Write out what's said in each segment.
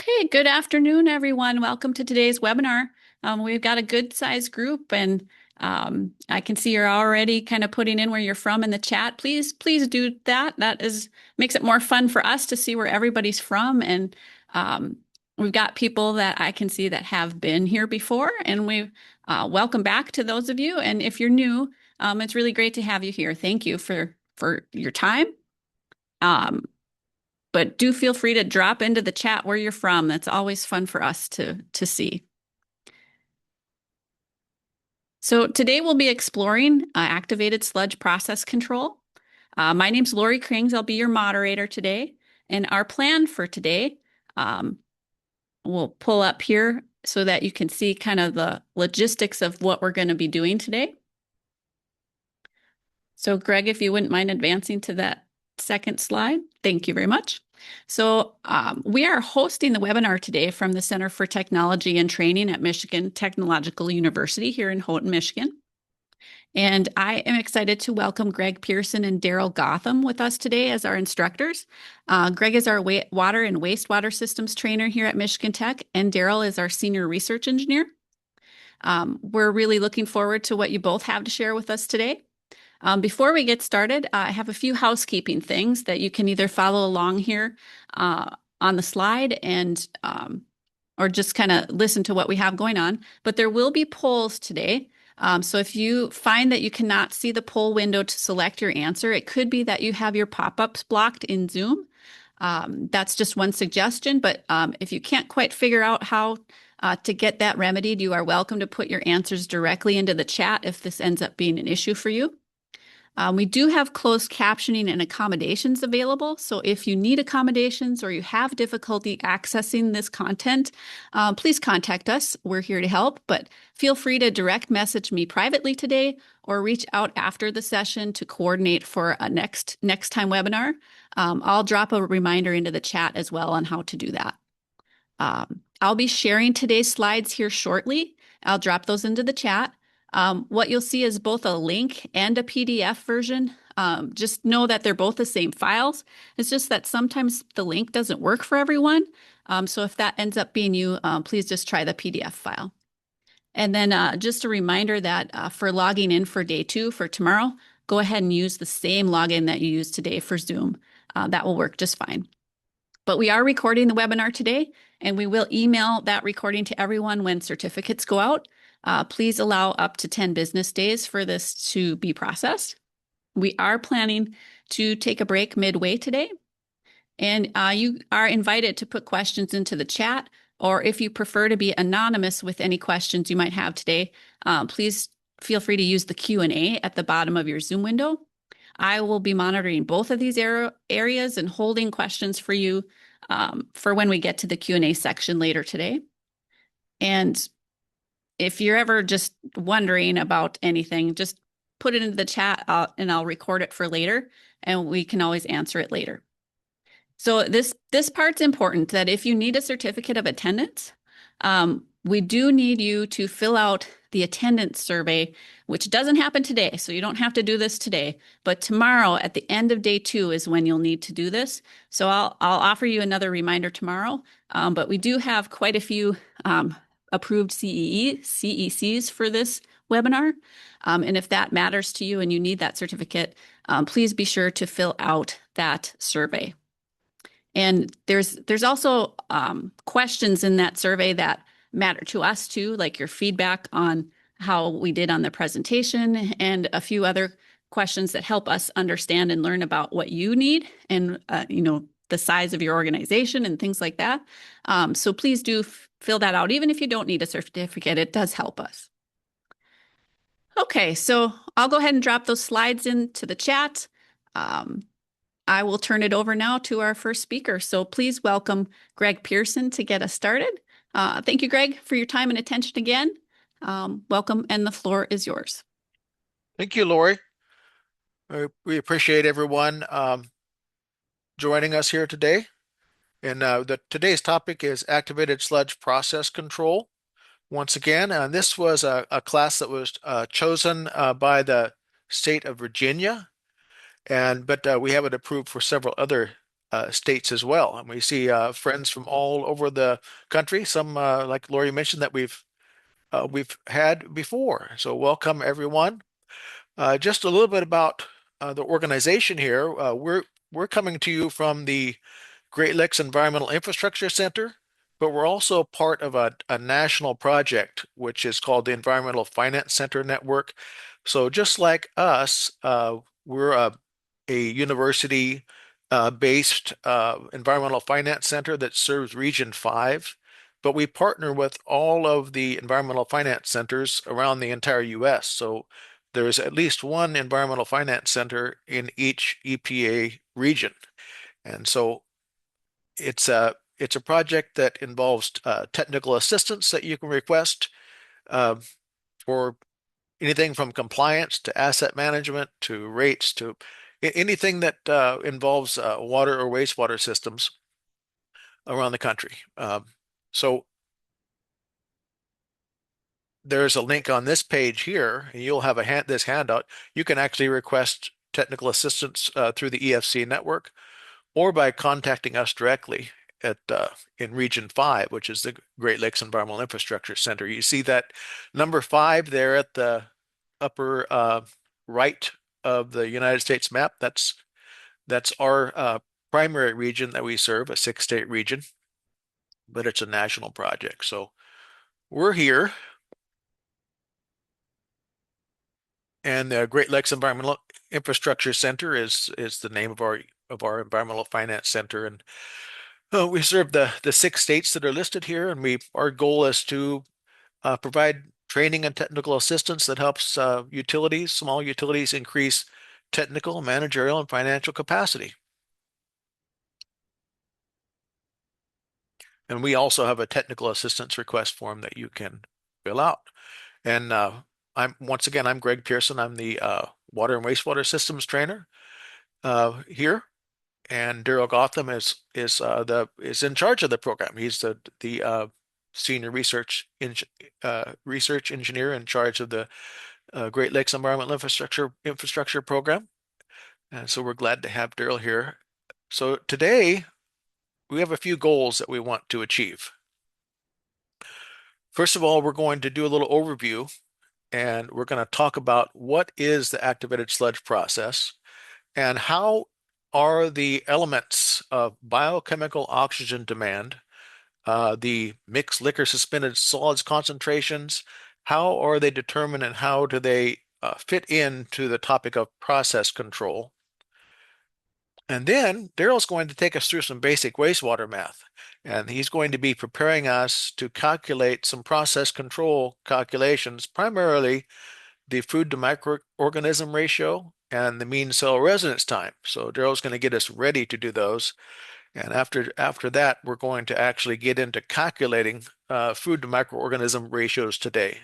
Okay, good afternoon, everyone. Welcome to today's webinar. We've got a good sized group, and I can see you're already kind of putting in where you're from in the chat. Please do that. Makes it more fun for us to see where everybody's from. And we've got people that I can see that have been here before, and we welcome back to those of you. And if you're new, it's really great to have you here. Thank you for your time. Um, but do feel free to drop into the chat where you're from. That's always fun for us to see. So today we'll be exploring activated sludge process control. My name's Lori Krings. I'll be your moderator today. And our plan for today, we'll pull up here so that you can see kind of the logistics of what we're going to be doing today. So Greg, if you wouldn't mind advancing to that second slide. Thank you very much. So we are hosting the webinar today from the Center for Technology and Training at Michigan Technological University here in Houghton, Michigan. And I am excited to welcome Greg Pearson and Daryl Gotham with us today as our instructors. Greg is our water and wastewater systems trainer here at Michigan Tech, and Daryl is our senior research engineer. We're really looking forward to what you both have to share with us today. Before we get started, I have a few housekeeping things that you can either follow along here on the slide and or just kind of listen to what we have going on. But there will be polls today. So if you find that you cannot see the poll window to select your answer, it could be that you have your pop-ups blocked in Zoom. That's just one suggestion, but if you can't quite figure out how to get that remedied, you are welcome to put your answers directly into the chat if this ends up being an issue for you. We do have closed captioning and accommodations available. So if you need accommodations or you have difficulty accessing this content, please contact us. We're here to help, but feel free to direct message me privately today or reach out after the session to coordinate for a next time webinar. I'll drop a reminder into the chat as well on how to do that. I'll be sharing today's slides here shortly. I'll drop those into the chat. What you'll see is both a link and a PDF version. Just know that they're both the same files. It's just that sometimes the link doesn't work for everyone. So if that ends up being you, please just try the PDF file. And then just a reminder that for logging in for day 2 for tomorrow, go ahead and use the same login that you used today for Zoom. That will work just fine. But we are recording the webinar today, and we will email that recording to everyone when certificates go out. Please allow up to 10 business days for this to be processed. We are planning to take a break midway today, and you are invited to put questions into the chat, or if you prefer to be anonymous with any questions you might have today, please feel free to use the Q&A at the bottom of your Zoom window. I will be monitoring both of these areas and holding questions for you for when we get to the Q&A section later today. And if you're ever just wondering about anything, just put it into the chat and I'll record it for later, and we can always answer it later. So this part's important, that if you need a certificate of attendance, we do need you to fill out the attendance survey, which doesn't happen today, so you don't have to do this today. But tomorrow, at the end of day 2, is when you'll need to do this. So I'll offer you another reminder tomorrow. But we do have quite a few approved CECs for this webinar. And if that matters to you and you need that certificate, please be sure to fill out that survey. And there's also questions in that survey that matter to us too, like your feedback on how we did on the presentation and a few other questions that help us understand and learn about what you need and the size of your organization and things like that. So please do fill that out. Even if you don't need a certificate, it does help us. Okay, so I'll go ahead and drop those slides into the chat. I will turn it over now to our first speaker. So please welcome Greg Pearson to get us started. Thank you, Greg, for your time and attention again. Welcome, and the floor is yours. Thank you, Lori. We appreciate everyone joining us here today. And today's topic is activated sludge process control. Once again, this was a class that was chosen by the state of Virginia, but we have it approved for several other states as well. And we see friends from all over the country. Some, like Lori mentioned, that we've had before. So welcome everyone. Just a little bit about the organization here. We're coming to you from the Great Lakes Environmental Infrastructure Center, but we're also part of a national project, which is called the Environmental Finance Center Network. So just like us, we're a university based environmental finance center that serves Region 5, but we partner with all of the environmental finance centers around the entire US. So there's at least one environmental finance center in each EPA region. And so it's a project that involves technical assistance that you can request uh, for anything from compliance to asset management to rates to anything that involves water or wastewater systems around the country. So there's a link on this page here, and you'll have this handout. You can actually request technical assistance through the EFC network or by contacting us directly at in Region 5, which is the Great Lakes Environmental Infrastructure Center. You see that number 5 there at the upper right of the United States map. That's our primary region that we serve, a 6-state region, but it's a national project. So we're here, and the Great Lakes Environmental Infrastructure Center is the name of our environmental finance center, and we serve the 6 states that are listed here, and our goal is to provide training and technical assistance that helps small utilities increase technical, managerial, and financial capacity. And we also have a technical assistance request form that you can fill out. And I'm Greg Pearson. I'm the water and wastewater systems trainer here, and Daryl Gotham is in charge of the program. He's the senior research engineer in charge of the Great Lakes Environmental Infrastructure program. And so we're glad to have Daryl here. So today we have a few goals that we want to achieve. First of all, we're going to do a little overview, and we're going to talk about what is the activated sludge process and how are the elements of biochemical oxygen demand, the mixed liquor suspended solids concentrations, how are they determined and how do they fit into the topic of process control? And then Daryl's going to take us through some basic wastewater math, and he's going to be preparing us to calculate some process control calculations, primarily the food to microorganism ratio and the mean cell residence time. So Daryl's going to get us ready to do those. And after that, we're going to actually get into calculating food to microorganism ratios today.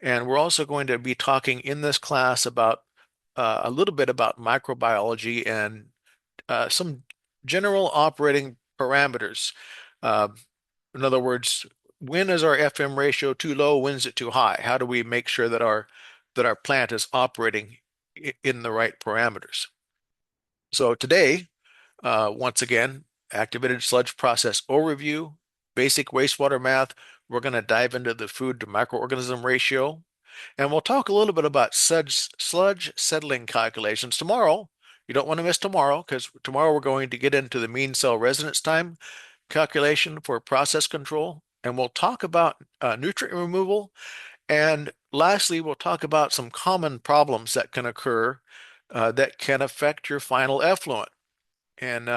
And we're also going to be talking in this class about a little bit about microbiology and some general operating parameters. Uh, in other words, when is our FM ratio too low? When is it too high? How do we make sure that our plant is operating in the right parameters? So today, once again, activated sludge process overview, basic wastewater math. We're going to dive into the food to microorganism ratio, and we'll talk a little bit about sludge settling calculations tomorrow. You don't want to miss tomorrow because tomorrow we're going to get into the mean cell residence time calculation for process control, and we'll talk about nutrient removal. And lastly, we'll talk about some common problems that can occur that can affect your final effluent. And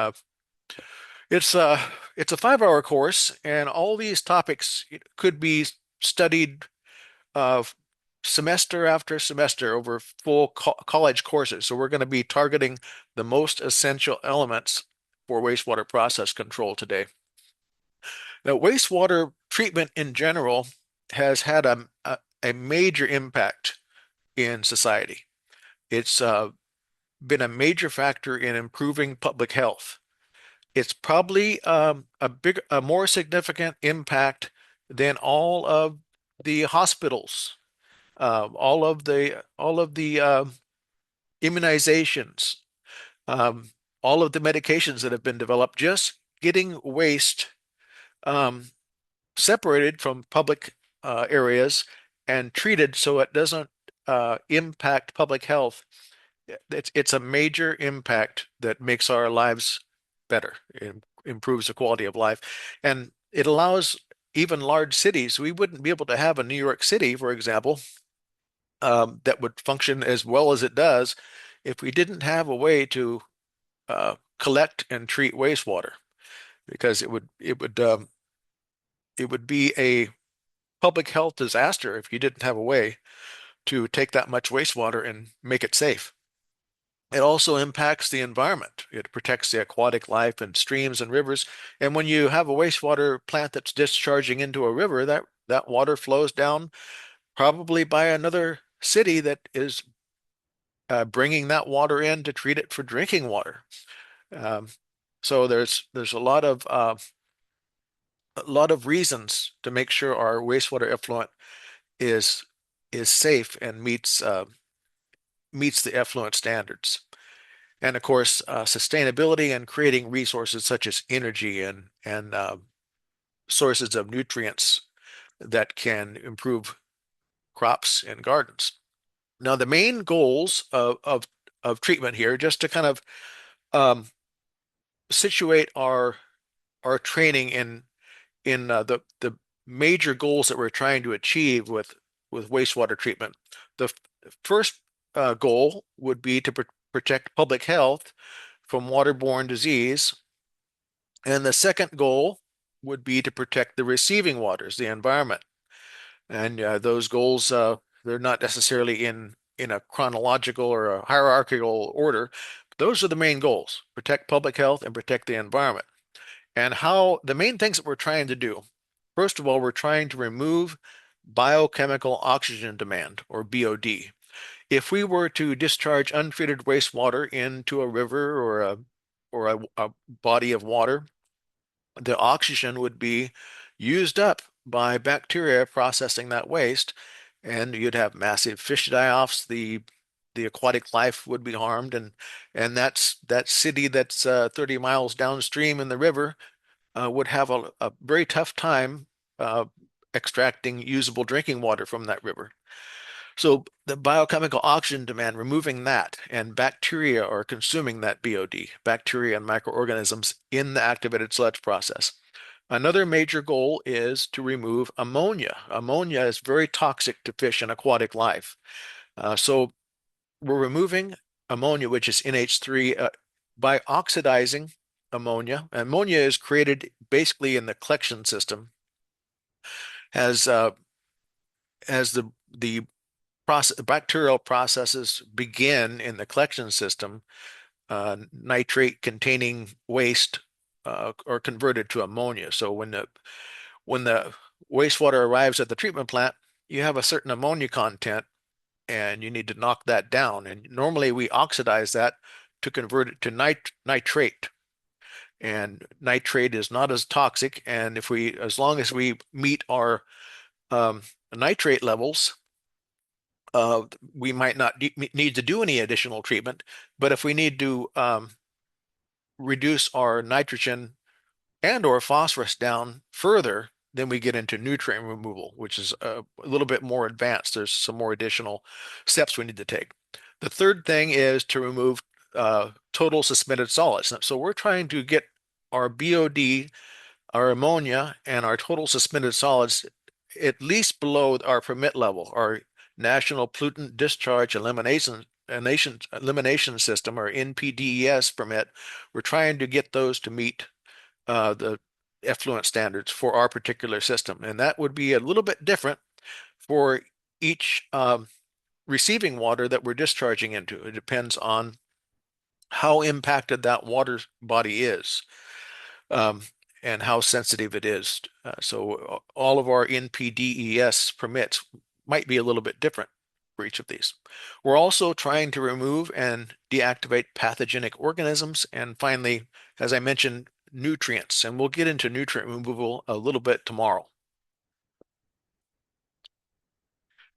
it's a it's a 5-hour course, and all these topics could be studied uh, semester after semester over full college courses. So we're going to be targeting the most essential elements for wastewater process control today. Now, wastewater treatment in general has had a major impact in society. It's been a major factor in improving public health. It's probably a more significant impact than all of the hospitals, all of the immunizations, all of the medications that have been developed, just getting waste um, separated from public areas and treated so it doesn't impact public health. It's a major impact that makes our lives better. It improves the quality of life, and it allows even large cities. We wouldn't be able to have a New York City, for example, that would function as well as it does if we didn't have a way to collect and treat wastewater, because it would be a public health disaster if you didn't have a way to take that much wastewater and make it safe. It also impacts the environment. It protects the aquatic life in streams and rivers. And when you have a wastewater plant that's discharging into a river, that water flows down probably by another city that is bringing that water in to treat it for drinking water. Um, so there's a lot of reasons to make sure our wastewater effluent is is safe and meets the effluent standards. And of course, sustainability and creating resources such as energy and sources of nutrients that can improve crops and gardens. Now, the main goals of treatment here, just to kind of um, situate our training in the major goals that we're trying to achieve with wastewater treatment. The first goal would be to protect public health from waterborne disease, and the second goal would be to protect the receiving waters, the environment. And those goals, they're not necessarily in a chronological or a hierarchical order. Those are the main goals: protect public health and protect the environment. And how the main things that we're trying to do, first of all, we're trying to remove biochemical oxygen demand, or BOD. If we were to discharge untreated wastewater into a river or a body of water, the oxygen would be used up by bacteria processing that waste, and you'd have massive fish die-offs. The aquatic life would be harmed, and that city that's 30 miles downstream in the river would have a very tough time uh, extracting usable drinking water from that river. So the biochemical oxygen demand, removing that, and bacteria are consuming that BOD, bacteria and microorganisms in the activated sludge process. Another major goal is to remove ammonia. Ammonia is very toxic to fish and aquatic life. So we're removing ammonia, which is NH3, by oxidizing ammonia. Ammonia is created basically in the collection system as as the bacterial processes begin in the collection system. Nitrate-containing waste are converted to ammonia. So when the wastewater arrives at the treatment plant, you have a certain ammonia content, and you need to knock that down. And normally we oxidize that to convert it to nitrate. And nitrate is not as toxic. And as long as we meet our um, nitrate levels, uh, we might not need to do any additional treatment. But if we need to reduce our nitrogen and or phosphorus down further, then we get into nutrient removal, which is a little bit more advanced. There's some more additional steps we need to take. The third thing is to remove total suspended solids. So we're trying to get our BOD, our ammonia, and our total suspended solids at least below our permit level, our National Pollutant Discharge Elimination System, or NPDES permit. We're trying to get those to meet the effluent standards for our particular system. And that would be a little bit different for each receiving water that we're discharging into. It depends on how impacted that water body is, um, and how sensitive it is. So all of our NPDES permits might be a little bit different for each of these. We're also trying to remove and deactivate pathogenic organisms. And finally, as I mentioned, nutrients. And we'll get into nutrient removal a little bit tomorrow.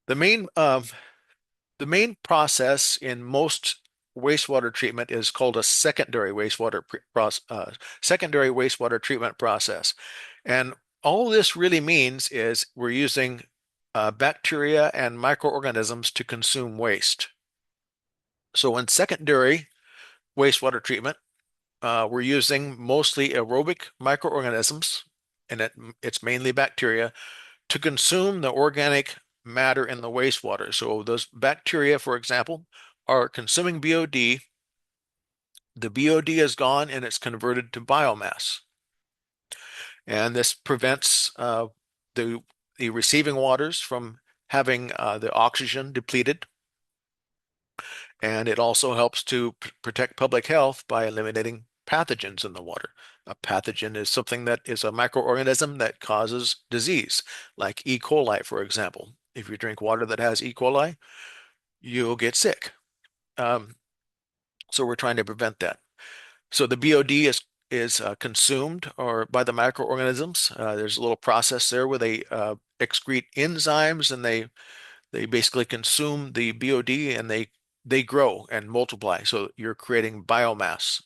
The main the main process in most wastewater treatment is called a secondary wastewater treatment process. And all this really means is we're using bacteria and microorganisms to consume waste. So in secondary wastewater treatment, we're using mostly aerobic microorganisms, and it's mainly bacteria, to consume the organic matter in the wastewater. So those bacteria, for example, are consuming BOD. The BOD is gone and it's converted to biomass. And this prevents the, the receiving waters from having the oxygen depleted. And it also helps to protect public health by eliminating pathogens in the water. A pathogen is something that is a microorganism that causes disease, like E. coli, for example. If you drink water that has E. coli, you'll get sick. Um, so we're trying to prevent that. So the BOD is consumed or by the microorganisms. There's a little process there where they excrete enzymes and they basically consume the BOD and they grow and multiply. So you're creating biomass.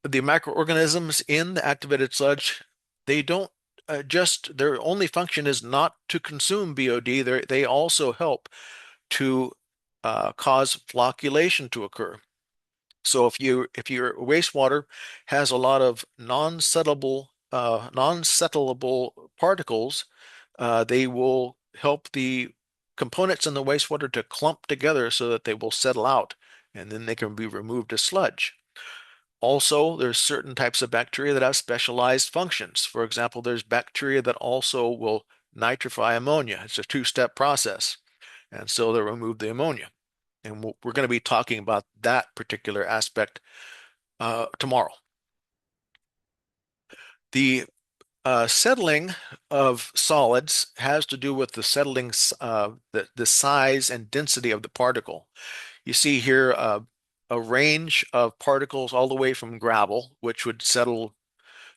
The microorganisms in the activated sludge, they don't just their only function is not to consume BOD. They also help to cause flocculation to occur. So if your wastewater has a lot of non-settlable particles, they will help the components in the wastewater to clump together so that they will settle out, and then they can be removed as sludge. Also, there's certain types of bacteria that have specialized functions. For example, there's bacteria that also will nitrify ammonia. It's a two-step process, and so they'll remove the ammonia. And we're going to be talking about that particular aspect tomorrow. The settling of solids has to do with the settling, the size and density of the particle. You see here a range of particles all the way from gravel, which would settle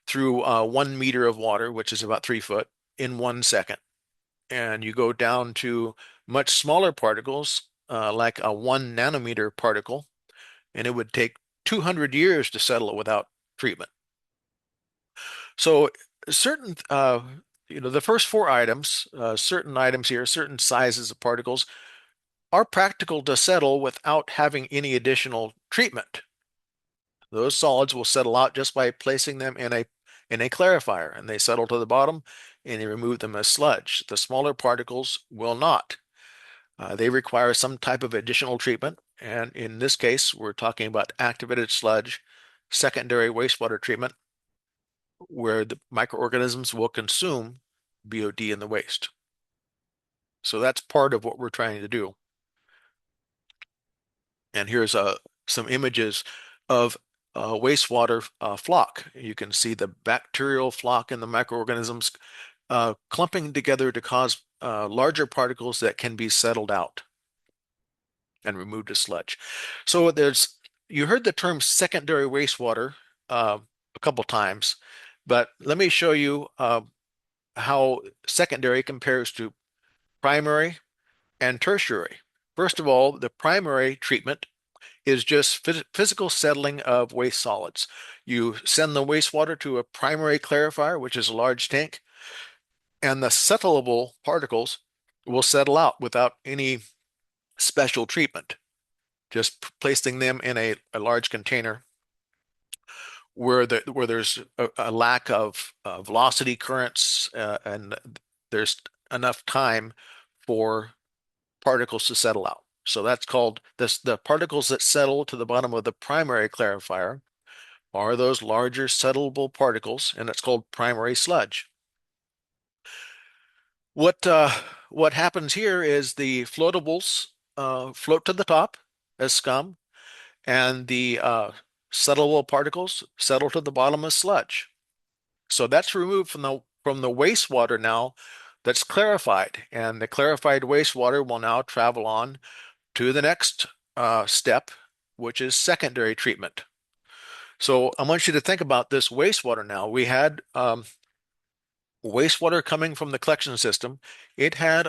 through 1 meter of water, which is about 3 foot, in 1 second. And you go down to much smaller particles, like a 1 nanometer particle, and it would take 200 years to settle it without treatment. So certain, the first four items, certain items here, certain sizes of particles are practical to settle without having any additional treatment. Those solids will settle out just by placing them in a clarifier, and they settle to the bottom, and you remove them as sludge. The smaller particles will not. They require some type of additional treatment, and in this case, we're talking about activated sludge, secondary wastewater treatment, where the microorganisms will consume BOD in the waste. So that's part of what we're trying to do. And here's some images of wastewater flock. You can see the bacterial flock and the microorganisms clumping together to cause larger particles that can be settled out and removed as sludge. So you heard the term secondary wastewater a couple times, but let me show you how secondary compares to primary and tertiary. First of all, the primary treatment is just physical settling of waste solids. You send the wastewater to a primary clarifier, which is a large tank, and the settleable particles will settle out without any special treatment, just placing them in a large container where there's a lack of velocity currents and there's enough time for particles to settle out. So that's called the particles that settle to the bottom of the primary clarifier are those larger settleable particles, and it's called primary sludge. What uh, what happens here is the floatables float to the top as scum, and the settleable particles settle to the bottom as sludge. So that's removed from the wastewater now that's clarified, and the clarified wastewater will now travel on to the next step, which is secondary treatment. So I want you to think about this wastewater now. We had wastewater coming from the collection system. It had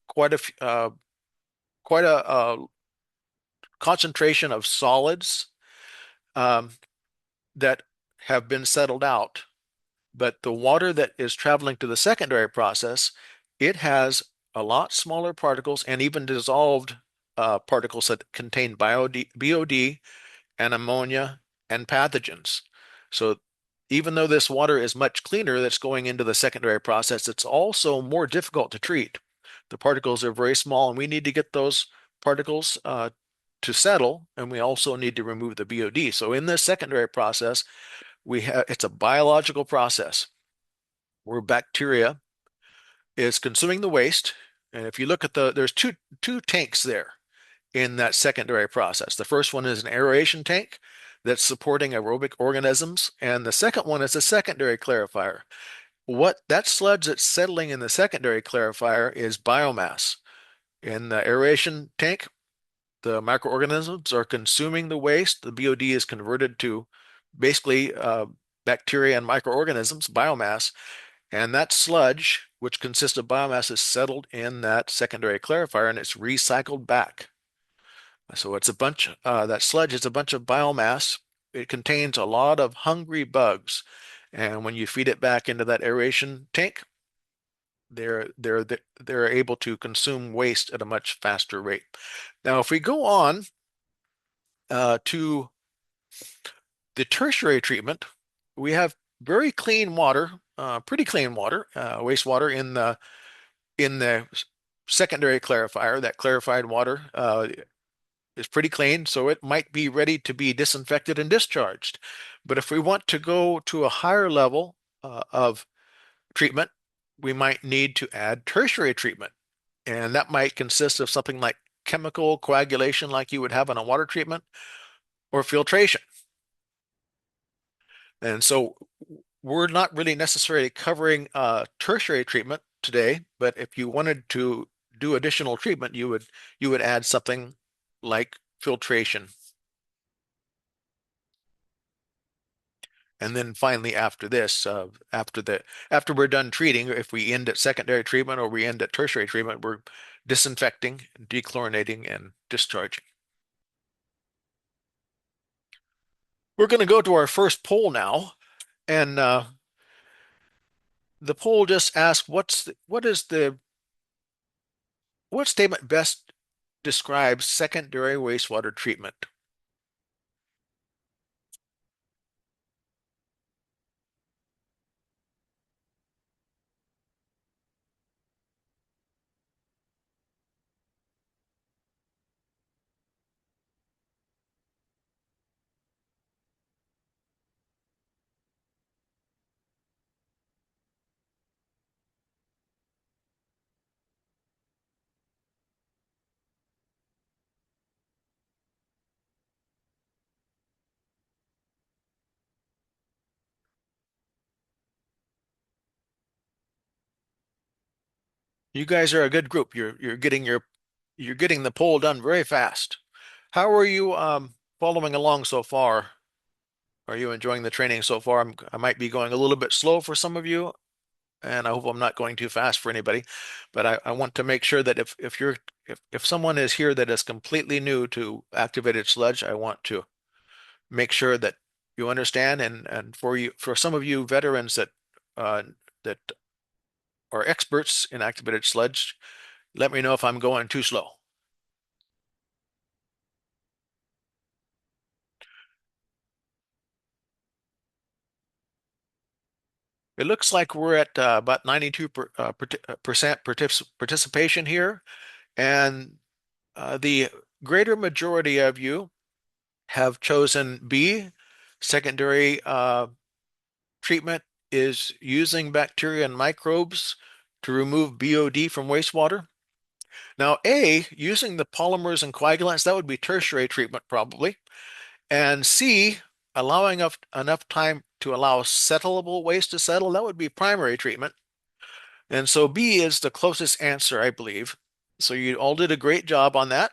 quite a quite a concentration of solids um, that have been settled out. But the water that is traveling to the secondary process, it has a lot smaller particles and even dissolved particles that contain BOD and ammonia and pathogens. So even though this water is much cleaner that's going into the secondary process, it's also more difficult to treat. The particles are very small, and we need to get those particles to settle, and we also need to remove the BOD. So in this secondary process, it's a biological process where bacteria is consuming the waste. And if you look at there's two tanks there in that secondary process. The first one is an aeration tank that's supporting aerobic organisms, and the second one is a secondary clarifier. What that sludge that's settling in the secondary clarifier is biomass. In the aeration tank, the microorganisms are consuming the waste. The BOD is converted to basically bacteria and microorganisms, biomass, and that sludge, which consists of biomass, is settled in that secondary clarifier and it's recycled back. So that sludge is a bunch of biomass. It contains a lot of hungry bugs. And when you feed it back into that aeration tank, they're able to consume waste at a much faster rate. Now, if we go on to the tertiary treatment, we have very clean water, pretty clean water, wastewater in the secondary clarifier. That clarified water is pretty clean, so it might be ready to be disinfected and discharged. But if we want to go to a higher level of treatment, we might need to add tertiary treatment. And that might consist of something like chemical coagulation, like you would have in a water treatment, or filtration. And so we're not really necessarily covering tertiary treatment today, but if you wanted to do additional treatment, you would add something like filtration. And then finally, after this, after we're done treating, if we end at secondary treatment or we end at tertiary treatment, we're disinfecting, dechlorinating, and discharging. We're going to go to our first poll now, and the poll just asks, what statement best describes secondary wastewater treatment? You guys are a good group. You're getting the poll done very fast. How are you following along so far? Are you enjoying the training so far? I might be going a little bit slow for some of you, and I hope I'm not going too fast for anybody. But I want to make sure that if someone is here that is completely new to activated sludge, I want to make sure that you understand, and for some of you veterans uh, that are experts in activated sludge, let me know if I'm going too slow. It looks like we're at about 92% participation here, and the greater majority of you have chosen B. Secondary treatment is using bacteria and microbes to remove BOD from wastewater. Now, A, using the polymers and coagulants, that would be tertiary treatment probably. And C, allowing enough time to allow settleable waste to settle, that would be primary treatment. And so B is the closest answer, I believe. So you all did a great job on that.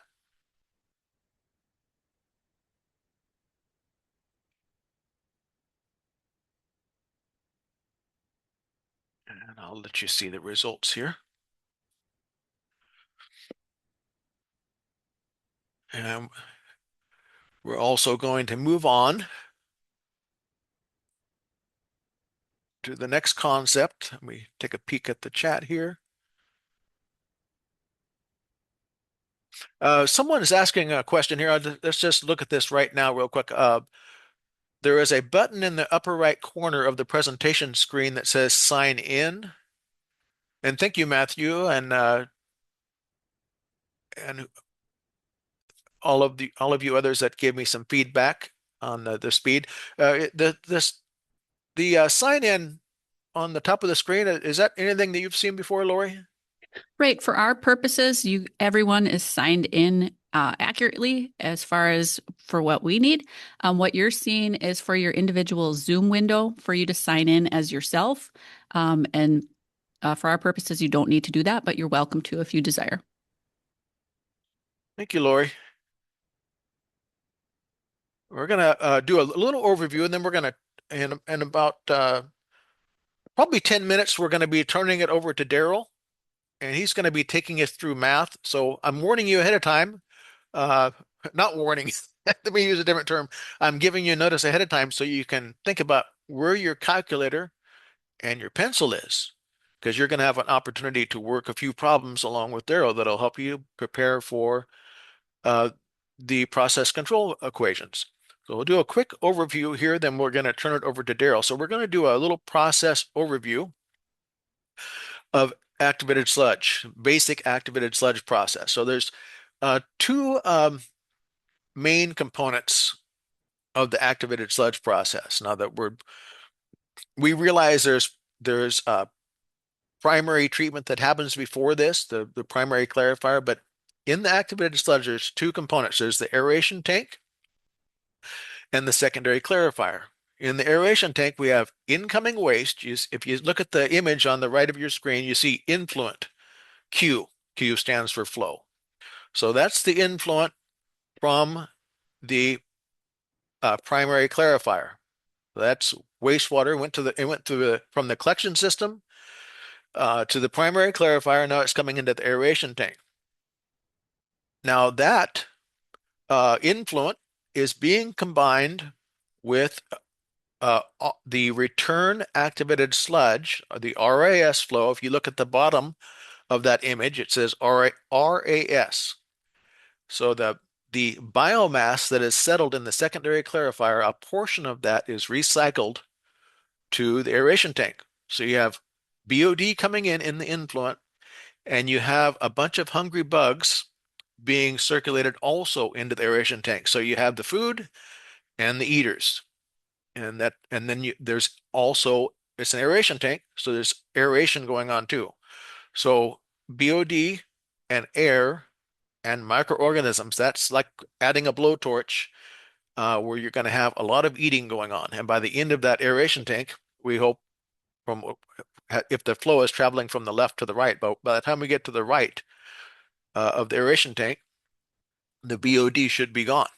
And I'll let you see the results here. And We're also going to move on to the next concept. Let me take a peek at the chat here. Someone is asking a question here. Let's just look at this right now, real quick. There is a button in the upper right corner of the presentation screen that says sign in. And thank you, Matthew, and all of you others that gave me some feedback on the speed. The sign in on the top of the screen, is that anything that you've seen before, Lori? Right. For our purposes, everyone is signed in accurately as far as for what we need. What you're seeing is for your individual Zoom window for you to sign in as yourself. And For our purposes, you don't need to do that, but you're welcome to if you desire. Thank you, Lori. We're gonna do a little overview, and then we're gonna, in about probably 10 minutes, we're gonna be turning it over to Daryl, and he's gonna be taking us through math. So I'm warning you ahead of time. Uh, Not warning. Let me use a different term. I'm giving you notice ahead of time so you can think about where your calculator and your pencil is, because you're going to have an opportunity to work a few problems along with Daryl that'll help you prepare for uh, the process control equations. So we'll do a quick overview here, then we're going to turn it over to Daryl. So we're going to do a little process overview of activated sludge, basic activated sludge process. So there's two main components of the activated sludge process. Now that we realize there's primary treatment that happens before this, the primary clarifier, but in the activated sludge, there's two components. There's the aeration tank and the secondary clarifier. In the aeration tank, we have incoming waste. If you look at the image on the right of your screen, you see influent, Q. Q stands for flow. So that's the influent from the primary clarifier. That's wastewater it went to from the collection system to the primary clarifier. Now it's coming into the aeration tank. Now that influent is being combined with the return activated sludge, or the RAS flow. If you look at the bottom of that image, it says RAS. So the biomass that is settled in the secondary clarifier, a portion of that is recycled to the aeration tank. So you have BOD coming in the influent, and you have a bunch of hungry bugs being circulated also into the aeration tank. So you have the food and the eaters, and then there's also, it's an aeration tank, so there's aeration going on too. So BOD and air and microorganisms, that's like adding a blowtorch where you're going to have a lot of eating going on. And by the end of that aeration tank, we hope from if the flow is traveling from the left to the right, but by the time we get to the right of the aeration tank, the BOD should be gone.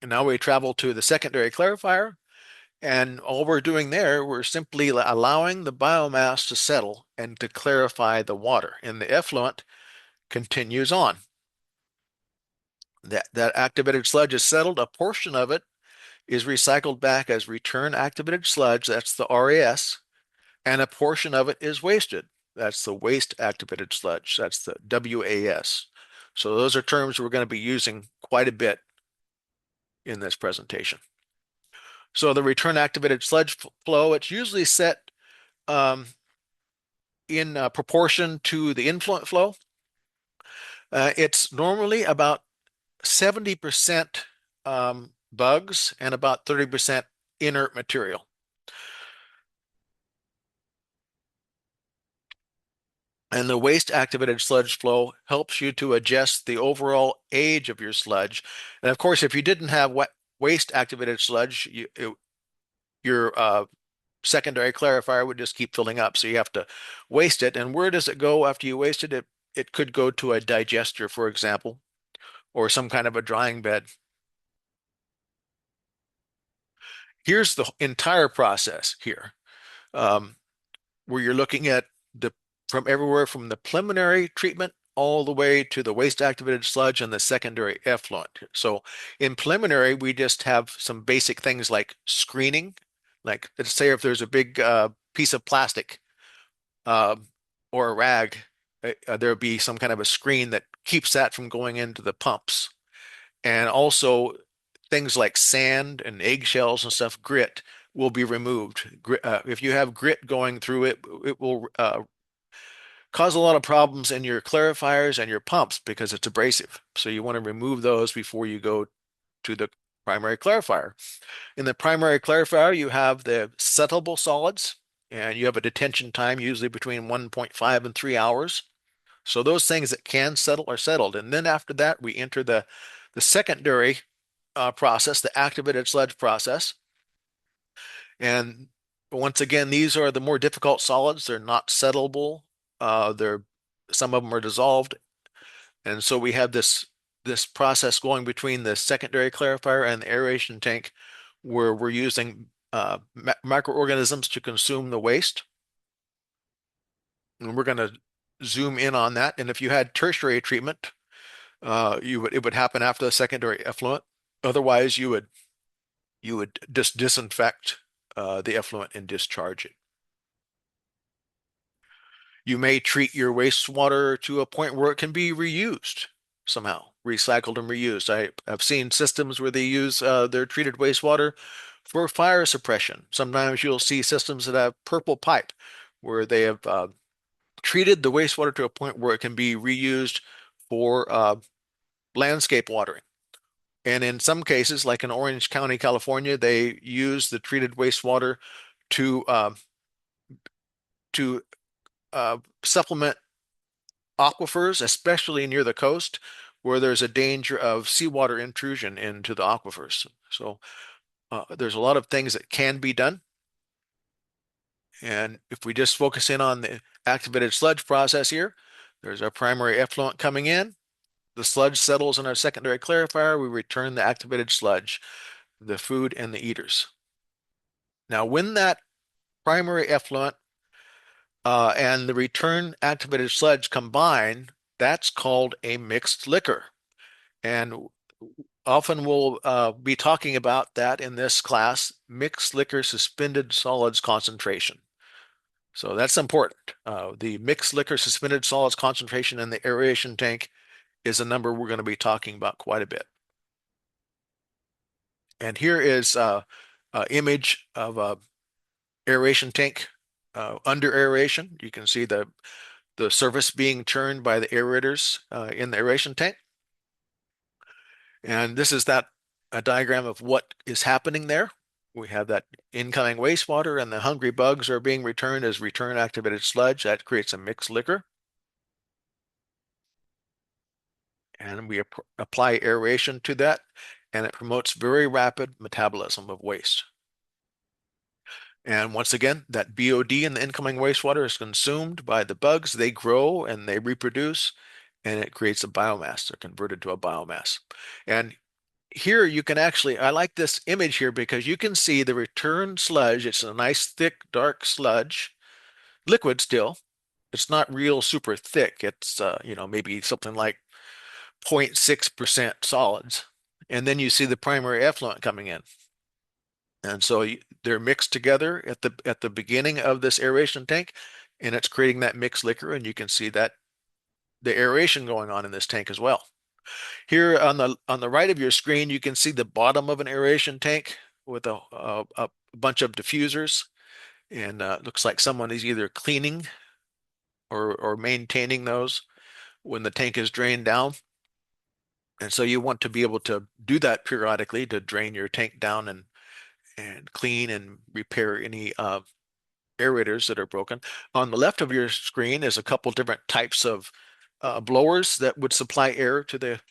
And now we travel to the secondary clarifier, and all we're doing there, we're simply allowing the biomass to settle and to clarify the water. And the effluent continues on. That activated sludge is settled. A portion of it is recycled back as return activated sludge. That's the RAS. And a portion of it is wasted. That's the waste activated sludge. That's the WAS. So those are terms we're going to be using quite a bit in this presentation. So the return activated sludge flow, it's usually set um, in proportion to the influent flow. It's normally about 70% bugs and about 30% inert material. And the waste activated sludge flow helps you to adjust the overall age of your sludge. And of course, if you didn't have waste activated sludge, your secondary clarifier would just keep filling up. So you have to waste it. And where does it go after you waste it? It could go to a digester, for example, or some kind of a drying bed. Here's the entire process here, um, where you're looking at the from everywhere from the preliminary treatment all the way to the waste activated sludge and the secondary effluent. So in preliminary, we just have some basic things like screening. Like let's say if there's a big piece of plastic uh, or a rag, there'll be some kind of a screen that keeps that from going into the pumps. And also things like sand and eggshells and stuff, grit will be removed. If you have grit going through it, it will cause a lot of problems in your clarifiers and your pumps because it's abrasive. So you want to remove those before you go to the primary clarifier. In the primary clarifier, you have the settleable solids, and you have a detention time usually between 1.5 and 3 hours. So those things that can settle are settled. And then after that, we enter the secondary process, the activated sludge process. And once again, these are the more difficult solids. They're not settleable. They're some of them are dissolved, and so we have this process going between the secondary clarifier and the aeration tank, where we're using microorganisms to consume the waste. And we're going to zoom in on that. And if you had tertiary treatment, it would happen after the secondary effluent. Otherwise, you would just disinfect the effluent and discharge it. You may treat your wastewater to a point where it can be reused somehow, recycled and reused. I've seen systems where they use their treated wastewater for fire suppression. Sometimes you'll see systems that have purple pipe where they have treated the wastewater to a point where it can be reused for landscape watering. And in some cases, like in Orange County, California, they use the treated wastewater to to supplement aquifers, especially near the coast, where there's a danger of seawater intrusion into the aquifers. So there's a lot of things that can be done. And if we just focus in on the activated sludge process here, there's our primary effluent coming in. The sludge settles in our secondary clarifier. We return the activated sludge, the food and the eaters. Now, when that primary effluent and the return activated sludge combine, that's called a mixed liquor. And often we'll be talking about that in this class, mixed liquor suspended solids concentration. So that's important. The mixed liquor suspended solids concentration in the aeration tank is a number we're going to be talking about quite a bit. And here is an image of a aeration tank under aeration. You can see the surface being churned by the aerators in the aeration tank. And this is a diagram of what is happening there. We have that incoming wastewater and the hungry bugs are being returned as return activated sludge. That creates a mixed liquor. And we apply aeration to that, and it promotes very rapid metabolism of waste. And once again, that BOD in the incoming wastewater is consumed by the bugs. They grow and they reproduce, and it creates a biomass. They're converted to a biomass. And here you can actually, I like this image here because you can see the return sludge. It's a nice, thick, dark sludge, liquid still. It's not real super thick. It's, maybe something like 0.6% solids. And then you see the primary effluent coming in. And so they're mixed together at the beginning of this aeration tank, and it's creating that mixed liquor, and you can see that the aeration going on in this tank as well. Here on the right of your screen, you can see the bottom of an aeration tank with a bunch of diffusers, and looks like someone is either cleaning or maintaining those when the tank is drained down. And so you want to be able to do that periodically to drain your tank down and clean and repair any aerators that are broken. On the left of your screen is a couple different types of blowers that would supply air to the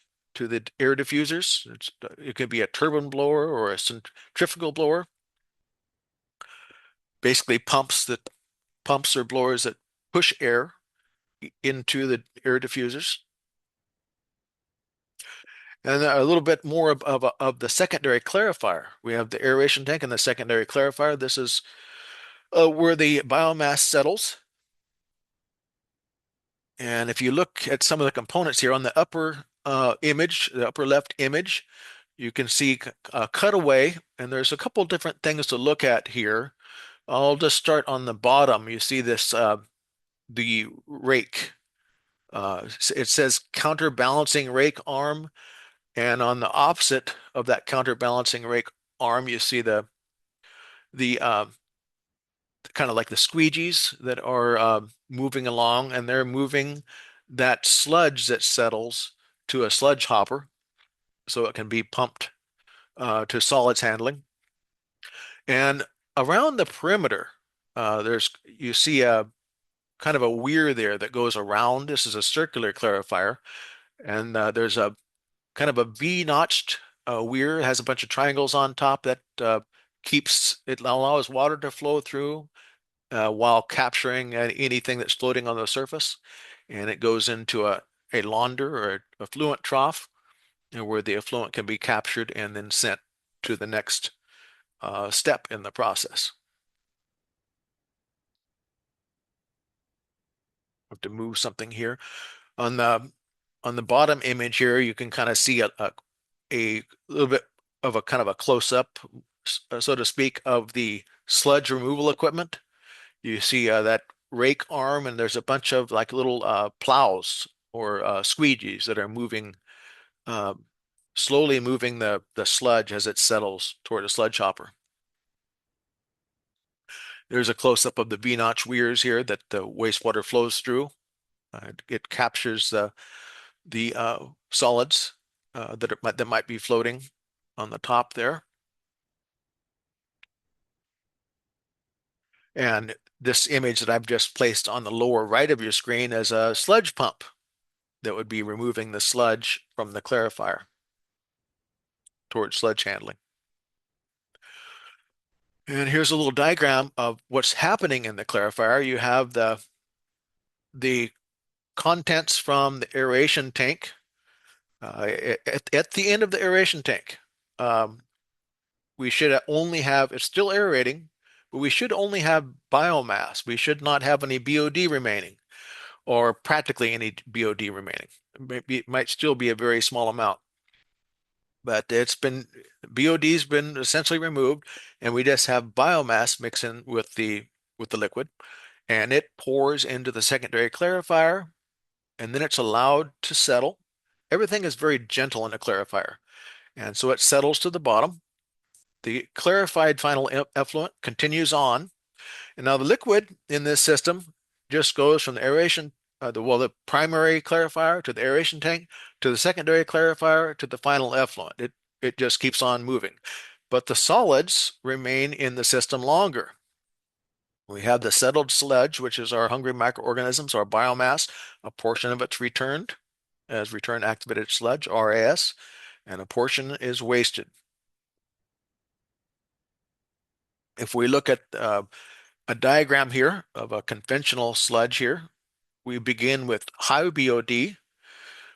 air diffusers. It could be a turbine blower or a centrifugal blower. Basically, pumps or blowers that push air into the air diffusers. And a little bit more of the secondary clarifier. We have the aeration tank and the secondary clarifier. This is where the biomass settles. And if you look at some of the components here on the upper image, the upper left image, you can see a cutaway, and there's a couple different things to look at here. I'll just start on the bottom. You see this the rake. It says counterbalancing rake arm, and on the opposite of that counterbalancing rake arm, you see the kind of like the squeegees that are moving along, and they're moving that sludge that settles to a sludge hopper so it can be pumped to solids handling. And around the perimeter, there's you see a kind of a weir there that goes around. This is a circular clarifier, and there's a kind of a V-notched weir. It has a bunch of triangles on top that keeps it allows water to flow through while capturing anything that's floating on the surface. And it goes into a launder or a effluent trough where the effluent can be captured and then sent to the next step in the process. I have to move something here. On the bottom image here, you can kind of see a little bit of a kind of a close-up, so to speak, of the sludge removal equipment. You see that rake arm, and there's a bunch of like little plows or squeegees that are moving, uh, slowly moving the sludge as it settles toward a sludge hopper. There's a close-up of the V-notch weirs here that the wastewater flows through. It captures the solids that might be floating on the top there. And this image that I've just placed on the lower right of your screen is a sludge pump that would be removing the sludge from the clarifier towards sludge handling. And here's a little diagram of what's happening in the clarifier. You have the contents from the aeration tank at the end of the aeration tank. Um, we should only have, it's still aerating, but we should only have biomass. We should not have any BOD remaining, or practically any BOD remaining. It might still be a very small amount, but BOD's been essentially removed, and we just have biomass mixing with the liquid, and it pours into the secondary clarifier, and then it's allowed to settle. Everything is very gentle in a clarifier, and so it settles to the bottom. The clarified final effluent continues on, and now the liquid in this system just goes from the aeration, the primary clarifier to the aeration tank to the secondary clarifier to the final effluent. It just keeps on moving. But the solids remain in the system longer. We have the settled sludge, which is our hungry microorganisms, our biomass. A portion of it's returned as return activated sludge, RAS, and a portion is wasted. If we look at a diagram here of a conventional sludge here, we begin with high BOD.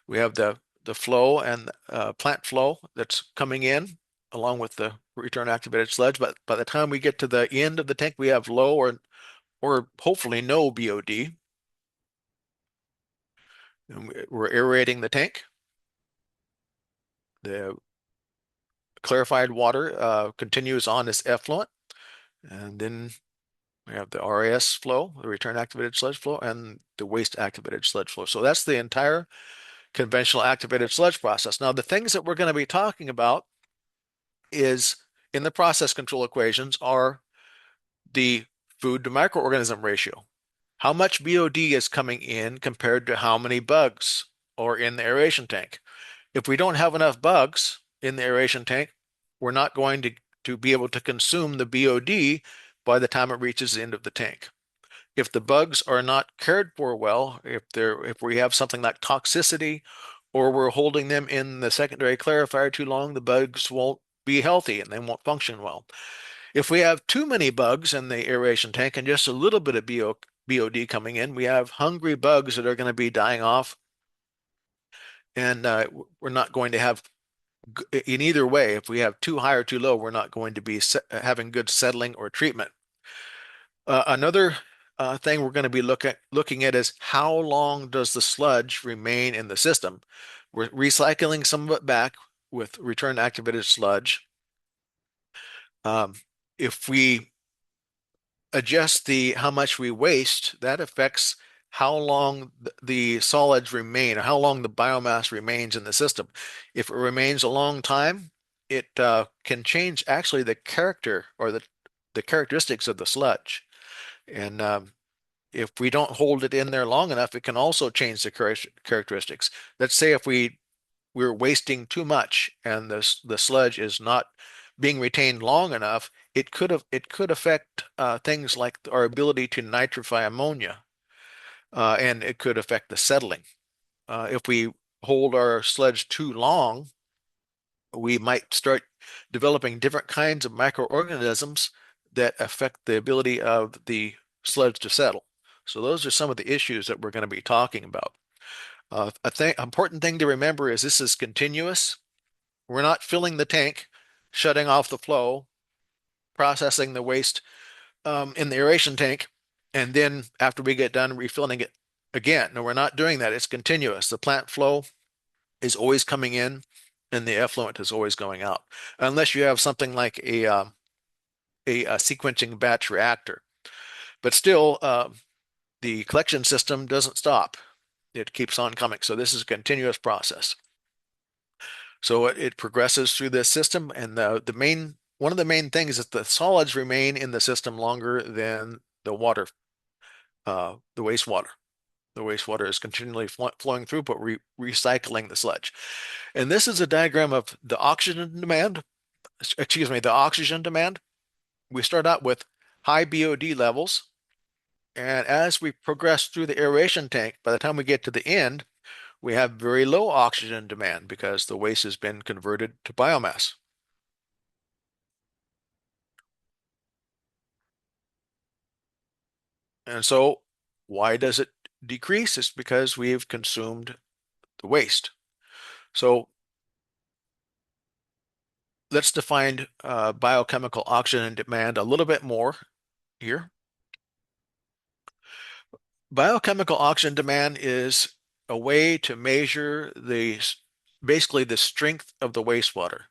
We have the flow and plant flow that's coming in along with the return activated sludge. But by the time we get to the end of the tank, we have low or hopefully no BOD. And we're aerating the tank. The clarified water continues on as effluent, and then we have the RAS flow, the return activated sludge flow, and the waste activated sludge flow. So that's the entire conventional activated sludge process. Now, the things that we're going to be talking about is in the process control equations are the food to microorganism ratio. How much BOD is coming in compared to how many bugs are in the aeration tank? If we don't have enough bugs in the aeration tank, we're not going to be able to consume the BOD by the time it reaches the end of the tank. If the bugs are not cared for well, if we have something like toxicity, or we're holding them in the secondary clarifier too long, the bugs won't be healthy and they won't function well. If we have too many bugs in the aeration tank and just a little bit of BOD coming in, we have hungry bugs that are going to be dying off, and we're not going to have, in either way, if we have too high or too low, we're not going to be having good settling or treatment. Another thing we're going to be looking at is how long does the sludge remain in the system? We're recycling some of it back with return activated sludge. Um, if we adjust the how much we waste, that affects how long the solids remain, or how long the biomass remains in the system. If it remains a long time, it can change actually the character or the characteristics of the sludge. And if we don't hold it in there long enough, it can also change the characteristics. Let's say if we're wasting too much and the sludge is not being retained long enough, it could affect things like our ability to nitrify ammonia, and it could affect the settling. If we hold our sludge too long, we might start developing different kinds of microorganisms that affect the ability of the sludge to settle. So those are some of the issues that we're going to be talking about. Important thing to remember is this is continuous. We're not filling the tank, shutting off the flow, processing the waste in the aeration tank, and then after we get done, refilling it again. No, we're not doing that. It's continuous. The plant flow is always coming in, and the effluent is always going out, unless you have something like a sequencing batch reactor. But still, the collection system doesn't stop. It keeps on coming. So this is a continuous process. So it progresses through this system, and one of the main things is that the solids remain in the system longer than the water, the wastewater. The wastewater is continually flowing through, but recycling the sludge. And this is a diagram of the oxygen demand. Excuse me, the oxygen demand. We start out with high BOD levels, and as we progress through the aeration tank, by the time we get to the end, we have very low oxygen demand because the waste has been converted to biomass. And so why does it decrease? It's because we've consumed the waste. So let's define biochemical oxygen demand a little bit more here. Biochemical oxygen demand is a way to measure basically the strength of the wastewater.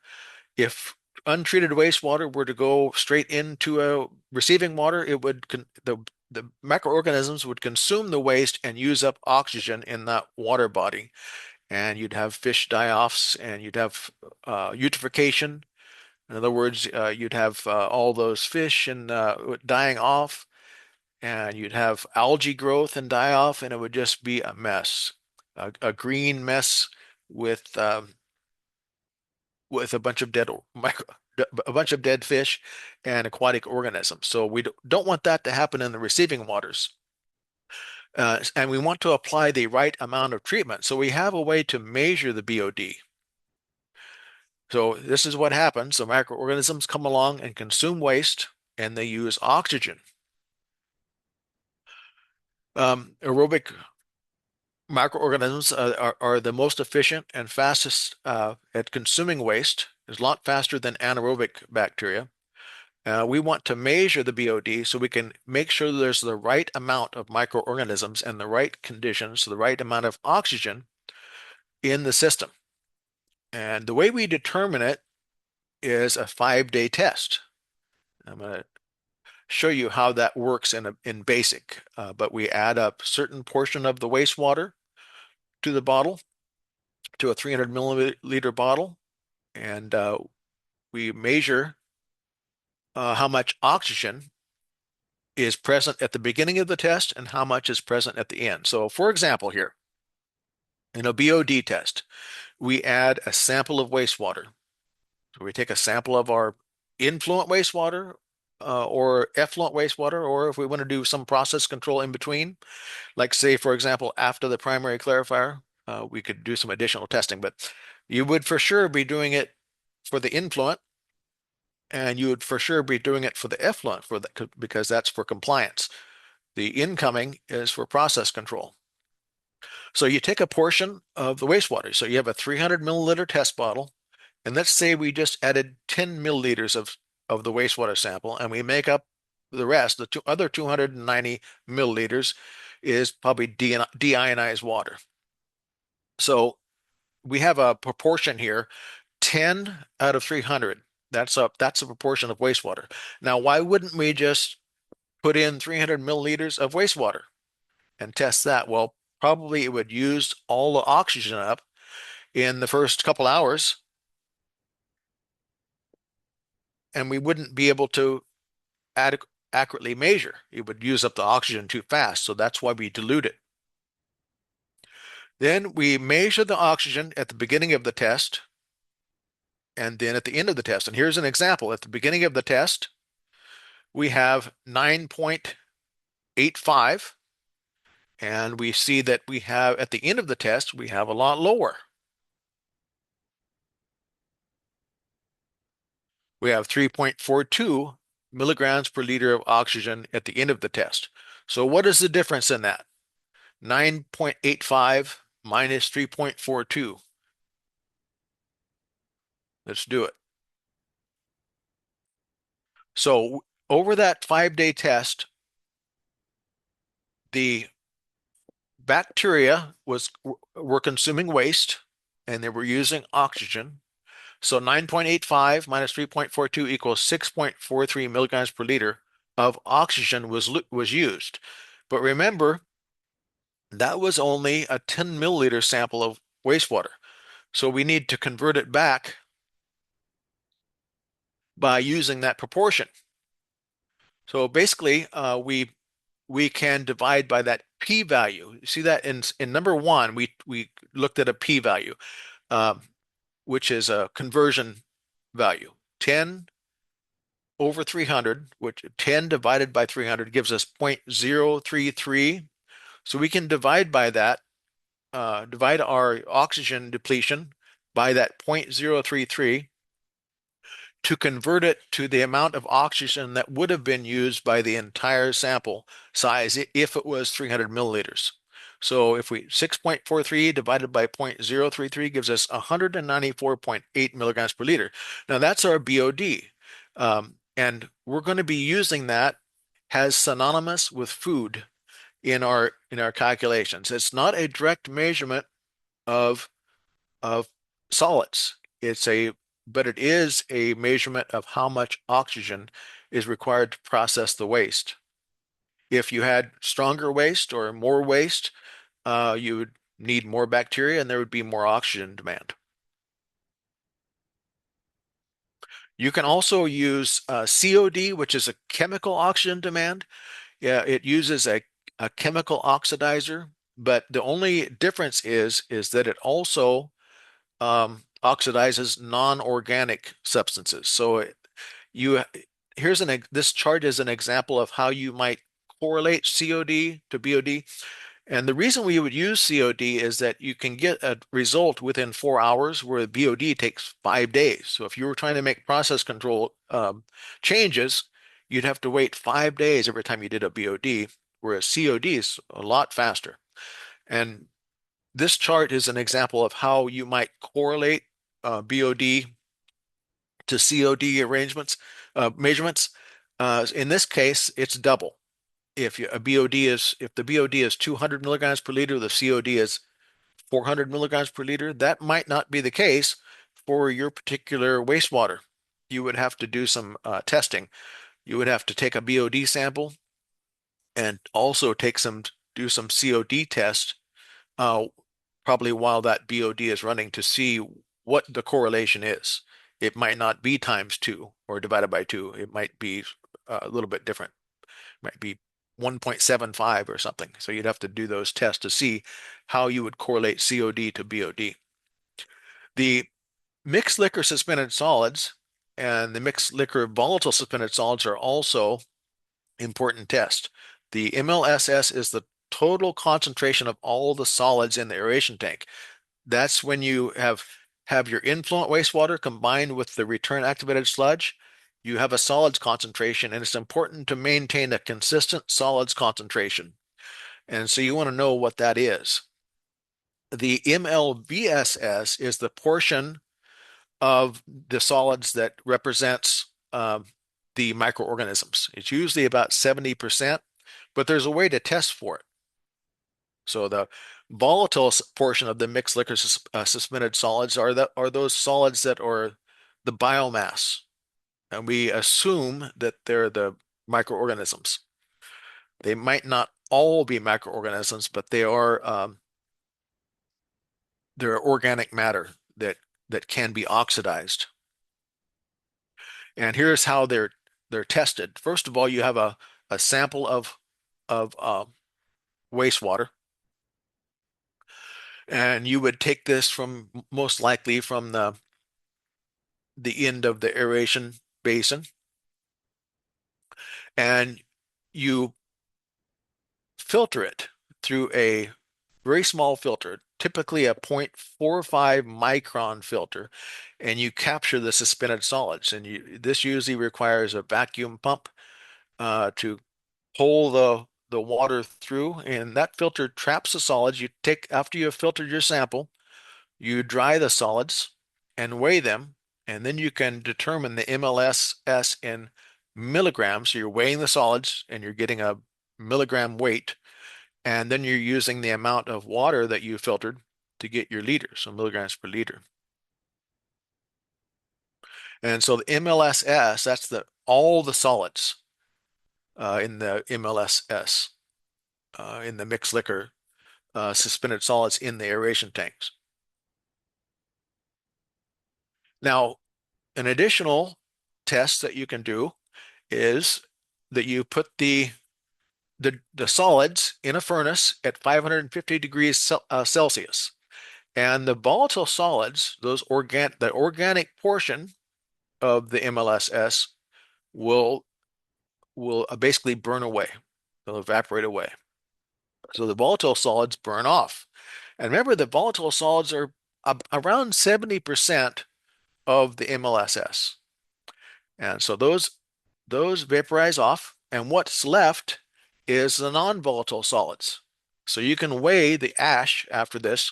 If untreated wastewater were to go straight into a receiving water, the microorganisms would consume the waste and use up oxygen in that water body, and you'd have fish die-offs, and you'd have eutrophication. In other words, you'd have all those fish and dying off, and you'd have algae growth and die off, and it would just be a mess, a green mess with with a bunch of a bunch of dead fish and aquatic organisms. So we don't want that to happen in the receiving waters. And we want to apply the right amount of treatment. So we have a way to measure the BOD. So this is what happens. The microorganisms come along and consume waste, and they use oxygen. Aerobic microorganisms are the most efficient and fastest at consuming waste. It's a lot faster than anaerobic bacteria. We want to measure the BOD so we can make sure there's the right amount of microorganisms and the right conditions, so the right amount of oxygen in the system. And the way we determine it is a 5-day test. I'm going to show you how that works in basic, but we add a certain portion of the wastewater to the bottle, to a 300 milliliter bottle, and we measure how much oxygen is present at the beginning of the test and how much is present at the end. So for example here, in a BOD test, we add a sample of wastewater. So we take a sample of our influent wastewater or effluent wastewater, or if we want to do some process control in between, like say, for example, after the primary clarifier, we could do some additional testing, but you would for sure be doing it for the influent, and you would for sure be doing it for the effluent because that's for compliance. The incoming is for process control. So you take a portion of the wastewater. So you have a 300 milliliter test bottle, and let's say we just added 10 milliliters of the wastewater sample, and we make up The rest, the other 290 milliliters, is probably deionized water. So we have a proportion here, 10 out of 300. That's a proportion of wastewater. Now, why wouldn't we just put in 300 milliliters of wastewater and test that? Well, probably it would use all the oxygen up in the first couple hours, and we wouldn't be able to accurately measure. It would use up the oxygen too fast, so that's why we dilute it. Then we measure the oxygen at the beginning of the test and then at the end of the test. And here's an example. At the beginning of the test, we have 9.85, and we see that we have at the end of the test, we have a lot lower. We have 3.42 milligrams per liter of oxygen at the end of the test. So what is the difference in that? 9.85 minus 3.42. Let's do it. So over that 5-day test, the bacteria were consuming waste and they were using oxygen. So 9.85 minus 3.42 equals 6.43 milligrams per liter of oxygen was used. But remember, that was only a 10 milliliter sample of wastewater. So we need to convert it back by using that proportion. So basically, we can divide by that p-value. You see that in number one, we looked at a p-value, um, which is a conversion value. 10 over 300, which 10 divided by 300 gives us 0.033. So we can divide by that, divide our oxygen depletion by that 0.033 to convert it to the amount of oxygen that would have been used by the entire sample size if it was 300 milliliters. So if we 6.43 divided by 0.033 gives us 194.8 milligrams per liter. Now that's our BOD. And we're going to be using that as synonymous with food in our calculations. It's not a direct measurement of of solids. But it is a measurement of how much oxygen is required to process the waste. If you had stronger waste or more waste, you would need more bacteria and there would be more oxygen demand. You can also use COD, which is a chemical oxygen demand. Yeah, it uses a chemical oxidizer, but the only difference is that it also oxidizes non-organic substances. So you this chart is an example of how you might correlate COD to BOD. And the reason we would use COD is that you can get a result within 4 hours where the BOD takes 5 days. So if you were trying to make process control changes, you'd have to wait 5 days every time you did a BOD, whereas COD is a lot faster. And this chart is an example of how you might correlate BOD to COD measurements. In this case, it's double. If the BOD is 200 milligrams per liter, the COD is 400 milligrams per liter. That might not be the case for your particular wastewater. You would have to do some testing. You would have to take a BOD sample and also do some COD test, uh, probably while that BOD is running to see what the correlation is. It might not be times two or divided by two. It might be a little bit different. It might be 1.75 or something. So you'd have to do those tests to see how you would correlate COD to BOD. The mixed liquor suspended solids and the mixed liquor volatile suspended solids are also important tests. The MLSS is the total concentration of all the solids in the aeration tank. That's when you have your influent wastewater combined with the return activated sludge. You have a solids concentration, and it's important to maintain a consistent solids concentration. And so you want to know what that is. The MLVSS is the portion of the solids that represents the microorganisms. It's usually about 70%, but there's a way to test for it. So the volatile portion of the mixed liquor suspended solids are those solids that are the biomass, and we assume that they're the microorganisms. They might not all be microorganisms, but they're organic matter that can be oxidized. And here's how they're tested. First of all, you have a sample of wastewater, and you would take this from most likely from the end of the aeration basin, and you filter it through a very small filter, typically a 0.45 micron filter, and you capture the suspended solids. And this usually requires a vacuum pump to pull the water through, and that filter traps the solids. You take after you have filtered your sample, you dry the solids and weigh them, and then you can determine the MLSS in milligrams. So you're weighing the solids and you're getting a milligram weight, and then you're using the amount of water that you filtered to get your liters, so milligrams per liter. And so the MLSS, that's all the solids in the MLSS in the mixed liquor suspended solids in the aeration tanks. Now, an additional test that you can do is that you put the solids in a furnace at 550 degrees Celsius. And the volatile solids, the organic portion of the MLSS will basically burn away. They'll evaporate away. So the volatile solids burn off. And remember, the volatile solids are around 70% of the MLSS. And so those vaporize off, and what's left is the non-volatile solids. So you can weigh the ash after this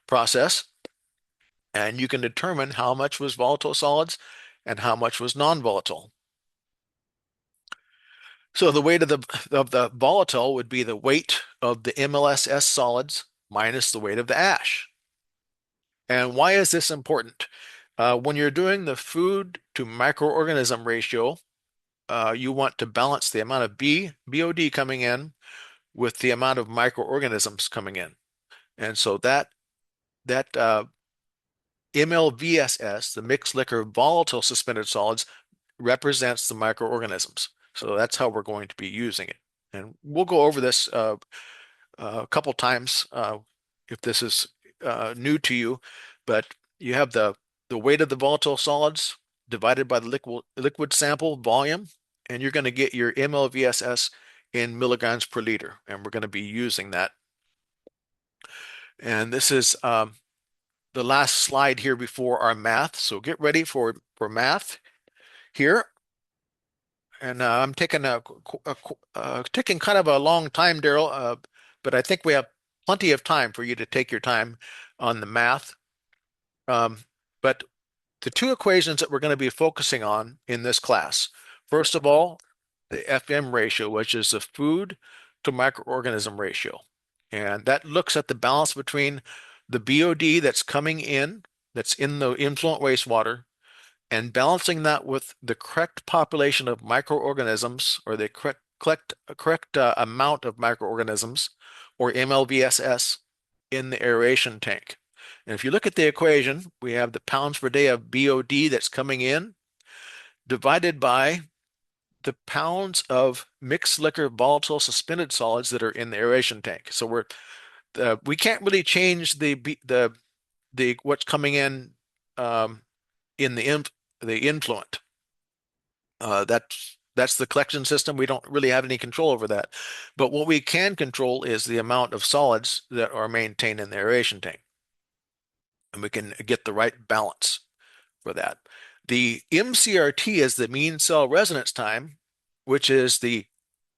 process, and you can determine how much was volatile solids and how much was non-volatile. So the weight of the volatile would be the weight of the MLSS solids minus the weight of the ash. And why is this important? When you're doing the food to microorganism ratio, you want to balance the amount of BOD coming in with the amount of microorganisms coming in. And so that MLVSS, the mixed liquor volatile suspended solids, represents the microorganisms. So that's how we're going to be using it. And we'll go over this a couple times if this is new to you, but you have the weight of the volatile solids divided by the liquid sample volume, and you're going to get your MLVSS in milligrams per liter, and we're going to be using that. And this is the last slide here before our math. So get ready for math here. And I'm taking taking kind of a long time, Daryl, but I think we have plenty of time for you to take your time on the math. But the two equations that we're going to be focusing on in this class, first of all, the FM ratio, which is the food to microorganism ratio. And that looks at the balance between the BOD that's coming in, that's in the influent wastewater, and balancing that with the correct population of microorganisms, or the correct amount of microorganisms, or MLVSS, in the aeration tank. And if you look at the equation, we have the pounds per day of BOD that's coming in divided by the pounds of mixed liquor volatile suspended solids that are in the aeration tank. So we can't really change the what's coming in the influent. That's the collection system. We don't really have any control over that. But what we can control is the amount of solids that are maintained in the aeration tank. And we can get the right balance for that. The MCRT is the mean cell resonance time, which is the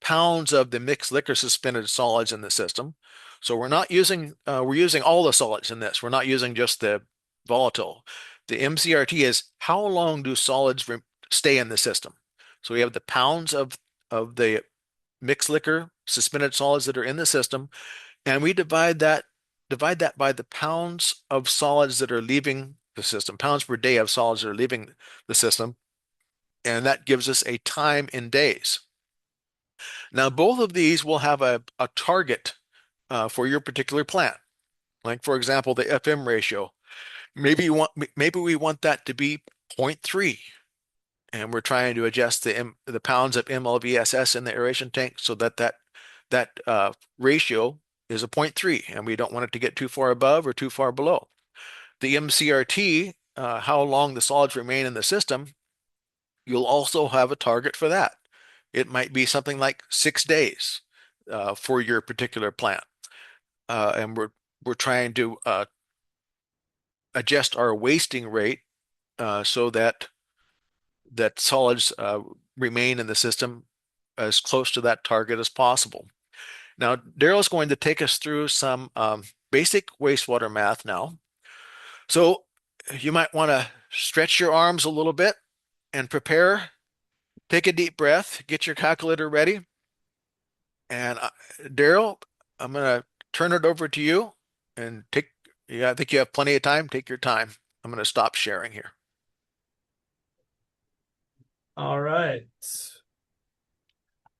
pounds of the mixed liquor suspended solids in the system. So we're using all the solids in this. We're not using just the volatile. The MCRT is how long do solids stay in the system. So we have the pounds of the mixed liquor, suspended solids that are in the system, and we divide that by the pounds of solids that are leaving the system, pounds per day of solids that are leaving the system, and that gives us a time in days. Now, both of these will have a target for your particular plant. Like for example, the FM ratio. Maybe we want that to be zero point 0.3, and we're trying to adjust the pounds of MLVSS in the aeration tank so that ratio is a zero point 0.3, and we don't want it to get too far above or too far below. The MCRT, how long the solids remain in the system, you'll also have a target for that. It might be something like 6 days for your particular plant, and we're trying to adjust our wasting rate so that solids remain in the system as close to that target as possible. Now, Daryl is going to take us through some basic wastewater math now. So you might want to stretch your arms a little bit and prepare. Take a deep breath, get your calculator ready. And Daryl, I'm going to turn it over to you and yeah, I think you have plenty of time. Take your time. I'm going to stop sharing here. All right.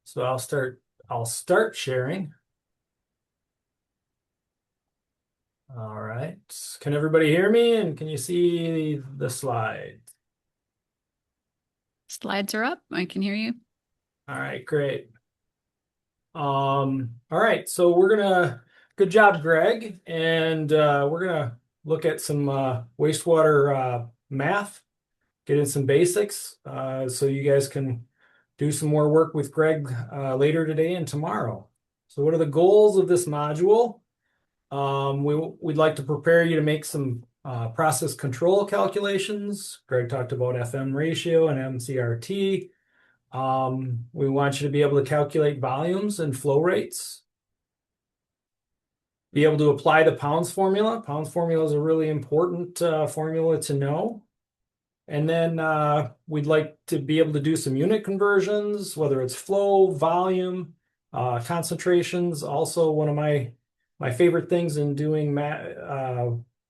So I'll start sharing. All right. Can everybody hear me and can you see the slide? Slides are up. I can hear you. All right, great. All right, so good job, Greg. And we're gonna look at some wastewater math, get in some basics, so you guys can do some more work with Greg later today and tomorrow. So what are the goals of this module? We'd like to prepare you to make some process control calculations. Greg talked about FM ratio and MCRT. We want you to be able to calculate volumes and flow rates. Be able to apply the pounds formula. Pounds formula is a really important formula to know. And then we'd like to be able to do some unit conversions, whether it's flow, volume, concentrations. Also, one of my favorite things in doing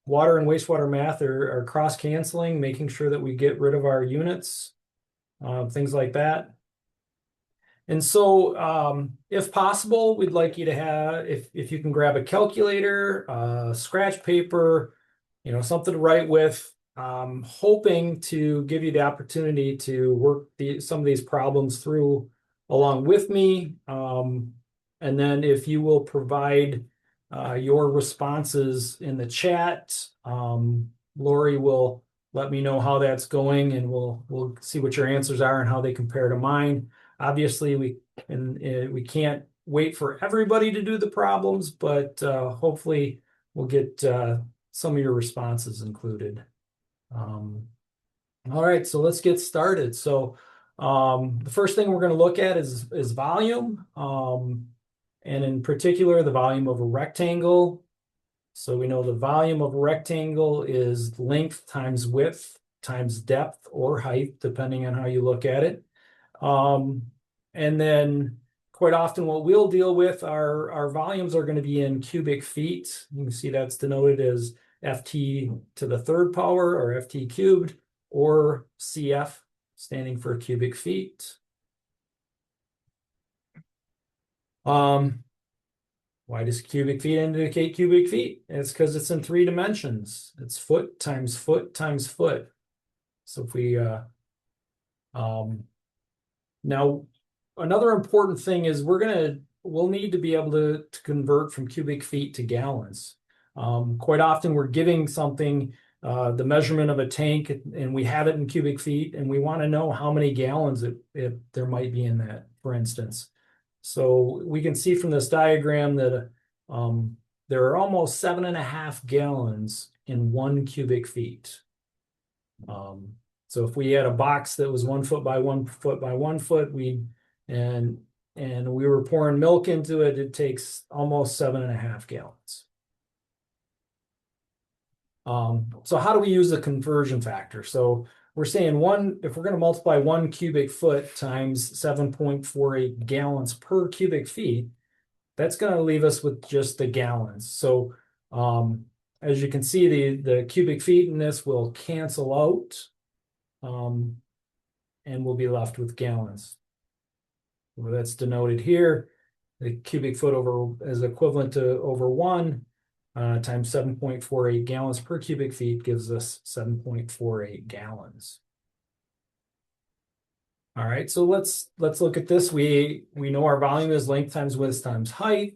water and wastewater math are cross-canceling, making sure that we get rid of our units, things like that. And so, if possible, we'd like you to have, if you can grab a calculator, scratch paper, something to write with, hoping to give you the opportunity to work some of these problems through along with me. And then if you will provide your responses in the chat, Lori will let me know how that's going, and we'll see what your answers are and how they compare to mine. Obviously, we can't wait for everybody to do the problems, but hopefully we'll get some of your responses included. All right, so let's get started. So the first thing we're going to look at is volume, and in particular, the volume of a rectangle. So we know the volume of a rectangle is length times width times depth or height, depending on how you look at it. And then quite often what we'll deal with our volumes are going to be in cubic feet. You can see that's denoted as FT to the third power, or FT cubed, or CF, standing for cubic feet. Why does cubic feet indicate cubic feet? It's because it's in 3 dimensions. It's foot times foot times foot. So if we now, another important thing is we'll need to be able to convert from cubic feet to gallons. Quite often we're giving something, the measurement of a tank, and we have it in cubic feet, and we want to know how many gallons there might be in that, for instance. So we can see from this diagram that there are almost 7.5 gallons in 1 cubic feet. So if we had a box that was 1 foot by 1 foot by 1 foot, and we were pouring milk into it, it takes almost 7.5 gallons. So how do we use the conversion factor? So we're saying if we're going to multiply 1 cubic foot times 7.48 gallons per cubic feet, that's going to leave us with just the gallons. So as you can see, the cubic feet in this will cancel out, and we'll be left with gallons. Well, that's denoted here. The cubic foot over is equivalent to over 1 times 7.48 gallons per cubic feet gives us 7.48 gallons. All right, so let's look at this. We know our volume is length times width times height.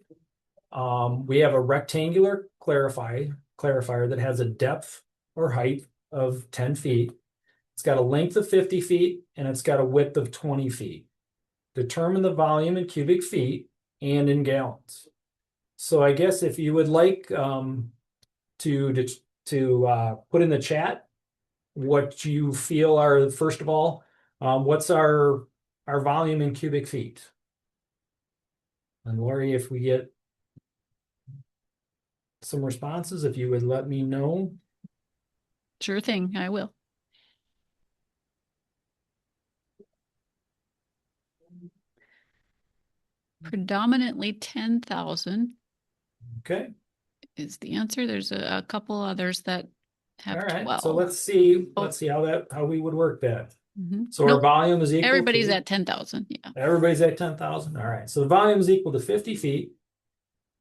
We have a rectangular clarifier that has a depth or height of 10 feet. It's got a length of 50 feet and it's got a width of 20 feet. Determine the volume in cubic feet and in gallons. So I guess if you would like to put in the chat what you feel are, first of all, what's our volume in cubic feet? And Lori, if we get some responses, if you would let me know. Sure thing, I will. Predominantly 10,000 Okay. is the answer. There's a couple others that have All right. 12. So let's see how we would work that. So our Nope. volume is equal Everybody's to at 10,000. Yeah. everybody's at 10,000. All right. So the volume is equal to 50 feet.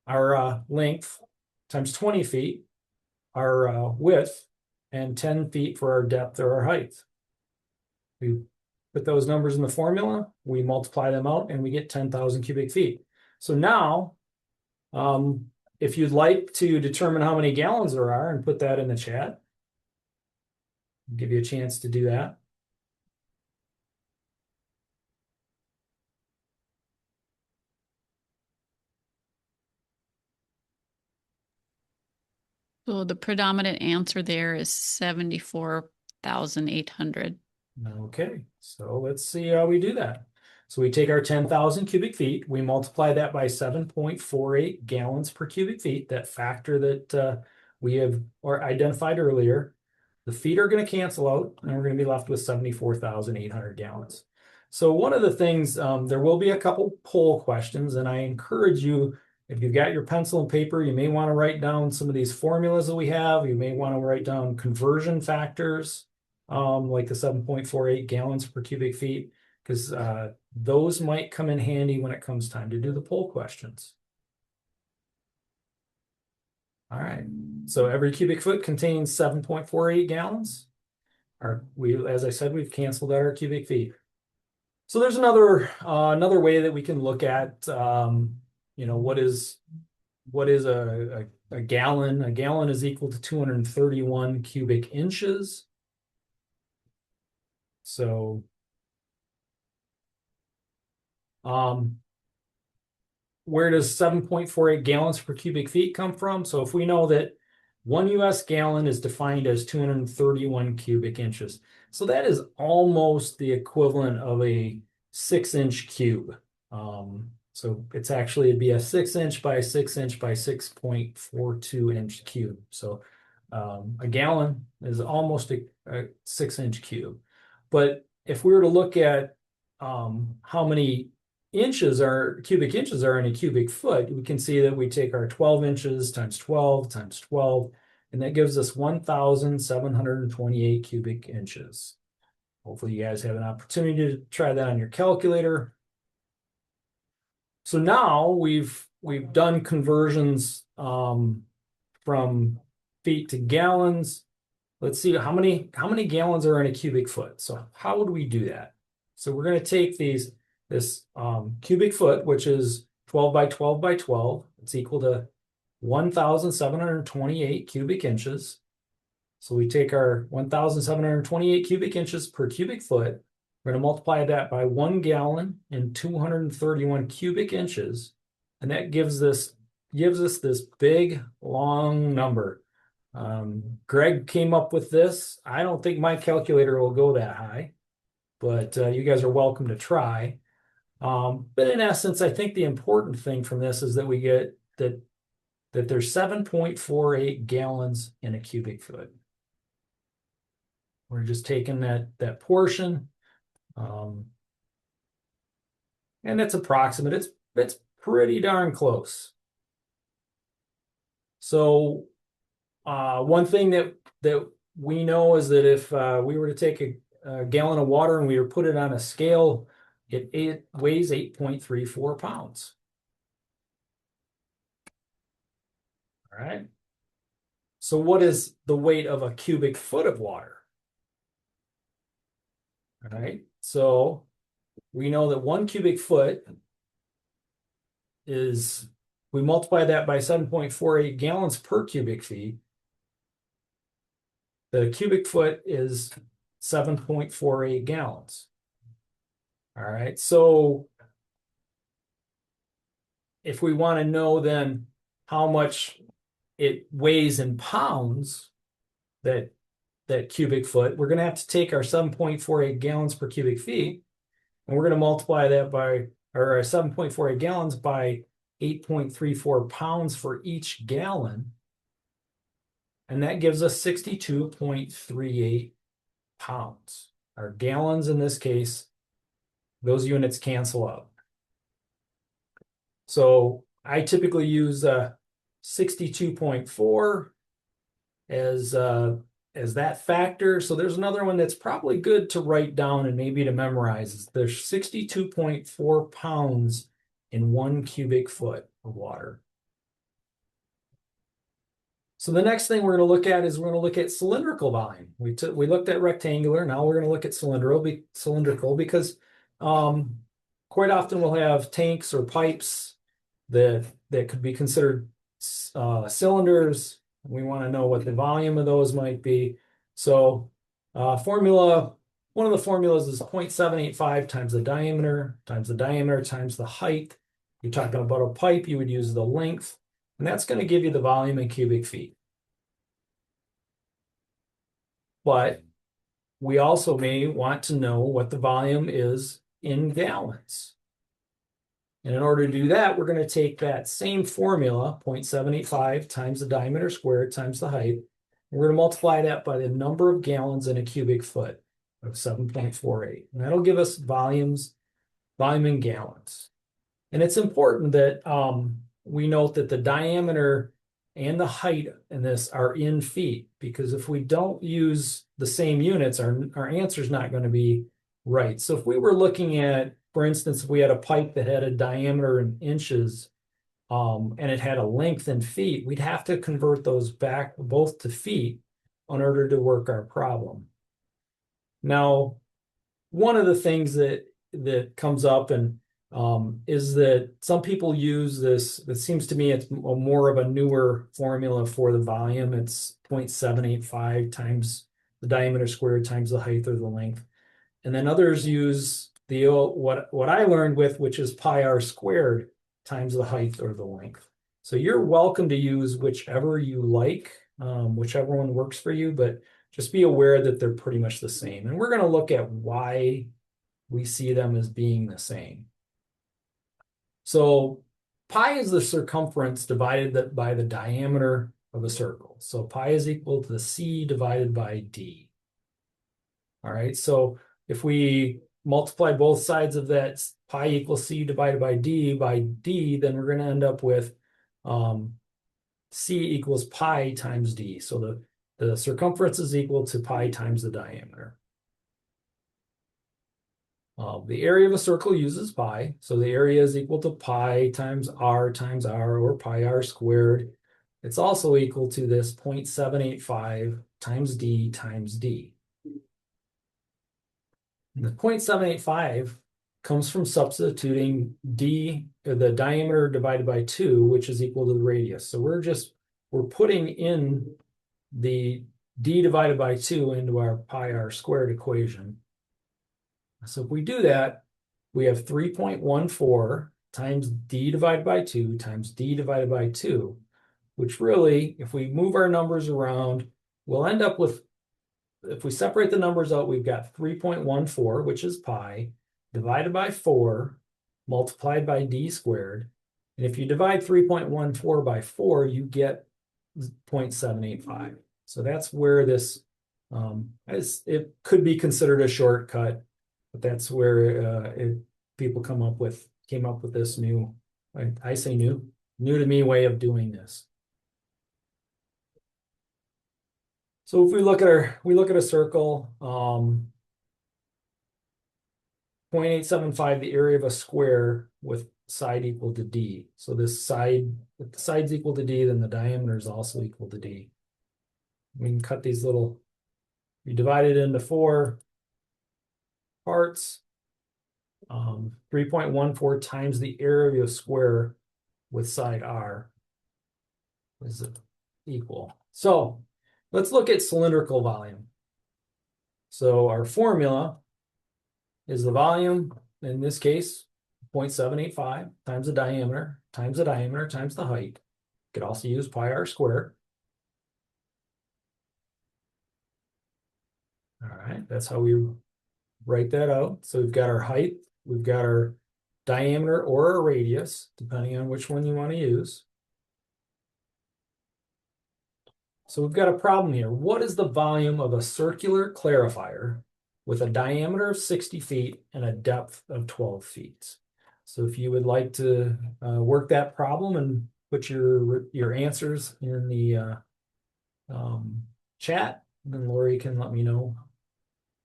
Our length times 20 feet, our width, and 10 feet for our depth or our height. We put those numbers in the formula, we multiply them out, and we get 10,000 cubic feet. So now, if you'd like to determine how many gallons there are and put that in the chat, I'll give you a chance to do that. So the predominant answer there is 74,800. Okay, so let's see how we do that. So we take our 10,000 cubic feet, we multiply that by 7.48 gallons per cubic feet, that factor that we have identified earlier. The feet are going to cancel out, and we're going to be left with 74,800 gallons. So one of the things, there will be a couple poll questions, and I encourage you, if you've got your pencil and paper, you may want to write down some of these formulas that we have. You may want to write down conversion factors, like the 7.48 gallons per cubic feet, because those might come in handy when it comes time to do the poll questions. All right, so every cubic foot contains 7.48 gallons. As I said, we've canceled out our cubic feet. So there's another way that we can look at, what is a gallon? A gallon is equal to 231 cubic inches. So, where does 7.48 gallons per cubic feet come from? So if we know that 1 US gallon is defined as 231 cubic inches. So that is almost the equivalent of a 6-inch cube. So it'd be a 6-inch by 6-inch by 6.42-inch cube. So a gallon is almost a 6-inch cube. But if we were to look at how many cubic inches are in a cubic foot, we can see that we take our 12 inches times 12 times 12, and that gives us 1,728 cubic inches. Hopefully you guys have an opportunity to try that on your calculator. So now we've done conversions from feet to gallons. Let's see how many gallons are in a cubic foot. So how would we do that? So we're going to take this cubic foot, which is 12 by 12 by 12. It's equal to 1,728 cubic inches. So we take our 1,728 cubic inches per cubic foot. We're going to multiply that by 1 gallon and 231 cubic inches. And that gives us this big, long number. Greg came up with this. I don't think my calculator will go that high, but you guys are welcome to try. But in essence, I think the important thing from this is that we get that there's 7.48 gallons in a cubic foot. We're just taking that portion, and it's approximate. It's pretty darn close. So one thing that we know is that if we were to take a gallon of water and we were to put it on a scale, it weighs 8.34 pounds. All right. So what is the weight of a cubic foot of water? All right. So we know that 1 cubic foot is, we multiply that by 7.48 gallons per cubic feet. The cubic foot is 7.48 gallons. All right. So if we want to know then how much it weighs in pounds, that cubic foot, we're going to have to take our 7.48 gallons per cubic feet, and we're going to multiply that by, or 7.48 gallons by 8.34 pounds for each gallon. And that gives us 62.38 pounds. Our gallons in this case, those units cancel out. So I typically use 62.4 as that factor. So there's another one that's probably good to write down and maybe to memorize. There's 62.4 pounds in 1 cubic foot of water. So the next thing we're going to look at is we're going to look at cylindrical volume. We looked at rectangular. Now we're going to look at cylindrical because quite often we'll have tanks or pipes that could be considered cylinders. We want to know what the volume of those might be. So one of the formulas is 0.785 times the diameter times the height. You're talking about a pipe, you would use the length, and that's going to give you the volume in cubic feet. But we also may want to know what the volume is in gallons. And in order to do that, we're going to take that same formula, 0.785 times the diameter squared times the height. And we're going to multiply that by the number of gallons in a cubic foot of 7.48. And that'll give us volume in gallons. And it's important that we note that the diameter and the height in this are in feet, because if we don't use the same units, our answer is not going to be right. So if we were looking at, for instance, if we had a pipe that had a diameter in inches and it had a length in feet, we'd have to convert those back both to feet in order to work our problem. Now, one of the things that comes up and is that some people use this. It seems to me it's more of a newer formula for the volume. It's 0.785 times the diameter squared times the height or the length. And then others use the what I learned with, which is pi r squared times the height or the length. So you're welcome to use whichever you like, whichever one works for you, but just be aware that they're pretty much the same. And we're going to look at why we see them as being the same. So pi is the circumference divided by the diameter of a circle. So pi is equal to c divided by d. All right, so if we multiply both sides of that pi equals c divided by d, then we're going to end up with c equals pi times d. So the circumference is equal to pi times the diameter. The area of a circle uses pi, so the area is equal to pi times r, or pi r squared. It's also equal to this 0.785 times d times d. And the 0.785 comes from substituting d, the diameter divided by 2, which is equal to the radius. So we're putting in the d divided by 2 into our pi r squared equation. So if we do that, we have 3.14 times d divided by 2 times d divided by 2, which really, if we move our numbers around, we'll end up with, if we separate the numbers out, we've got 3.14, which is pi, divided by 4, multiplied by d squared. And if you divide 3.14 by 4, you get 0.785. So that's where this It could be considered a shortcut, but that's where people came up with this new, I say new to me way of doing this. So if we look at a circle, 0.875, the area of a square with side equal to D. So this side, if the side's equal to D, then the diameter is also equal to D. We can cut these little, we divide it into 4 parts. 3.14 times the area of a square with side R is equal. So let's look at cylindrical volume. So our formula is the volume, in this case, 0.785 times the diameter times the height. You could also use pi r squared. All right, that's how we write that out. So we've got our height, we've got our diameter or our radius, depending on which one you want to use. So we've got a problem here. What is the volume of a circular clarifier with a diameter of 60 feet and a depth of 12 feet? So if you would like to work that problem and put your answers in the chat, then Lori can let me know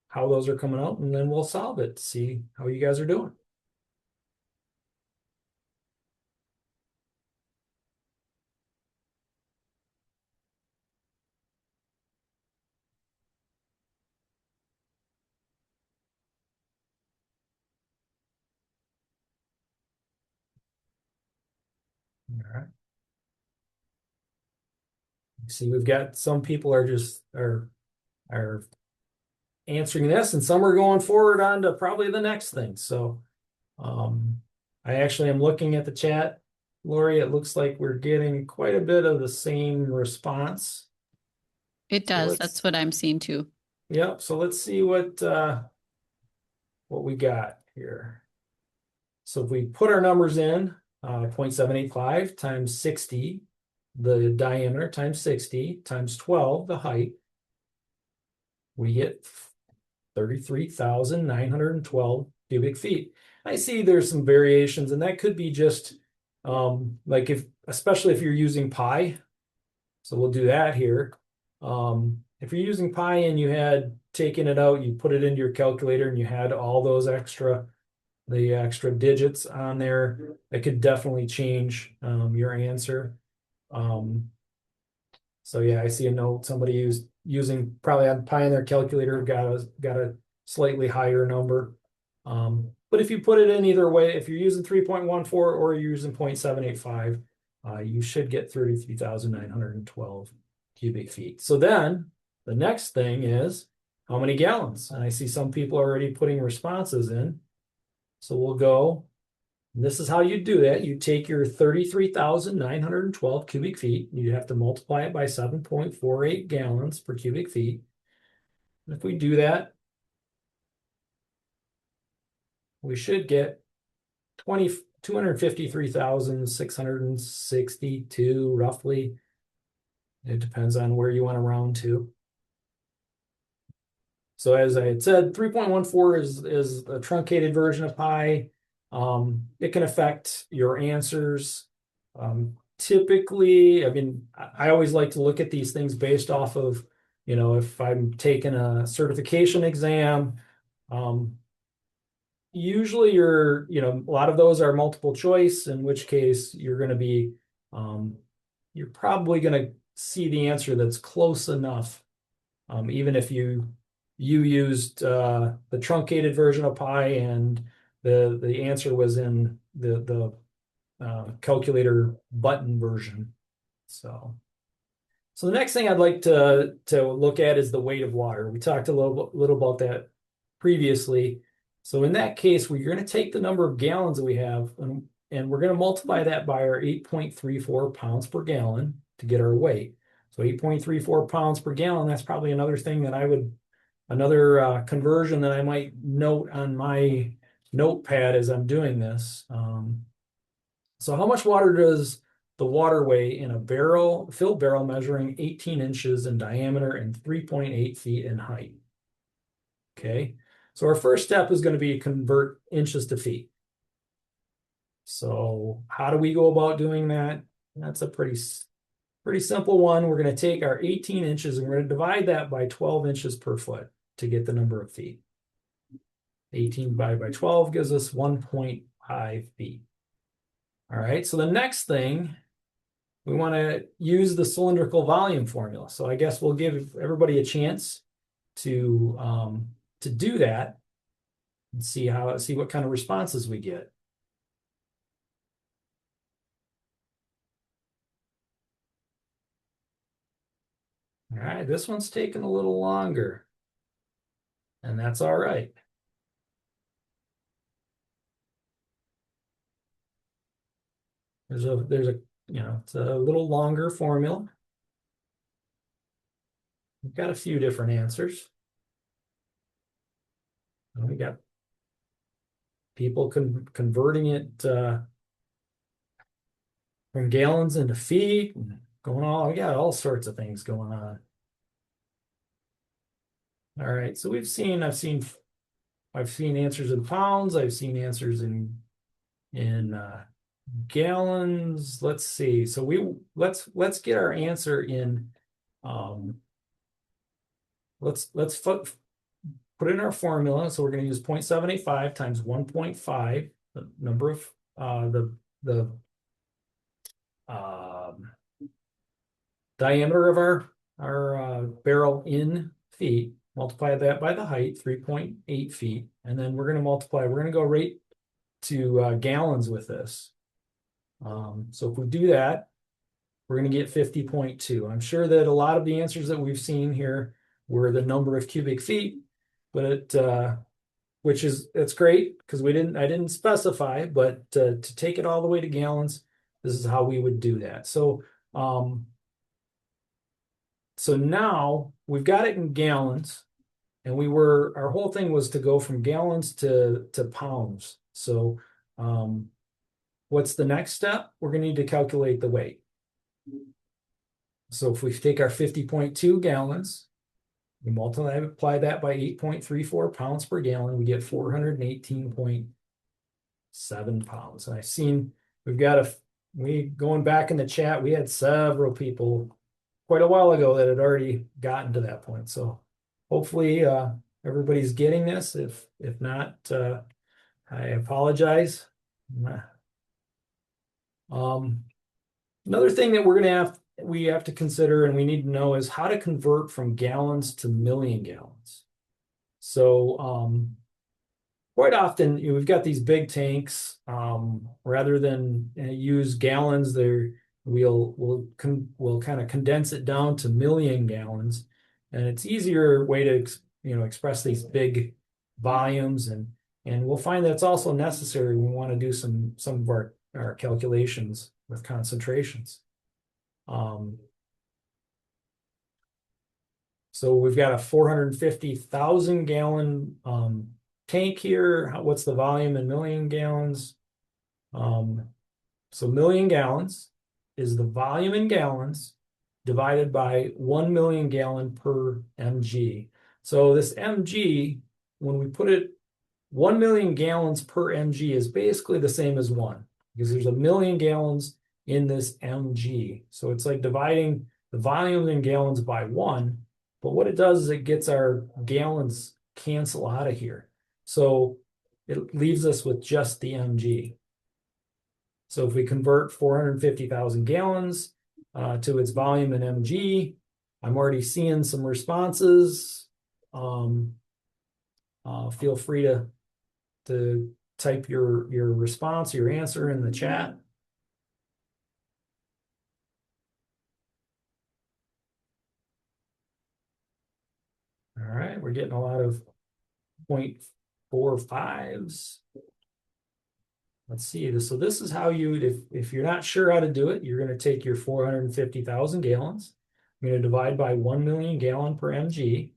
how those are coming out, and then we'll solve it to see how you guys are doing. All right. See, we've got some people are answering this, and some are going forward on to probably the next thing. So I actually am looking at the chat, Lori. It looks like we're getting quite a bit of the same response. It does. That's what I'm seeing too. Yep. So let's see what we got here. So if we put our numbers in, 0.785 times 60, the diameter times 60 times 12, the height, we get 33,912 cubic feet. I see there's some variations, and that could be just like especially if you're using pi. So we'll do that here. If you're using pi and you had taken it out, you put it into your calculator and you had all those extra digits on there, that could definitely change your answer. So yeah, I see a note, somebody using probably on pi in their calculator got a slightly higher number. But if you put it in either way, if you're using 3.14 or you're using 0.785, you should get 33,912 cubic feet. So then the next thing is how many gallons? And I see some people already putting responses in. So we'll go, this is how you do that. You take your 33,912 cubic feet. You have to multiply it by 7.48 gallons per cubic feet. And if we do that, we should get 253,662 roughly. It depends on where you want to round to. So as I had said, 3.14 is a truncated version of pi. It can affect your answers. Typically, I mean, I always like to look at these things based off of, if I'm taking a certification exam, usually a lot of those are multiple choice, in which case you're going to be, you're probably going to see the answer that's close enough. Even if you used the truncated version of pi and the answer was in the calculator button version. So the next thing I'd like to look at is the weight of water. We talked a little about that previously. So in that case, we're going to take the number of gallons that we have, and we're going to multiply that by our 8.34 pounds per gallon to get our weight. So 8.34 pounds per gallon, that's probably another thing that another conversion that I might note on my notepad as I'm doing this. So how much water does the waterway in a barrel, filled barrel measuring 18 inches in diameter and 3.8 feet in height. Okay, so our first step is going to be convert inches to feet. So how do we go about doing that? That's a pretty simple one. We're going to take our 18 inches and we're going to divide that by 12 inches per foot to get the number of feet. 18 divided by 12 gives us 1.5 feet. All right, so the next thing, we want to use the cylindrical volume formula. So I guess we'll give everybody a chance to do that and see what kind of responses we get. All right, this one's taking a little longer, and that's all right. There's a it's a little longer formula. We've got a few different answers. And we got people converting it from gallons into feet, and going on. We got all sorts of things going on. All right, so I've seen answers in pounds. I've seen answers in gallons. Let's see. So let's get our answer in. Let's put in our formula. So we're going to use 0.785 times 1.5, the number of the diameter of our barrel in feet. Multiply that by the height, 3.8 feet, and then we're going to multiply. We're going to go right to gallons with this. So if we do that, we're going to get 50.2. I'm sure that a lot of the answers that we've seen here were the number of cubic feet, but it's great because I didn't specify, but to take it all the way to gallons, this is how we would do that. So now we've got it in gallons, and our whole thing was to go from gallons to pounds. So what's the next step? We're going to need to calculate the weight. So if we take our 50.2 gallons, we multiply that by 8.34 pounds per gallon, we get 418.7 pounds. And I've seen going back in the chat, we had several people quite a while ago that had already gotten to that point. So hopefully everybody's getting this. If not, I apologize. Another thing that we have to consider and we need to know is how to convert from gallons to million gallons. So quite often we've got these big tanks. Rather than use gallons, we'll kind of condense it down to million gallons, and it's easier way to express these big volumes, and we'll find that it's also necessary when we want to do some of our calculations with concentrations. So we've got a 450,000 gallon tank here. What's the volume in million gallons? So million gallons is the volume in gallons divided by 1 million gallon per mg. So this mg, when we put it 1 million gallons per mg is basically the same as 1, because there's a million gallons in this mg. So it's like dividing the volume in gallons by 1, but what it does is it gets our gallons cancel out of here. So it leaves us with just the mg. So if we convert 450,000 gallons to its volume in mg, I'm already seeing some responses. Feel free to type your response, your answer in the chat. All right, we're getting a lot of 0.45s. Let's see. So this is how if you're not sure how to do it, you're going to take your 450,000 gallons. You're going to divide by 1 million gallon per mg.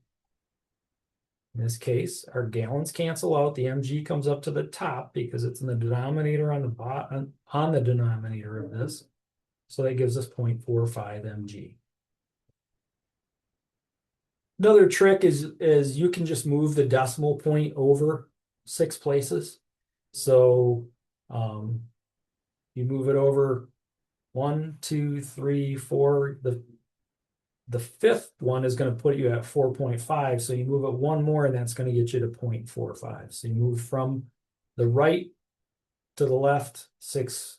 In this case, our gallons cancel out. The mg comes up to the top because it's in the denominator on the denominator of this. So that gives us 0.45 mg. Another trick is you can just move the decimal point over 6 places. So you move it over 1, 2, 3, 4. The fifth one is going to put you at 4.5. So you move it one more, and that's going to get you to 0.45. So you move from the right to the left 6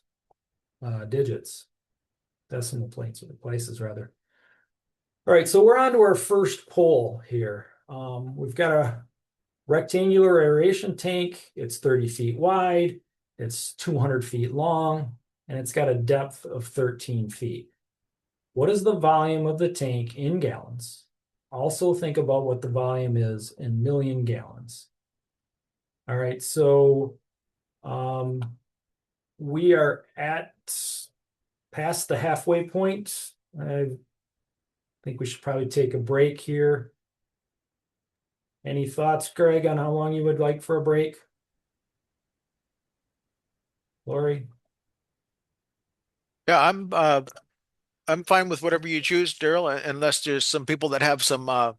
digits, decimal places rather. All right, so we're on to our first poll here. We've got a rectangular aeration tank. It's 30 feet wide. It's 200 feet long, and it's got a depth of 13 feet. What is the volume of the tank in gallons? Also think about what the volume is in million gallons. All right, so we are at past the halfway point. I think we should probably take a break here. Any thoughts, Greg, on how long you would like for a break? Lori? Yeah, I'm fine with whatever you choose, Daryl, unless there's some people that have some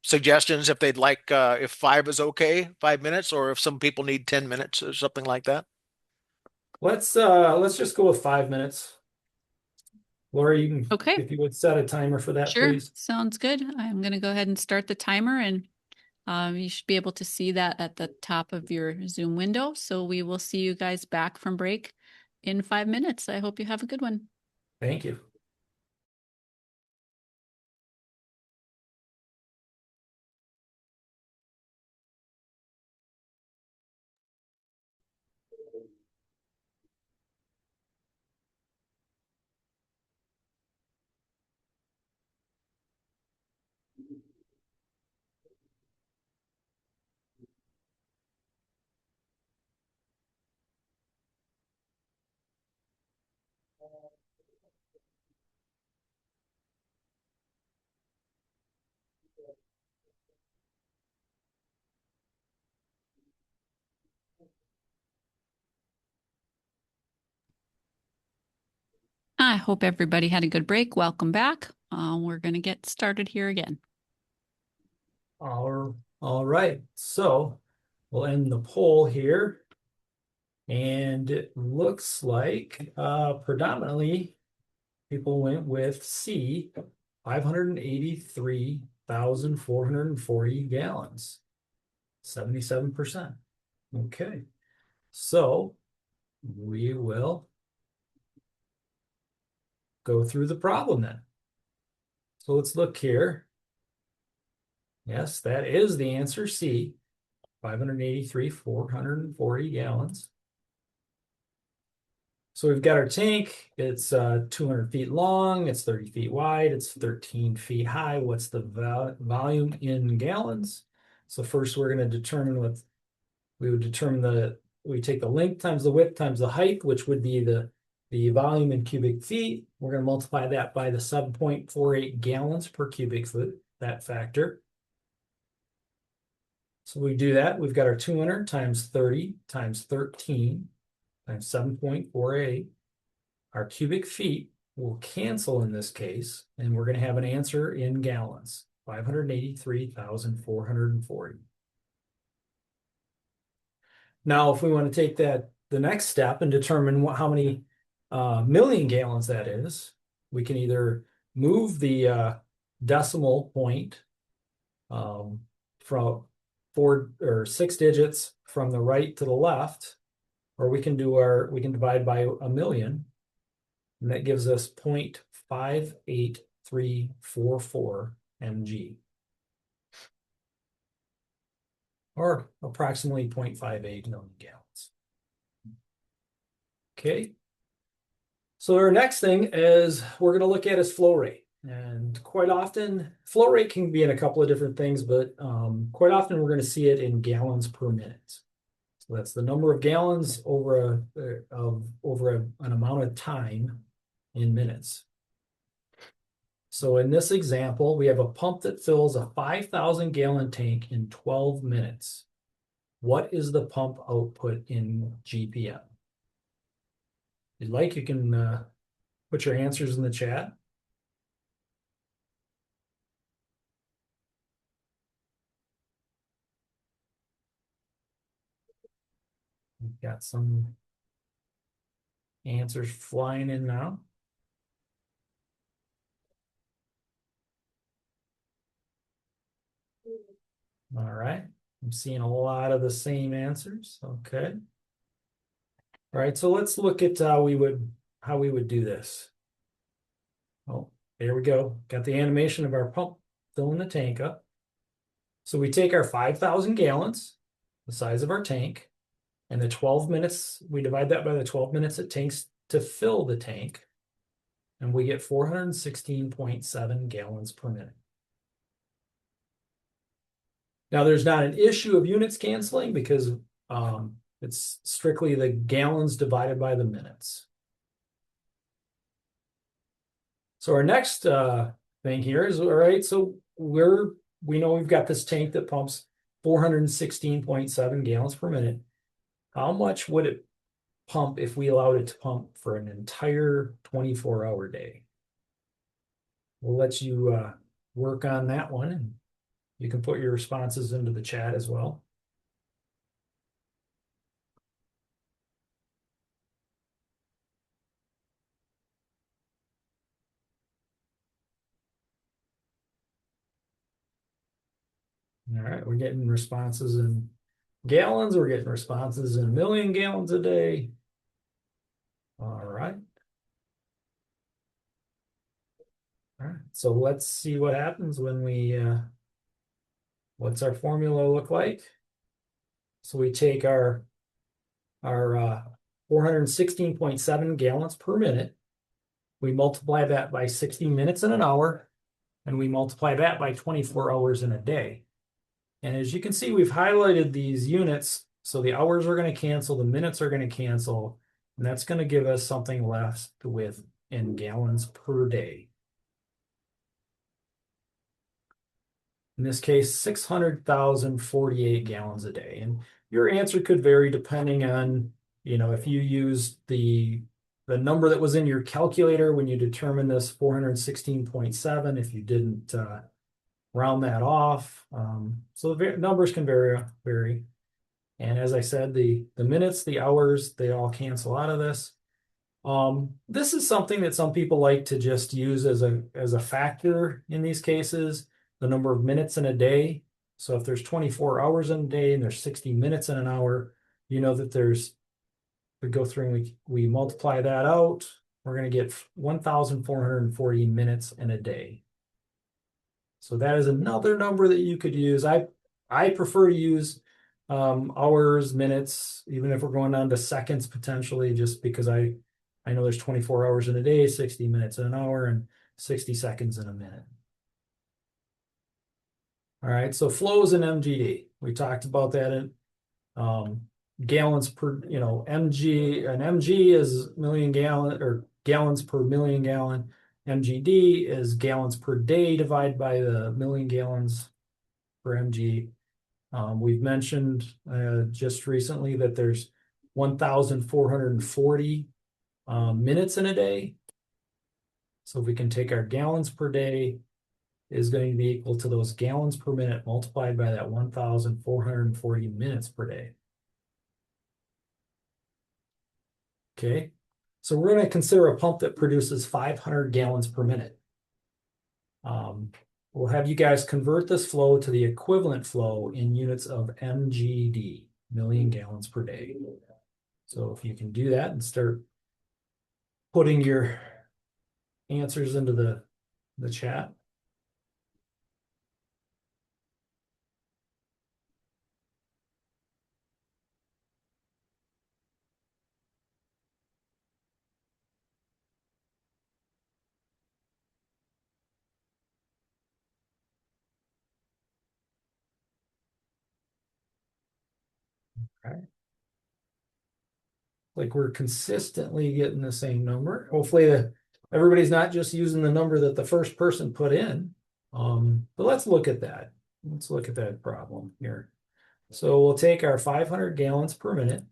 suggestions if they'd like if 5 is okay, 5 minutes, or if some people need 10 minutes or something like that. Let's just go with 5 minutes. Lori, Okay, if you would set a timer for that, sure. please. Sounds good. I'm going to go ahead and start the timer, and you should be able to see that at the top of your Zoom window. So we will see you guys back from break in 5 minutes. I hope you have a good one. Thank you. I hope everybody had a good break. Welcome back. We're going to get started here again. All right. So we'll end the poll here. And it looks like predominantly people went with C, 583,440 gallons, 77%. Okay. So we will go through the problem then. So let's look here. Yes, that is the answer, C, 583,440 gallons. So we've got our tank. It's 200 feet long. It's 30 feet wide. It's 13 feet high. What's the volume in gallons? So first we're going to determine what we would determine we take the length times the width times the height, which would be the volume in cubic feet. We're going to multiply that by the 7.48 gallons per cubic foot, that factor. So we do that. We've got our 200 times 30 times 13 times 7.48. Our cubic feet will cancel in this case, and we're going to have an answer in gallons, 583,440. Now, if we want to take the next step and determine how many million gallons that is, we can either move the decimal point from 4 or 6 digits from the right to the left, or we can divide by a million, and that gives us 0.58344 mg, or approximately 0.58 million gallons. Okay. So our next thing is we're going to look at is flow rate. And quite often, flow rate can be in a couple of different things, but quite often we're going to see it in gallons per minute. So that's the number of gallons over an amount of time in minutes. So in this example, we have a pump that fills a 5,000 gallon tank in 12 minutes. What is the pump output in GPM? If you'd like, you can put your answers in the chat. We've got some answers flying in now. All right. I'm seeing a lot of the same answers. Okay. All right, so let's look at how we would do this. Oh, there we go. Got the animation of our pump filling the tank up. So we take our 5,000 gallons, the size of our tank, and the 12 minutes, we divide that by the 12 minutes it takes to fill the tank, and we get 416.7 gallons per minute. Now, there's not an issue of units canceling because it's strictly the gallons divided by the minutes. So our next thing here is, all right, so we know we've got this tank that pumps 416.7 gallons per minute. How much would it pump if we allowed it to pump for an entire 24-hour day? We'll let you work on that one, and you can put your responses into the chat as well. All right, we're getting responses in gallons. We're getting responses in million gallons a day. All right. All right, so let's see what happens when we, what's our formula look like? So we take our 416.7 gallons per minute. We multiply that by 60 minutes in an hour, and we multiply that by 24 hours in a day. And as you can see, we've highlighted these units. So the hours are going to cancel, the minutes are going to cancel, and that's going to give us something left with in gallons per day. In this case, 600,048 gallons a day. And your answer could vary depending on, if you used the number that was in your calculator when you determined this 416.7, if you didn't round that off. So the numbers can vary. And as I said, the minutes, the hours, they all cancel out of this. This is something that some people like to just use as a factor in these cases, the number of minutes in a day. So if there's 24 hours in a day and there's 60 minutes in an hour, you know that we go through and we multiply that out, we're going to get 1,440 minutes in a day. So that is another number that you could use. I prefer to use hours, minutes, even if we're going down to seconds potentially, just because I know there's 24 hours in a day, 60 minutes in an hour, and 60 seconds in a minute. All right, so flows in MGD. We talked about that in gallons per, MG, an MG is million gallon or gallons per million gallon. MGD is gallons per day divided by the million gallons per MG. We've mentioned just recently that there's 1,440 minutes in a day. So if we can take our gallons per day is going to be equal to those gallons per minute multiplied by that 1,440 minutes per day. Okay, so we're going to consider a pump that produces 500 gallons per minute. We'll have you guys convert this flow to the equivalent flow in units of MGD, million gallons per day. So if you can do that and start putting your answers into the chat. Okay. Like we're consistently getting the same number. Hopefully everybody's not just using the number that the first person put in. But let's look at that. Let's look at that problem here. So we'll take our 500 gallons per minute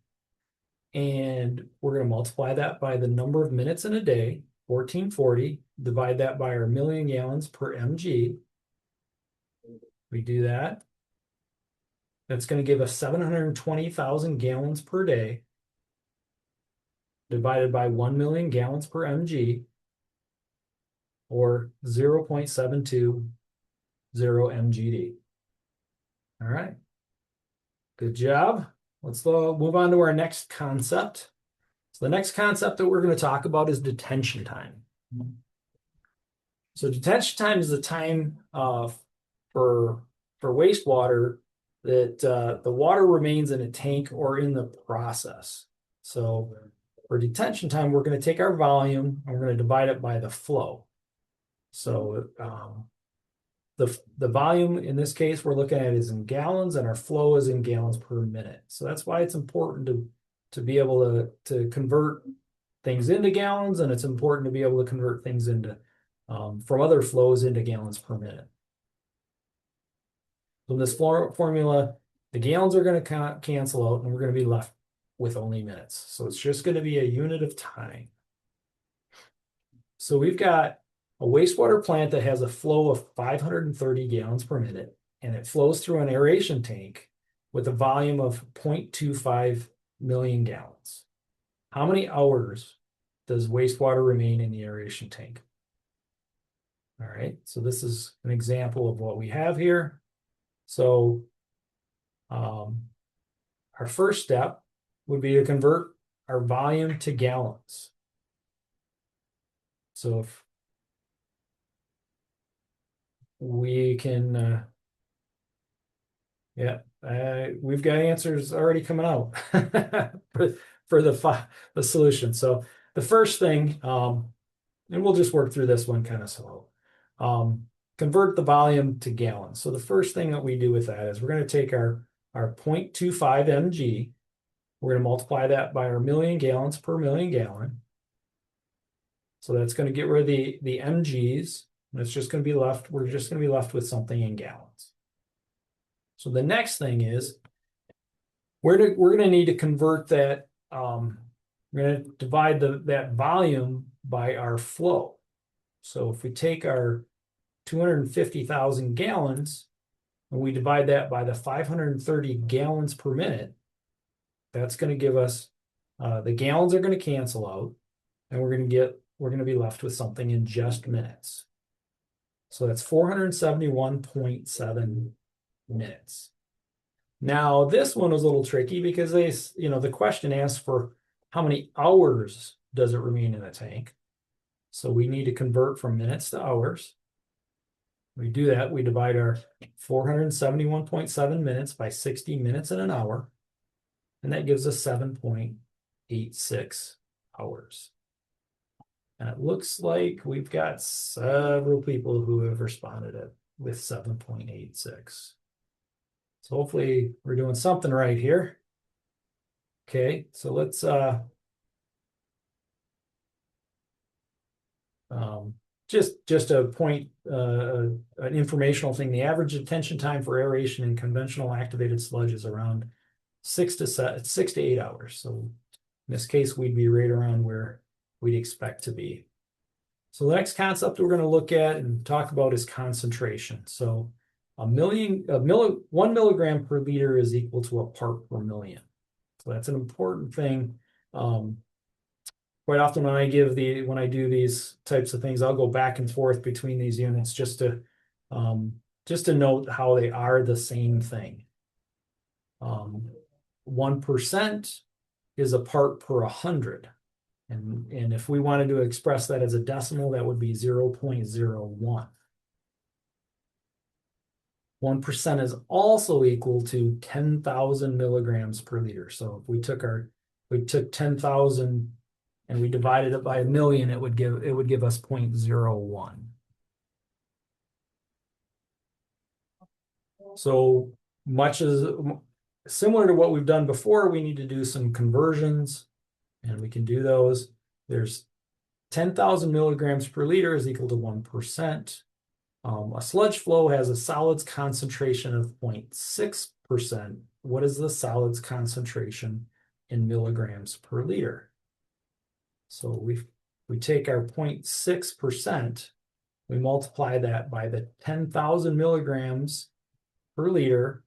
and we're going to multiply that by the number of minutes in a day, 1440, divide that by our million gallons per mg. We do that. That's going to give us 720,000 gallons per day divided by 1 million gallons per mg, or 0.720 mgd. All right. Good job. Let's move on to our next concept. So the next concept that we're going to talk about is detention time. So detention time is the time for wastewater that the water remains in a tank or in the process. So for detention time, we're going to take our volume and we're going to divide it by the flow. So the volume in this case we're looking at is in gallons, and our flow is in gallons per minute. So that's why it's important to be able to convert things into gallons, and it's important to be able to convert things into from other flows into gallons per minute. So in this formula, the gallons are going to cancel out, and we're going to be left with only minutes. So it's just going to be a unit of time. So we've got a wastewater plant that has a flow of 530 gallons per minute, and it flows through an aeration tank with a volume of 0.25 million gallons. How many hours does wastewater remain in the aeration tank? All right, so this is an example of what we have here. So our first step would be to convert our volume to gallons. So if we can, we've got answers already coming out for the solution. So the first thing, and we'll just work through this one kind of slow. Convert the volume to gallons. So the first thing that we do with that is we're going to take our 0.25 mg. We're going to multiply that by our million gallons per million gallon. So that's going to get rid of the mg's, and it's just going to be left, we're just going to be left with something in gallons. So the next thing is we're going to need to convert that, we're going to divide that volume by our flow. So if we take our 250,000 gallons and we divide that by the 530 gallons per minute, that's going to give us, the gallons are going to cancel out, and we're going to be left with something in just minutes. So that's 471.7 minutes. Now, this one was a little tricky because the question asks for how many hours does it remain in the tank. So we need to convert from minutes to hours. We do that, we divide our 471.7 minutes by 60 minutes in an hour, and that gives us 7.86 hours. And it looks like we've got several people who have responded with 7.86. So hopefully we're doing something right here. Okay, so let's just a point, an informational thing. The average detention time for aeration in conventional activated sludge is around 6 to 8 hours. So in this case, we'd be right around where we'd expect to be. So the next concept we're going to look at and talk about is concentration. So 1 milligram per liter is equal to a part per million. So that's an important thing. Quite often when I do these types of things, I'll go back and forth between these units just to note how they are the same thing. 1% is a part per 100. And if we wanted to express that as a decimal, that would be 0.01. 1% is also equal to 10,000 milligrams per liter. So if we took 10,000 and we divided it by a million, it would give us 0.01. So much as similar to what we've done before, we need to do some conversions, and we can do those. There's 10,000 milligrams per liter is equal to 1%. A sludge flow has a solids concentration of 0.6%. What is the solids concentration in milligrams per liter? So we we take our 0.6%, we multiply that by the 10,000 milligrams per liter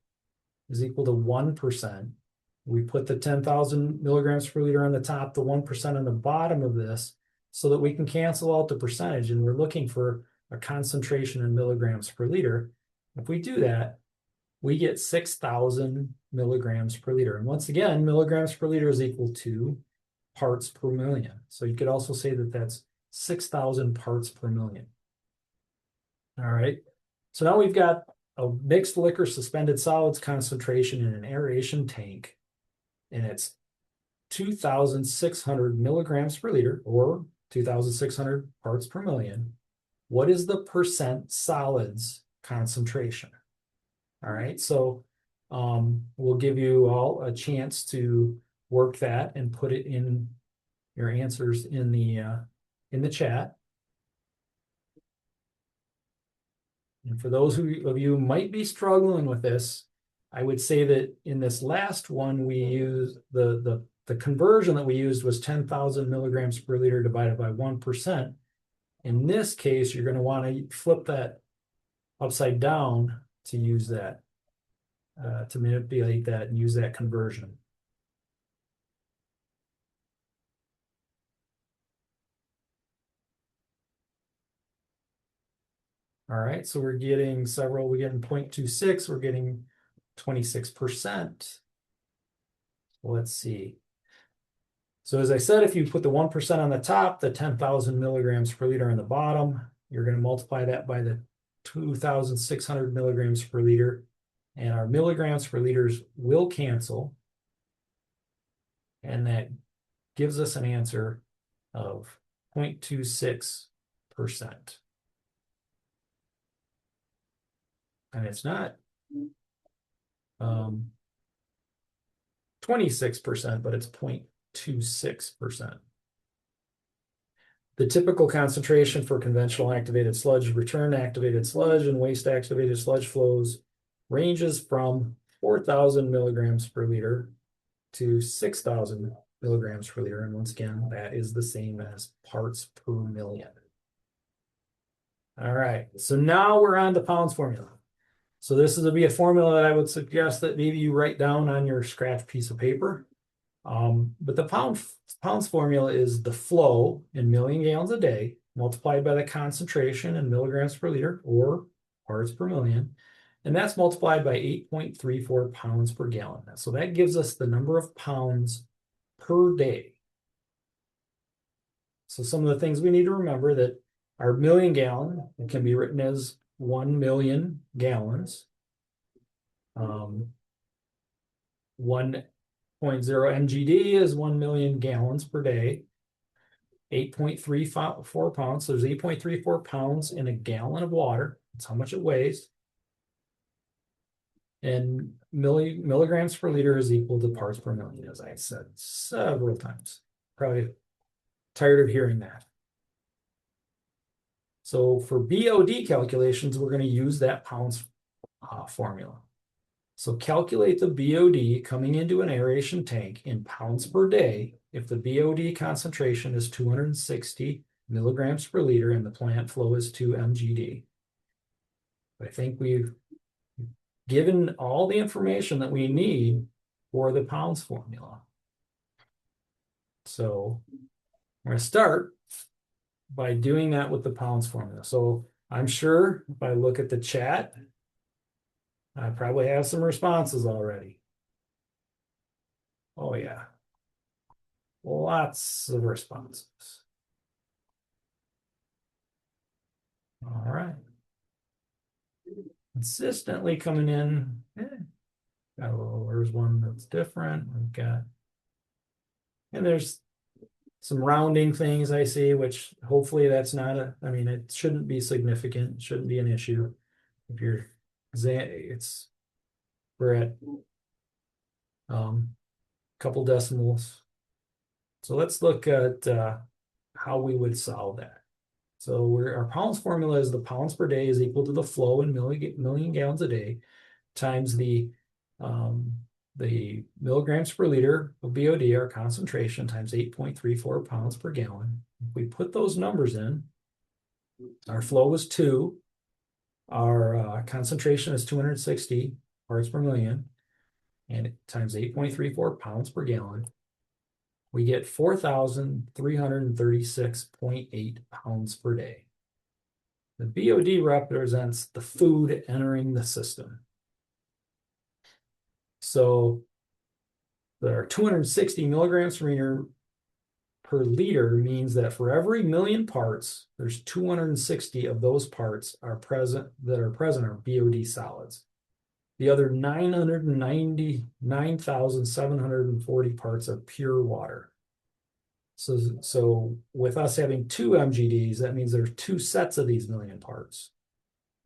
is equal to 1%. We put the 10,000 milligrams per liter on the top, the 1% on the bottom of this, so that we can cancel out the percentage, and we're looking for a concentration in milligrams per liter. If we do that, we get 6,000 milligrams per liter. And once again, milligrams per liter is equal to parts per million. So you could also say that that's 6,000 parts per million. All right. So now we've got a mixed liquor suspended solids concentration in an aeration tank, and it's 2,600 milligrams per liter, or 2,600 parts per million. What is the percent solids concentration? All right, so we'll give you all a chance to work that and put it in your answers in the chat. And for those of you who might be struggling with this, I would say that in this last one, we used the conversion that we used was 10,000 milligrams per liter divided by 1%. In this case, you're going to want to flip that upside down to use that, to manipulate that and use that conversion. All right, so we're getting 0.26, we're getting 26%. Let's see. So as I said, if you put the 1% on the top, the 10,000 milligrams per liter on the bottom, you're going to multiply that by the 2,600 milligrams per liter, and our milligrams per liters will cancel, and that gives us an answer of 0.26%. And it's not 26%, but it's 0.26%. The typical concentration for conventional activated sludge, return activated sludge, and waste activated sludge flows ranges from 4,000 milligrams per liter to 6,000 milligrams per liter. And once again, that is the same as parts per million. All right, so now we're on the pounds formula. So this is to be a formula that I would suggest that maybe you write down on your scratch piece of paper. But the pounds formula is the flow in million gallons a day multiplied by the concentration in milligrams per liter, or parts per million. And that's multiplied by 8.34 pounds per gallon. So that gives us the number of pounds per day. So some of the things we need to remember, that our million gallon, it can be written as 1 million gallons. 1.0 MGD is 1 million gallons per day. 8.34 pounds. So there's 8.34 pounds in a gallon of water. That's how much it weighs. And milligrams per liter is equal to parts per million, as I said several times. Probably tired of hearing that. So for BOD calculations, we're going to use that pounds formula. So calculate the BOD coming into an aeration tank in pounds per day if the BOD concentration is 260 milligrams per liter and the plant flow is 2 MGD. I think we've given all the information that we need for the pounds formula. So we're going to start by doing that with the pounds formula. So I'm sure if I look at the chat, I probably have some responses already. Oh yeah, lots of responses. All right. Consistently coming in. There's one that's different. We've got, and there's some rounding things I see, which hopefully that's not I mean, it shouldn't be significant, it shouldn't be an issue. If you're, we're at a couple decimals. So let's look at how we would solve that. So our pounds formula is the pounds per day is equal to the flow in million gallons a day times the the milligrams per liter of BOD, our concentration, times 8.34 pounds per gallon. If we put those numbers in, our flow was 2, our concentration is 260 parts per million, and times 8.34 pounds per gallon, we get 4,336.8 pounds per day. The BOD represents the food entering the system. So there are 260 milligrams per liter means that for every million parts, there's 260 of those parts are present are BOD solids. The other 999,740 parts are pure water. So with us having 2 MGDs, that means there's 2 sets of these million parts.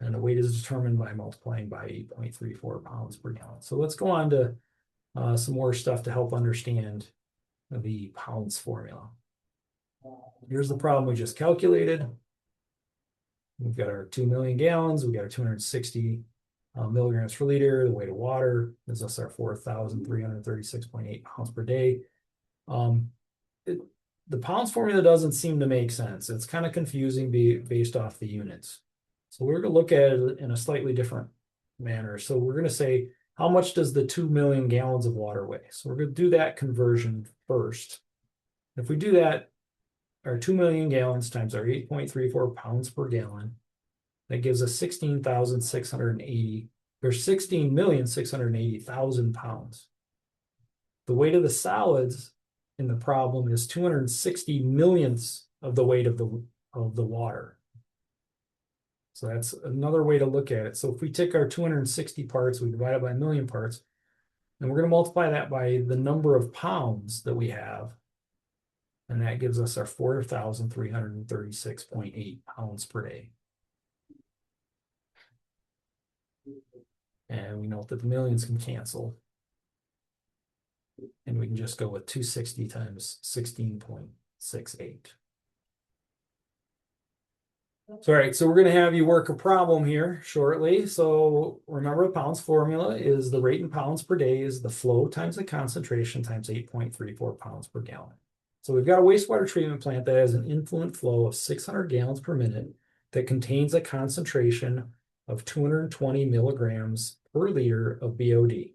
And the weight is determined by multiplying by 8.34 pounds per gallon. So let's go on to some more stuff to help understand the pounds formula. Here's the problem we just calculated. We've got our 2 million gallons. We've got our 260 milligrams per liter. The weight of water is us our 4,336.8 pounds per day. The pounds formula doesn't seem to make sense. It's kind of confusing based off the units. So we're going to look at it in a slightly different manner. So we're going to say, how much does the 2 million gallons of water weigh? So we're going to do that conversion first. If we do that, our 2 million gallons times our 8.34 pounds per gallon, that gives us 16,680, or 16,680,000 pounds. The weight of the solids in the problem is 260 millionths of the weight of the water. So that's another way to look at it. So if we take our 260 parts, we divide it by a million parts, and we're going to multiply that by the number of pounds that we have. And that gives us our 4,336.8 pounds per day. And we note that the millions can cancel. And we can just go with 260 times 16.68. So, all right, so we're going to have you work a problem here shortly. So remember, the pounds formula is the rate in pounds per day is the flow times the concentration times 8.34 pounds per gallon. So we've got a wastewater treatment plant that has an influent flow of 600 gallons per minute that contains a concentration of 220 milligrams per liter of BOD.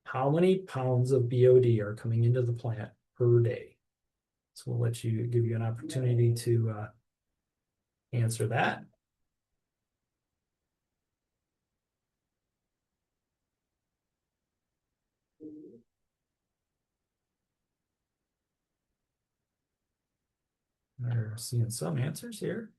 How many pounds of BOD are coming into the plant per day? So we'll give you an opportunity to answer that. We're seeing some answers here.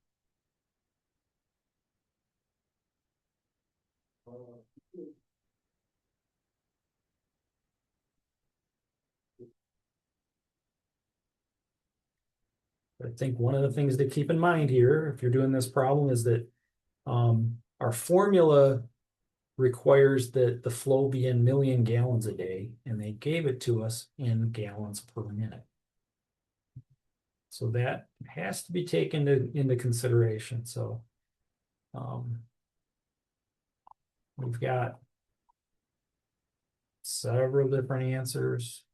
I think one of the things to keep in mind here, if you're doing this problem, is that our formula requires that the flow be in million gallons a day, and they gave it to us in gallons per minute. So that has to be taken into consideration. So we've got several different answers.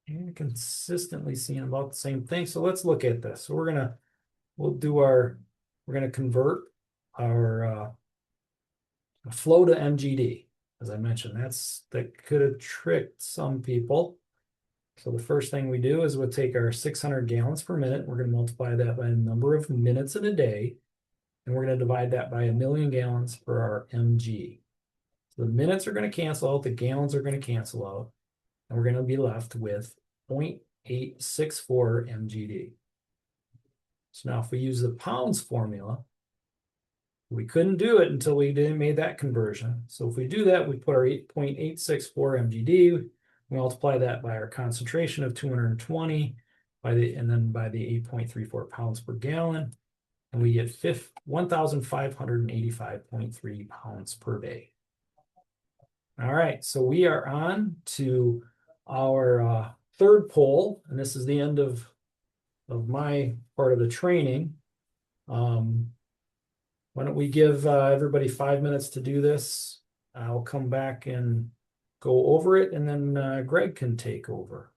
And consistently seeing about the same thing. So let's look at this. So we're gonna convert our flow to MGD. As I mentioned, that could have tricked some people. So the first thing we do is we'll take our 600 gallons per minute. We're going to multiply that by the number of minutes in a day. And we're going to divide that by a million gallons for our MG. So the minutes are going to cancel out. The gallons are going to cancel out. And we're going to be left with 0.864 MGD. So now if we use the pounds formula, we couldn't do it until we made that conversion. So if we do that, we put our 8.864 MGD, we multiply that by our concentration of 220, and then by the 8.34 pounds per gallon, and we get 1,585.3 pounds per day. All right, so we are on to our third poll, and this is the end of my part of the training. Why don't we give everybody 5 minutes to do this? I'll come back and go over it, and then Greg can take over.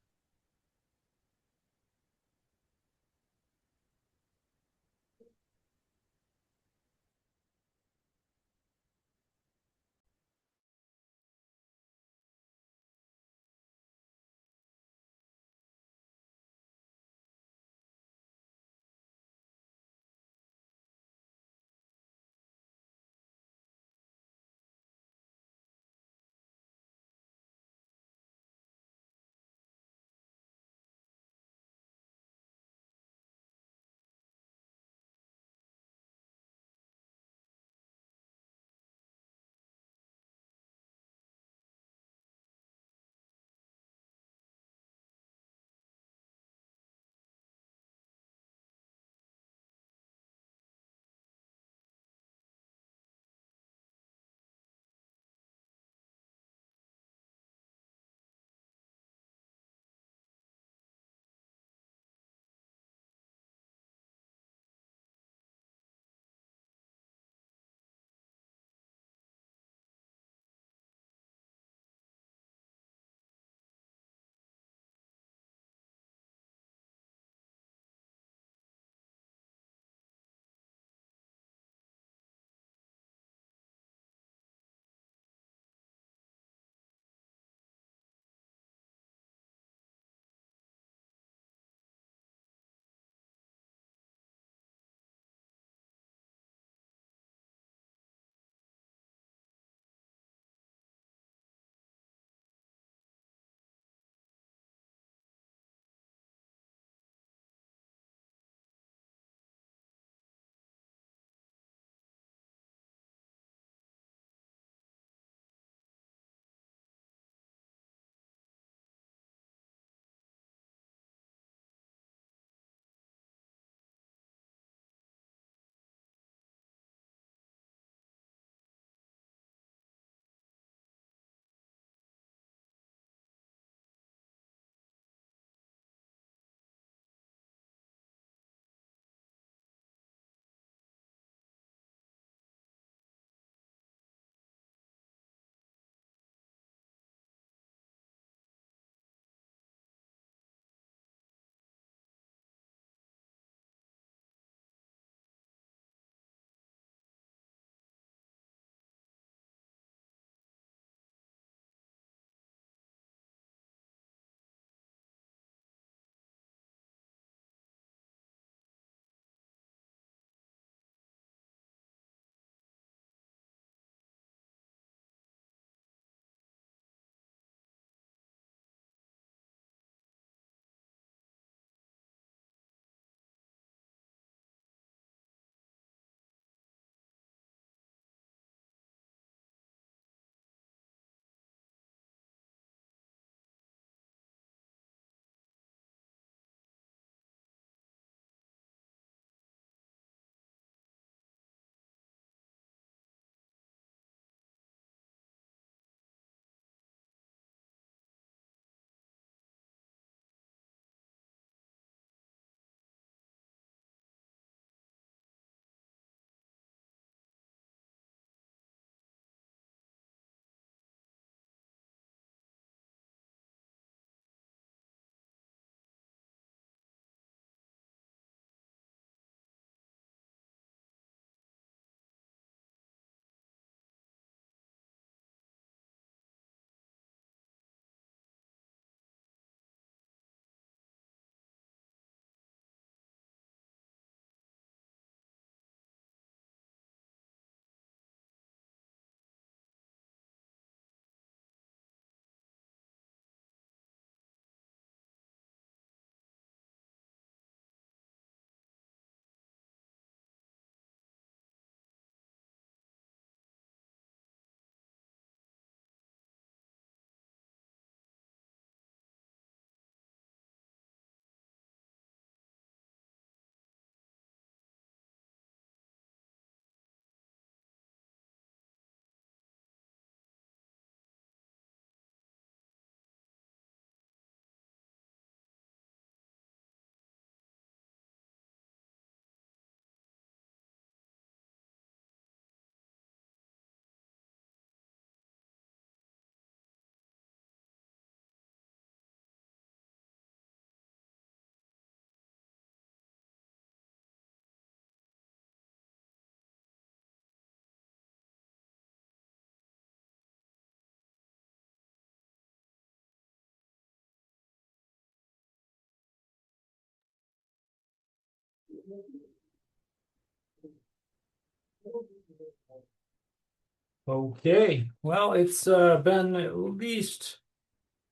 Okay, well, it's been at least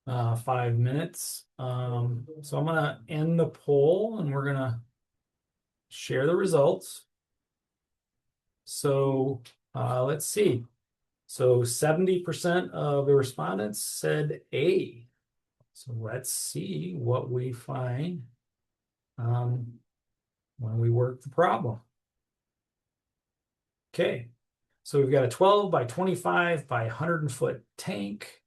5 minutes. So I'm gonna end the poll and we're gonna share the results. So let's see. So 70% of the respondents said A. So let's see what we find um, when we work the problem. Okay, so we've got a 12 by 25 by 100-foot tank.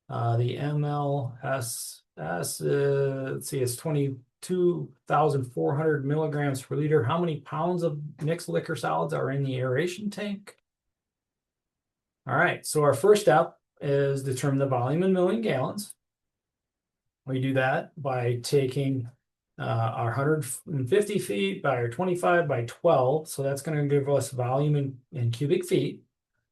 The MLS, let's see, it's 22,400 milligrams per liter. How many pounds of mixed liquor solids are in the aeration tank? All right, so our first step is determine the volume in million gallons. We do that by taking our 150 feet by our 25 by 12. So that's going to give us volume in cubic feet.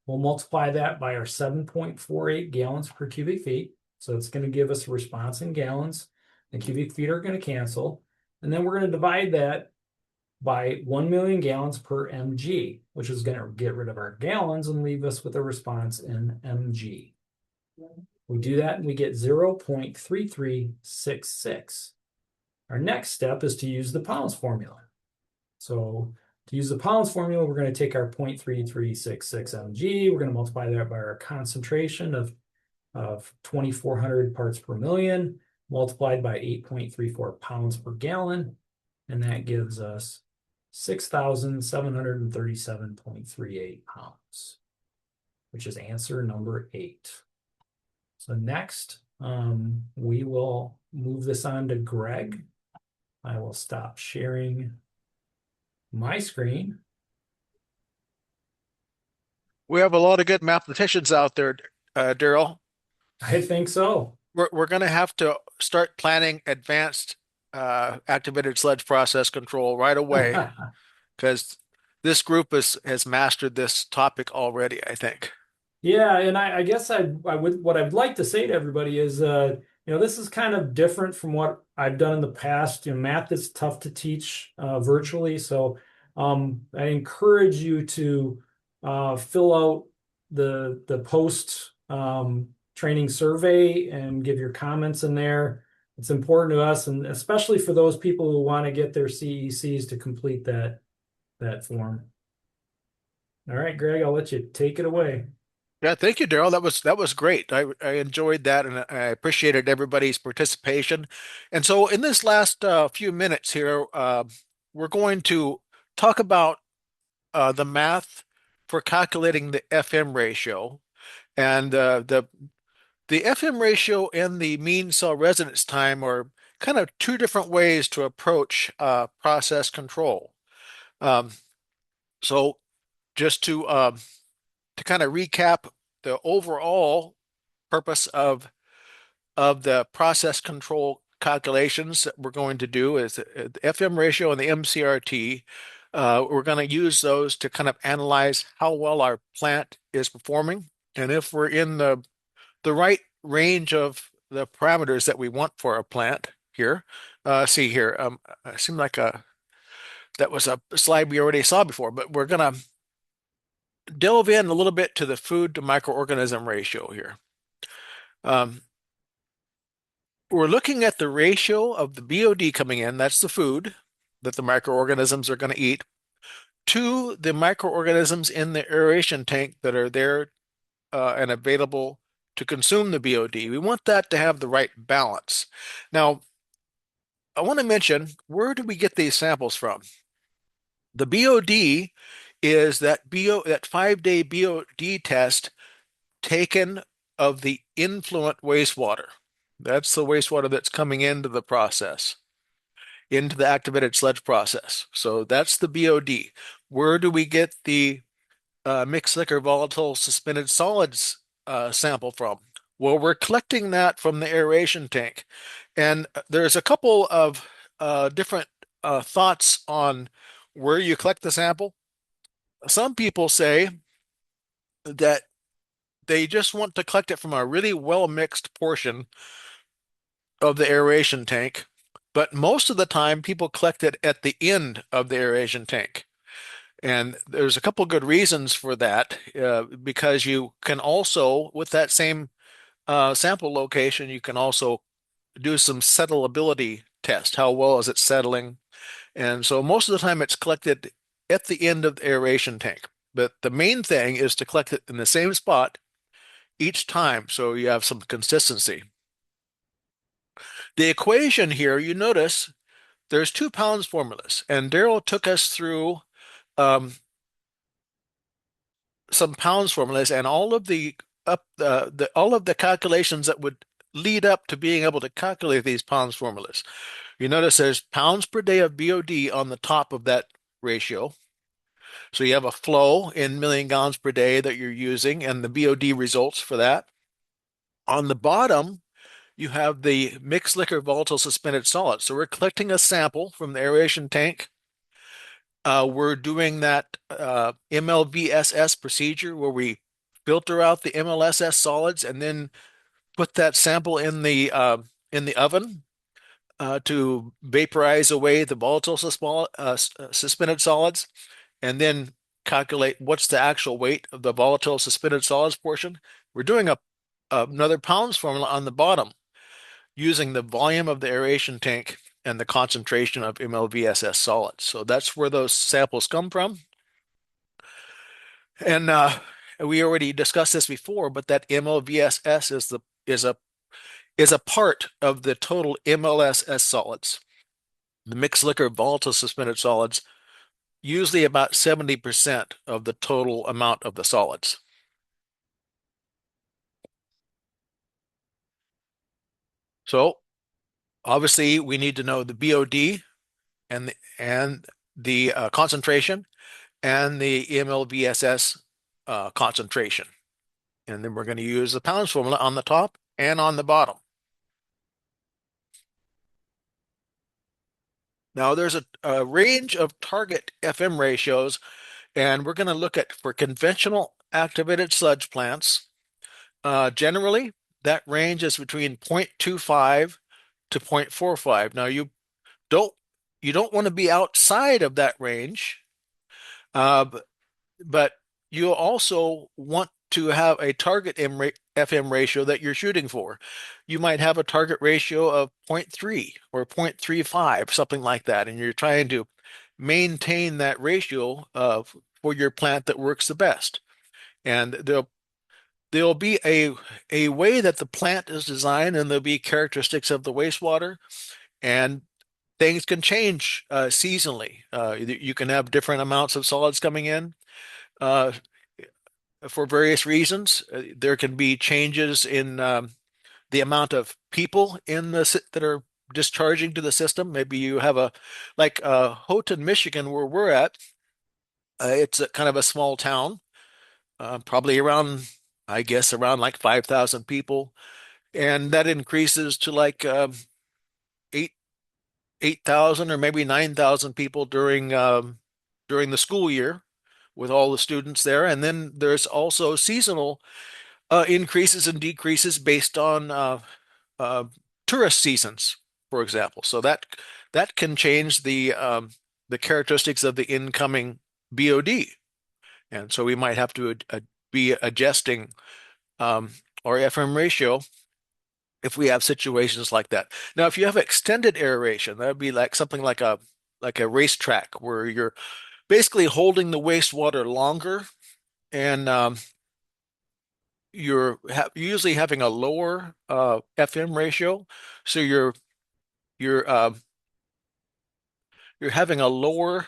We'll multiply that by our 7.48 gallons per cubic feet. So it's going to give us a response in gallons. The cubic feet are going to cancel. And then we're going to divide that by 1 million gallons per mg, which is going to get rid of our gallons and leave us with a response in mg. We do that and we get 0.3366. Our next step is to use the pounds formula. So to use the pounds formula, we're going to take our 0.3366 mg. We're going to multiply that by our concentration of 2,400 parts per million, multiplied by 8.34 pounds per gallon. And that gives us 6,737.38 pounds, which is answer number 8. So next, we will move this on to Greg. I will stop sharing my screen. We have a lot of good mathematicians out there, Daryl. I think so. We're going to have to start planning advanced activated sludge process control right away because this group has mastered this topic already, I think. Yeah, and I guess I would what I'd like to say to everybody is this is kind of different from what I've done in the past. Math is tough to teach virtually, so I encourage you to fill out the post training survey and give your comments in there. It's important to us, and especially for those people who want to get their CECs to complete that form. All right, Greg, I'll let you take it away. Yeah, thank you, Daryl. That was great. I enjoyed that, and I appreciated everybody's participation. And so, in this last few minutes here, we're going to talk about the math for calculating the FM ratio, and the FM ratio and the mean cell residence time are kind of two different ways to approach process control. Um, so, just to kind of recap the overall purpose of the process control calculations that we're going to do is the FM ratio and the MCRT. We're going to use those to kind of analyze how well our plant is performing and if we're in the right range of the parameters that we want for a plant here. See here, it seemed like that was a slide we already saw before, but we're going to delve in a little bit to the food to microorganism ratio here. We're looking at the ratio of the BOD coming in, that's the food that the microorganisms are going to eat, to the microorganisms in the aeration tank that are there and available to consume the BOD. We want that to have the right balance. Now, I want to mention, where do we get these samples from? The BOD is that 5-day BOD test taken of the influent wastewater. That's the wastewater that's coming into the process, into the activated sludge process. So that's the BOD. Where do we get the mixed liquor volatile suspended solids sample from? Well, we're collecting that from the aeration tank. And there's a couple of different thoughts on where you collect the sample. Some people say that they just want to collect it from a really well mixed portion of the aeration tank, but most of the time people collect it at the end of the aeration tank. And there's a couple good reasons for that, because you can also, with that same sample location, you can also do some settleability test. How well is it settling? And so most of the time it's collected at the end of the aeration tank. But the main thing is to collect it in the same spot each time so you have some consistency. The equation here, you notice there's 2 pounds formulas, and Daryl took us through um, some pounds formulas and all of the calculations that would lead up to being able to calculate these pounds formulas. You notice there's pounds per day of BOD on the top of that ratio. So you have a flow in million gallons per day that you're using and the BOD results for that. On the bottom, you have the mixed liquor volatile suspended solid. So we're collecting a sample from the aeration tank. We're doing that MLVSS procedure where we filter out the MLSS solids and then put that sample in the oven to vaporize away the volatile suspended solids, and then calculate what's the actual weight of the volatile suspended solids portion. We're doing another pounds formula on the bottom using the volume of the aeration tank and the concentration of MLVSS solids. So that's where those samples come from. And we already discussed this before, but that MLVSS is a part of the total MLSS solids. The mixed liquor volatile suspended solids, usually about 70% of the total amount of the solids. So obviously we need to know the BOD and the concentration and the MLVSS concentration. And then we're going to use the pounds formula on the top and on the bottom. Now there's a range of target FM ratios, and we're going to look at for conventional activated sludge plants. Generally, that range is between 0.25 to 0.45. Now don't you don't want to be outside of that range, uh, but you also want to have a target FM ratio that you're shooting for. You might have a target ratio of 0.3 or 0.35, something like that, and you're trying to maintain that ratio for your plant that works the best. And there'll be a way that the plant is designed, and there'll be characteristics of the wastewater, and things can change seasonally. You can have different amounts of solids coming in uh, for various reasons. There can be changes in the amount of people that are discharging to the system. Maybe you have like Houghton, Michigan, where we're at. It's kind of a small town, probably around, I guess, around like 5,000 people, and that increases to like eight 8,000 or maybe 9,000 people during the school year with all the students there. And then there's also seasonal increases and decreases based on uh, tourist seasons, for example. So that can change the characteristics of the incoming BOD. And so we might have to be adjusting um, our FM ratio if we have situations like that. Now, if you have extended aeration, that would be like something like a racetrack where you're basically holding the wastewater longer, and usually having a lower FM ratio, so you're you're having a lower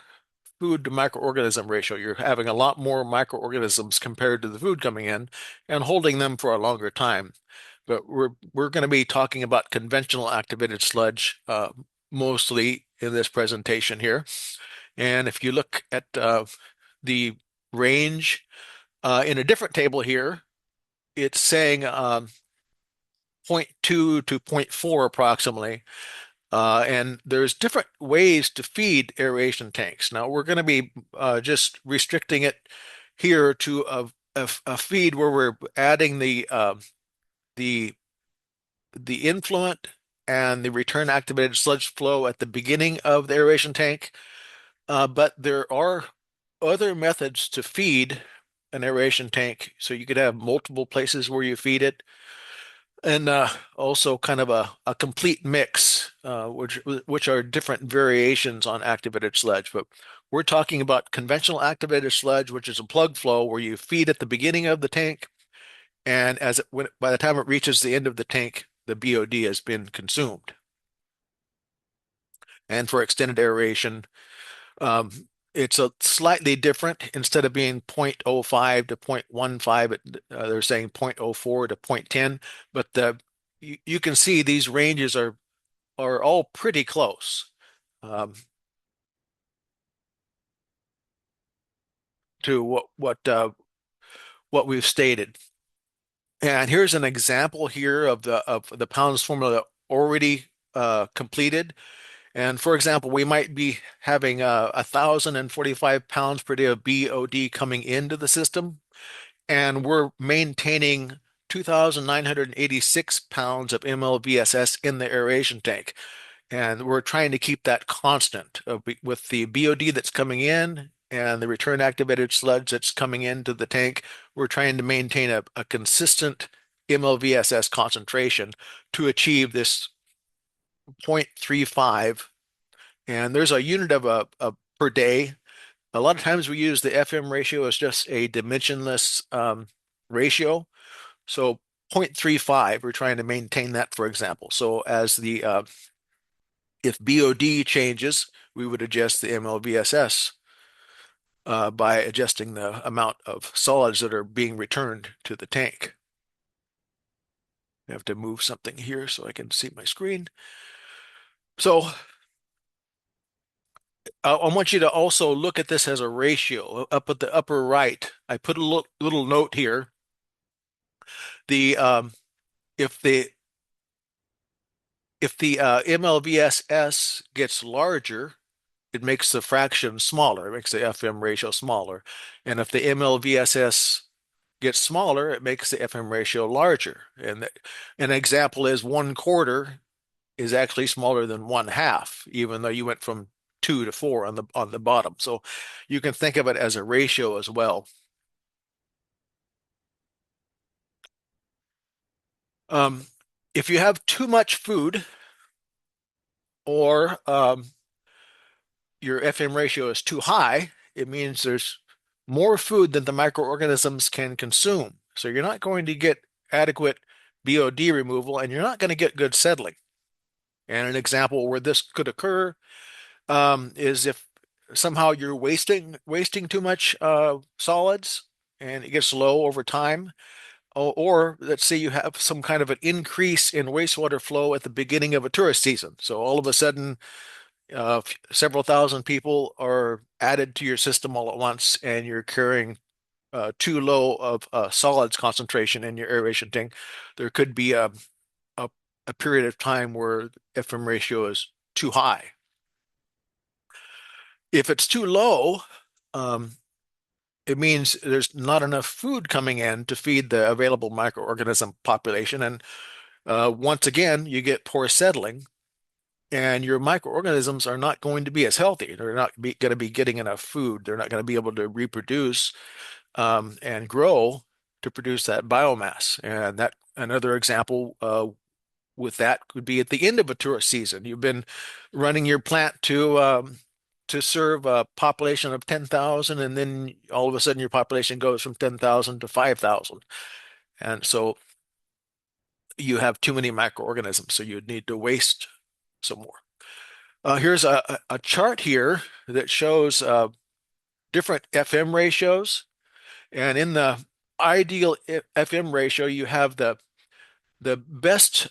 food to microorganism ratio. You're having a lot more microorganisms compared to the food coming in and holding them for a longer time. But we're going to be talking about conventional activated sludge mostly in this presentation here. And if you look at the range in a different table here, it's saying 0.2 to zero point 0.4 approximately. And there's different ways to feed aeration tanks. Now we're going to be just restricting it here to a feed where we're adding the the influent and the return activated sludge flow at the beginning of the aeration tank. But there are other methods to feed an aeration tank. So you could have multiple places where you feed it, and also kind of a complete mix, which are different variations on activated sludge. But we're talking about conventional activated sludge, which is a plug flow where you feed at the beginning of the tank, and by the time it reaches the end of the tank, the BOD has been consumed. And for extended aeration, um, it's a slightly different. Instead of being 0.05 to 0.15, they're saying 0.04 to 0.10. But you can see these ranges are all pretty close um, to what we've stated. And here's an example here of the pounds formula already completed. And for example, we might be having 1,045 pounds per day of BOD coming into the system, and we're maintaining 2,986 pounds of MLVSS in the aeration tank. And we're trying to keep that constant with the BOD that's coming in and the return activated sludge that's coming into the tank. We're trying to maintain a consistent MLVSS concentration to achieve this 0.35. And there's a unit of a per day. A lot of times we use the FM ratio as just a dimensionless ratio. So 0.35, we're trying to maintain that, for example. So if BOD changes, we would adjust the MLVSS by adjusting the amount of solids that are being returned to the tank. I have to move something here so I can see my screen. So I want you to also look at this as a ratio. Up at the upper right, I put a little note here. The if the MLVSS gets larger, it makes the fraction smaller. It makes the FM ratio smaller. And if the MLVSS gets smaller, it makes the FM ratio larger. And an example is 1/4 is actually smaller than 1/2, even though you went from 2 to 4 on the bottom. So you can think of it as a ratio as well. Um, if you have too much food or your FM ratio is too high, it means there's more food than the microorganisms can consume. So you're not going to get adequate BOD removal, and you're not going to get good settling. And an example where this could occur is if somehow you're wasting too much solids, and it gets low over time. Or let's say you have some kind of an increase in wastewater flow at the beginning of a tourist season. So all of a sudden, several thousand people are added to your system all at once, and you're carrying too low of solids concentration in your aeration tank. There could be a, a period of time where FM ratio is too high. If it's too low, um, it means there's not enough food coming in to feed the available microorganism population. And once again, you get poor settling, and your microorganisms are not going to be as healthy. They're not going to be getting enough food. They're not going to be able to reproduce and grow to produce that biomass. And that another example with that could be at the end of a tourist season. You've been running your plant to serve a population of 10,000, and then all of a sudden your population goes from 10,000 to 5,000. And so you have too many microorganisms, so you'd need to waste some more. Here's a chart here that shows different FM ratios. And in the ideal FM ratio, you have the best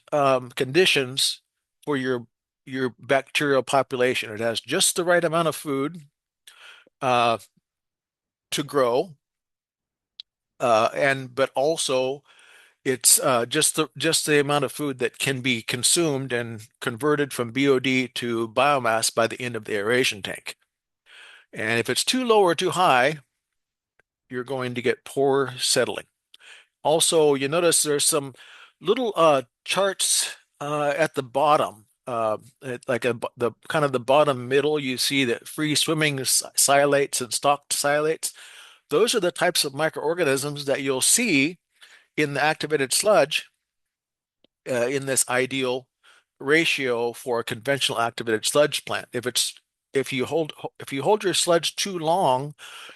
conditions for your bacterial population. It has just the right amount of food uh, to grow, but also it's just the amount of food that can be consumed and converted from BOD to biomass by the end of the aeration tank. And if it's too low or too high, you're going to get poor settling. Also, you notice there's some little charts At the bottom, the kind of the bottom middle, you see that free swimming silates and stocked silates. Those are the types of microorganisms that you'll see in the activated sludge in this ideal ratio for a conventional activated sludge plant. If you hold your sludge too long,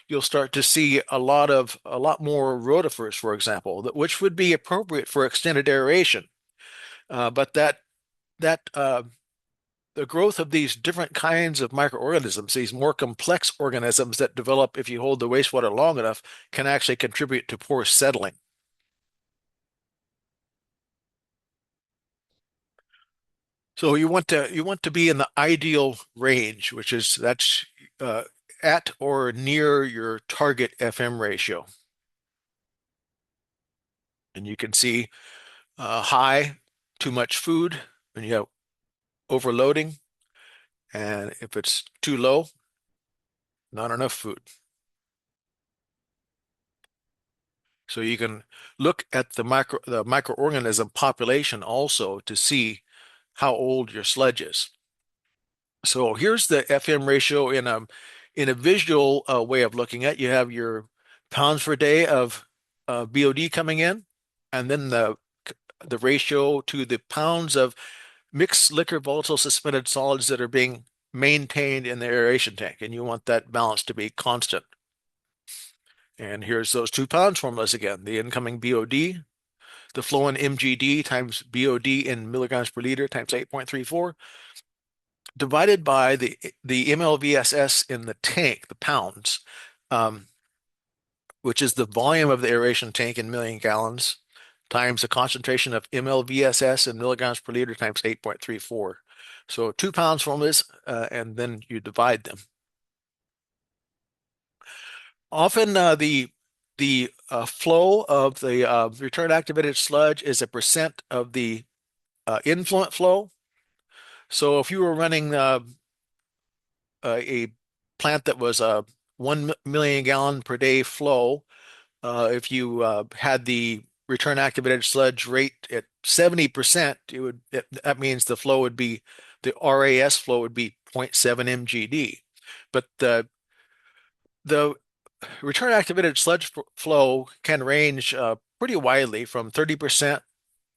you'll start to see a lot more rotifers, for example, which would be appropriate for extended aeration. But that the growth of these different kinds of microorganisms, these more complex organisms that develop if you hold the wastewater long enough, can actually contribute to poor settling. So you want to be in the ideal range, which is that's uh, at or near your target FM ratio. And you can see high, too much food, and you have overloading. And if it's too low, not enough food. So you can look at the microorganism population also to see how old your sludge is. So here's the FM ratio in a visual way of looking at. You have your pounds per day of BOD coming in, and then the ratio to the pounds of mixed liquor volatile suspended solids that are being maintained in the aeration tank, and you want that balance to be constant. And here's those 2 pounds formulas again: the incoming BOD, the flow in MGD times BOD in milligrams per liter times 8.34, divided by the MLVSS in the tank, the pounds, um, which is the volume of the aeration tank in million gallons, times the concentration of MLVSS in milligrams per liter times 8.34. So 2 pounds formulas, and then you divide them. Often the flow of the return activated sludge is a percent of the influent flow. So if you were running a plant that was a 1 million gallon per day flow, if you had the return activated sludge rate at 70%, that means the flow would be the RAS flow would be 0.7 mgd. But the return activated sludge flow can range pretty widely from 30%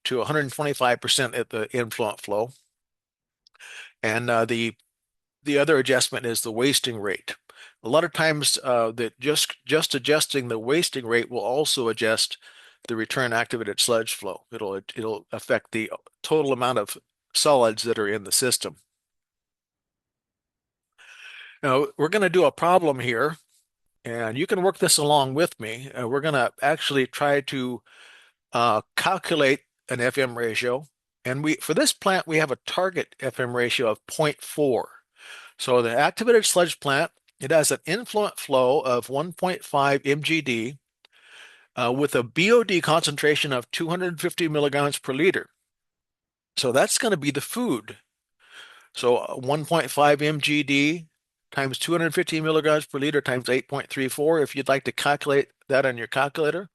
to 125% at the influent flow. And the other adjustment is the wasting rate. A lot of times that just adjusting the wasting rate will also adjust the return activated sludge flow. It'll affect the total amount of solids that are in the system. Now we're going to do a problem here, and you can work this along with me. We're going to actually try to calculate an FM ratio, and we for this plant we have a target FM ratio of 0.4. So the activated sludge plant, it has an influent flow of 1.5 mgd with a BOD concentration of 250 milligrams per liter. So that's going to be the food. So 1.5 mgd times 250 milligrams per liter times 8.34. If you'd like to calculate that on your calculator,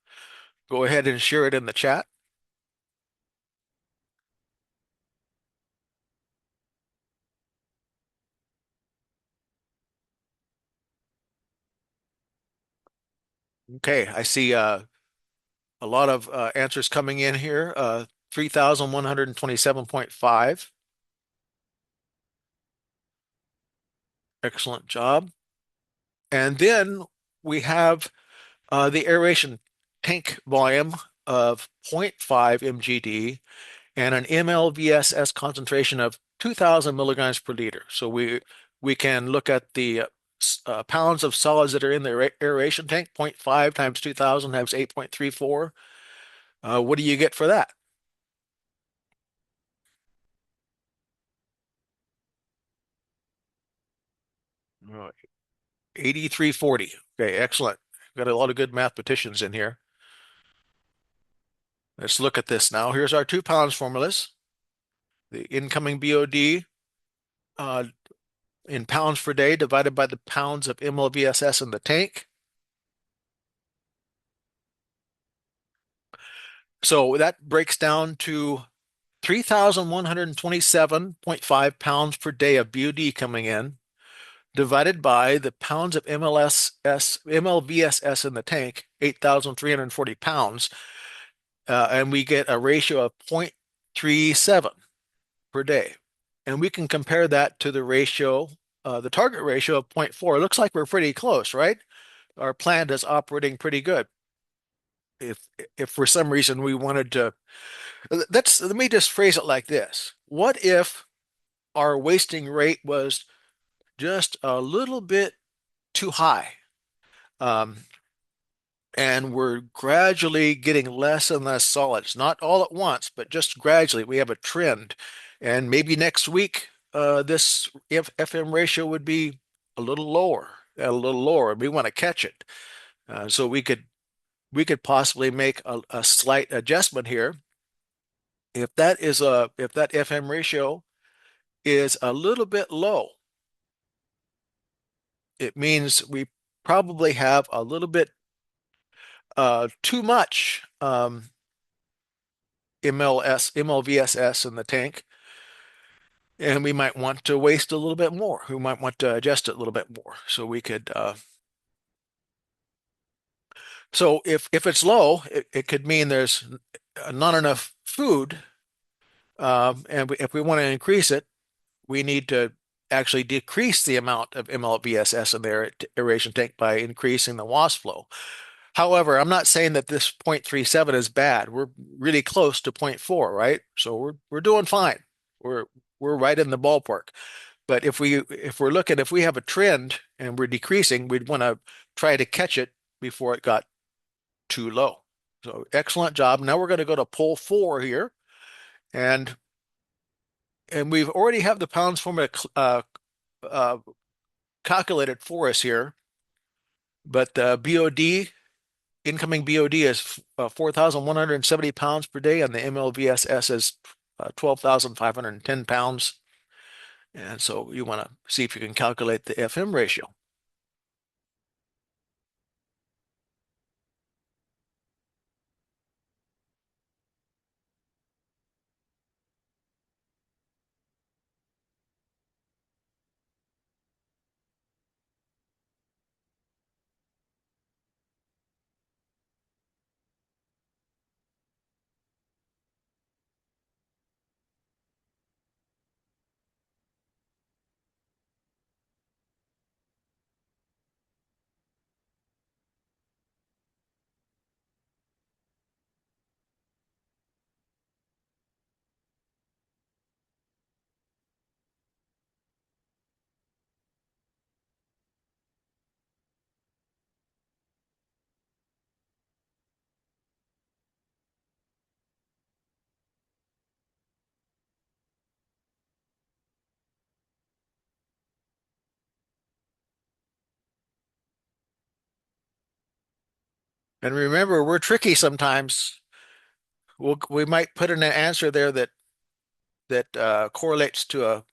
go ahead and share it in the chat. Okay, I see a lot of answers coming in here. 3,127.5. Excellent job. And then we have the aeration tank volume of 0.5 mgd and an MLVSS concentration of 2,000 milligrams per liter. So we can look at the pounds of solids that are in the aeration tank, 0.5 times 2,000 times 8.34. What do you get for that? Uh, 8340. Okay, excellent. Got a lot of good mathematicians in here. Let's look at this now. Here's our 2 pounds formulas. The incoming BOD uh, in pounds per day divided by the pounds of MLVSS in the tank. So that breaks down to 3,127.5 pounds per day of BOD coming in, divided by the pounds of MLVSS in the tank, 8,340 pounds, and we get a ratio of 0.37 per day. And we can compare that to the ratio, the target ratio of 0.4. It looks like we're pretty close, right? Our plant is operating pretty good. If for some reason we wanted to, let me just phrase it like this. What if our wasting rate was just a little bit too high? Um, and we're gradually getting less and less solids, not all at once, but just gradually. We have a trend, and maybe next week, this FM ratio would be a little lower, a little lower. We want to catch it, so we could possibly make a slight adjustment here. If that FM ratio is a little bit low, it means we probably have a little bit too much MLVSS in the tank, and we might want to waste a little bit more. We might want to adjust it a little bit more. So we could, so if it's low, it could mean there's not enough food, and if we want to increase it, we need to actually decrease the amount of MLVSS in their aeration tank by increasing the wasp flow. However, I'm not saying that this 0.37 is bad. We're really close to 0.4, right? So we're doing fine. We're we're right in the ballpark. But if we have a trend and we're decreasing, we'd want to try to catch it before it got too low. So excellent job. Now we're going to go to pole 4 here, and we've already have the pounds formula uh, calculated for us here, but the BOD incoming BOD is 4,170 pounds per day, and the MLVSS is 12,510 pounds. And so you want to see if you can calculate the FM ratio. And remember, we're tricky sometimes. We might put in an answer there that correlates to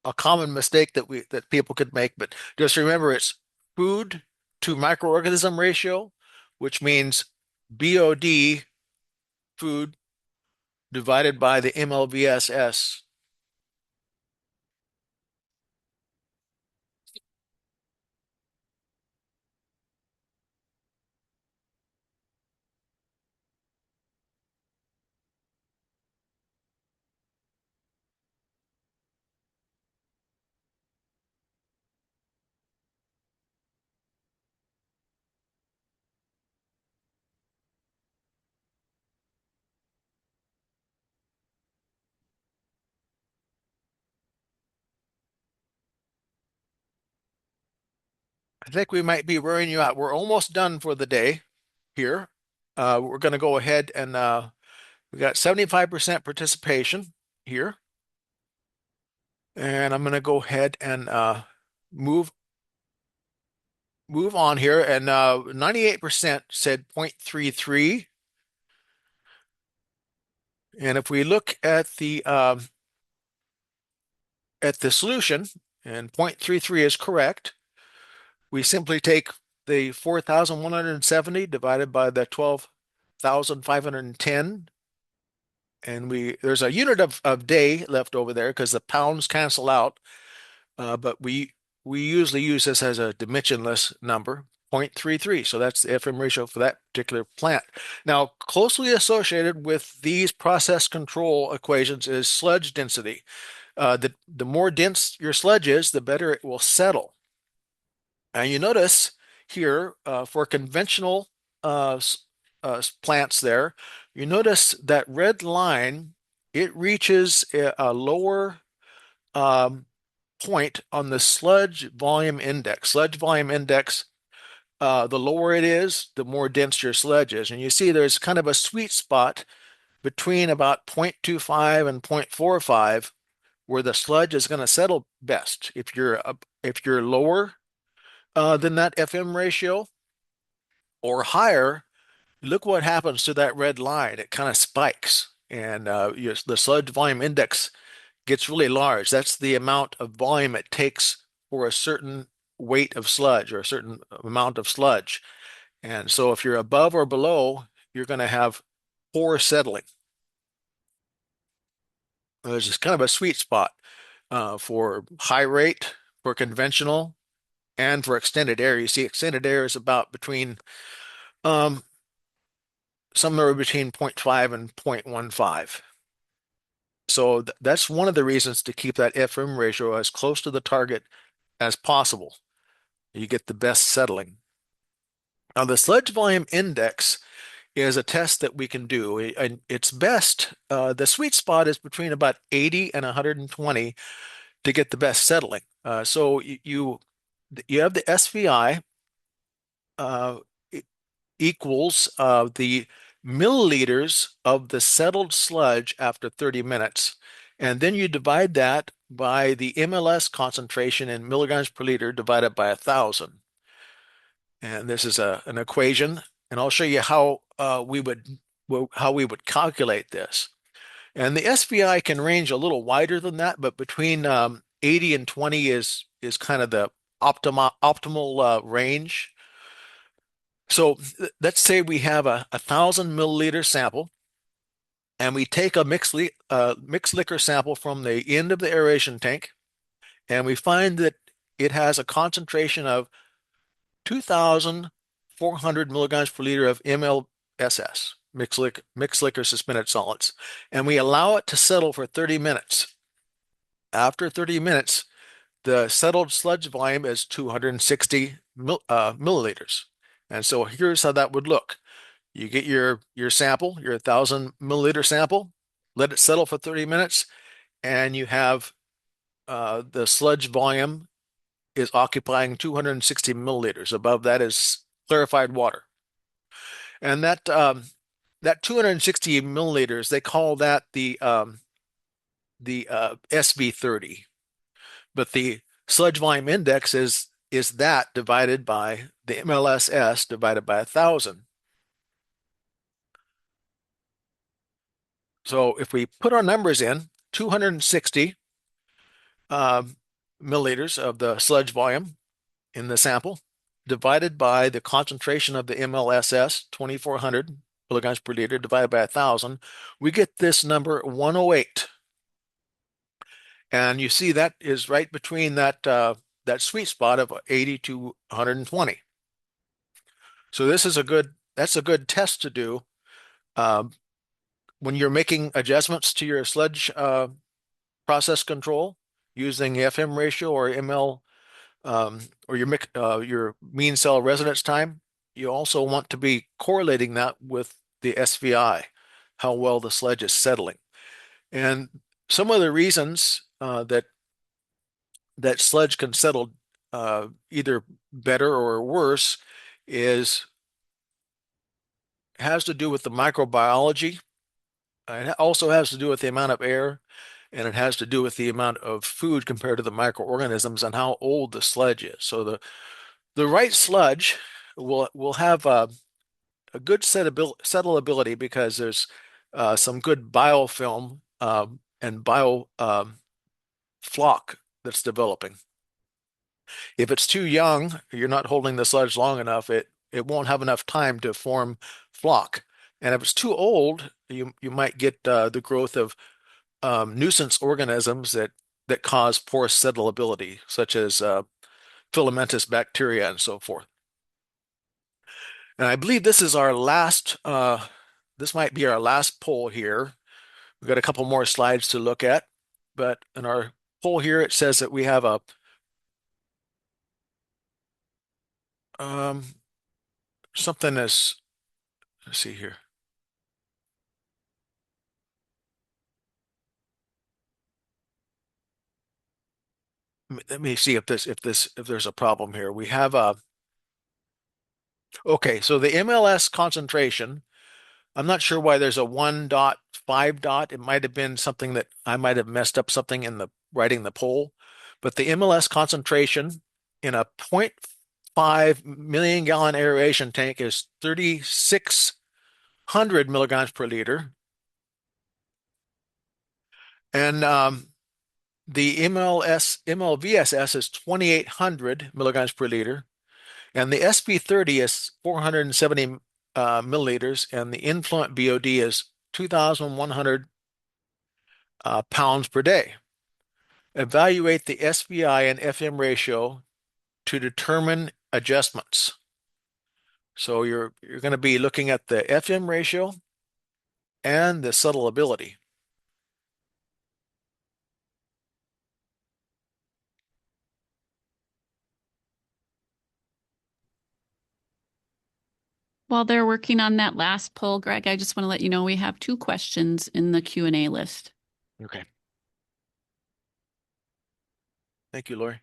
a common mistake that people could make. But just remember, it's food to microorganism ratio, which means BOD, food, divided by the MLVSS. I think we might be wearing you out. We're almost done for the day here. We're going to go ahead and we got 75% participation here. And I'm going to go ahead and move move on here. And 98% said 0.33. And if we look at the solution, and 0.33 is correct, we simply take the 4,170 divided by the 12,510, And there's a unit of day left over there because the pounds cancel out. But we usually use this as a dimensionless number, 0.33. So that's the FM ratio for that particular plant. Now, closely associated with these process control equations is sludge density. The more dense your sludge is, the better it will settle. And you notice here for conventional plants there, you notice that red line, it reaches a lower um, point on the sludge volume index. Sludge volume index, the lower it is, the more dense your sludge is. And you see there's kind of a sweet spot between about 0.25 and 0.45 where the sludge is going to settle best. If you're lower than that FM ratio or higher, look what happens to that red line. It kind of spikes, and the sludge volume index gets really large. That's the amount of volume it takes for a certain weight of sludge or a certain amount of sludge. And so if you're above or below, you're going to have poor settling. There's just kind of a sweet spot for high rate, for conventional, and for extended air. You see, extended air is about between um, somewhere between 0.5 and 0.15. So that's one of the reasons to keep that FM ratio as close to the target as possible. You get the best settling. Now, the sludge volume index is a test that we can do. And it's best, the sweet spot is between about 80 and 120 to get the best settling. So you have the SVI uh, equals the milliliters of the settled sludge after 30 minutes. And then you divide that by the MLS concentration in milligrams per liter divided by 1,000. And this is an equation, and I'll show you how we would calculate this. And the SVI can range a little wider than that, but between 80 and 20 is kind of the optimal range. So let's say we have a 1,000 milliliter sample, and we take a mixed liquor sample from the end of the aeration tank, and we find that it has a concentration of 2,400 milligrams per liter of MLSS, mixed liquor suspended solids, and we allow it to settle for 30 minutes. After 30 minutes, the settled sludge volume is 260 milliliters. And so here's how that would look. You get your sample, your 1,000 milliliter sample, let it settle for 30 minutes, and you have the sludge volume is occupying 260 milliliters. Above that is clarified water. And that 260 milliliters, they call that the SV30. But the sludge volume index is that divided by the MLSS divided by 1,000. So if we put our numbers in, 260 milliliters of the sludge volume in the sample divided by the concentration of the MLSS, 2,400 milligrams per liter divided by 1,000, we get this number 108. And you see that is right between that sweet spot of 80 to 120. So that's a good test to do when you're making adjustments to your sludge process control using FM ratio or ML or your mean cell residence time. You also want to be correlating that with the SVI, how well the sludge is settling. And some of the reasons that sludge can settle either better or worse has to do with the microbiology. It also has to do with the amount of air, and it has to do with the amount of food compared to the microorganisms and how old the sludge is. So the right sludge will have a good settleability because there's some good biofilm and bio flock that's developing. If it's too young, you're not holding the sludge long enough, it won't have enough time to form flock. And if it's too old, you might get the growth of nuisance organisms that cause poor settleability, such as filamentous bacteria and so forth. And I believe this is our last, this might be our last poll here. We've got a couple more slides to look at, but in our poll here, it says that we have a um, something that's, let's see here. Let me see if there's a problem here. We have a, okay, so the MLS concentration, I'm not sure why there's a 1.5 dot. It might have been something that I might have messed up something in the writing the poll, but the MLS concentration in a zero point 0.5 million gallon aeration tank is 3,600 milligrams per liter. And the MLVSS is 2,800 milligrams per liter. And the SP30 is 470 milliliters. And the influent BOD is 2,100 pounds per day. Evaluate the SVI and FM ratio to determine adjustments. So you're going to be looking at the FM ratio and the settleability. While they're working on that last poll, Greg, I just want to let you know we have 2 questions in the Q&A list. Okay. Thank you, Lori.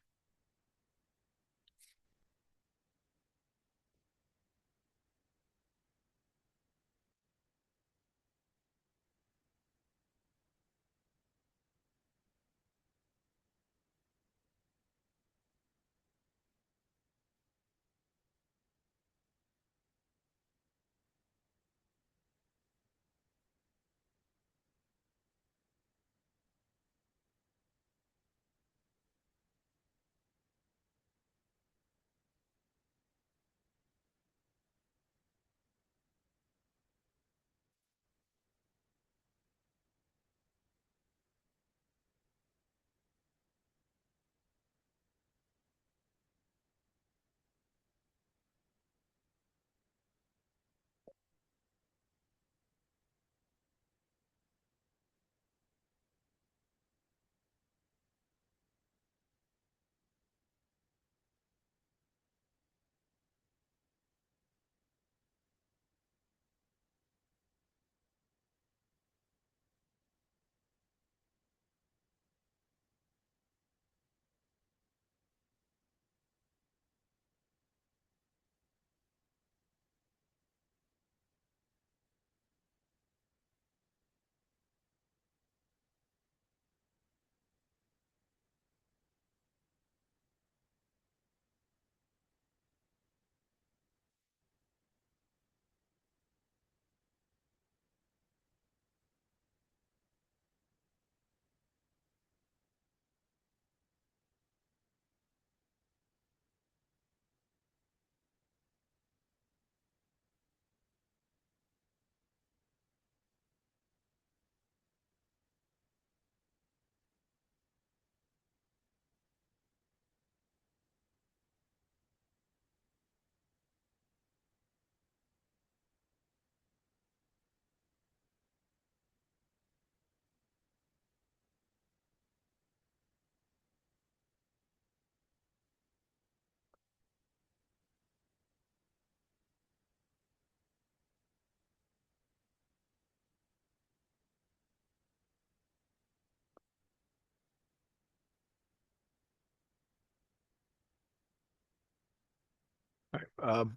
All right.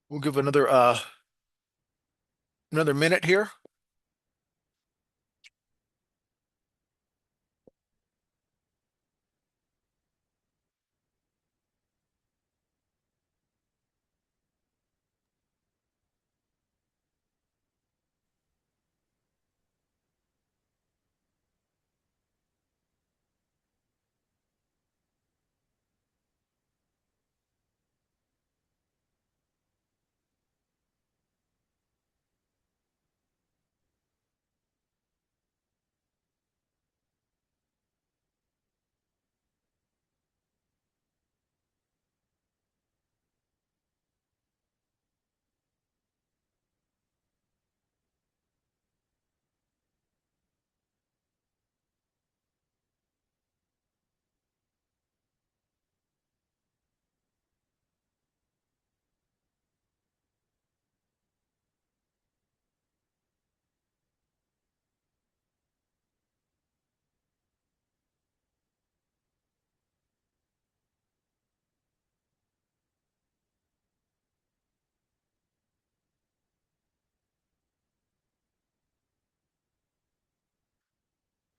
We'll give another minute here.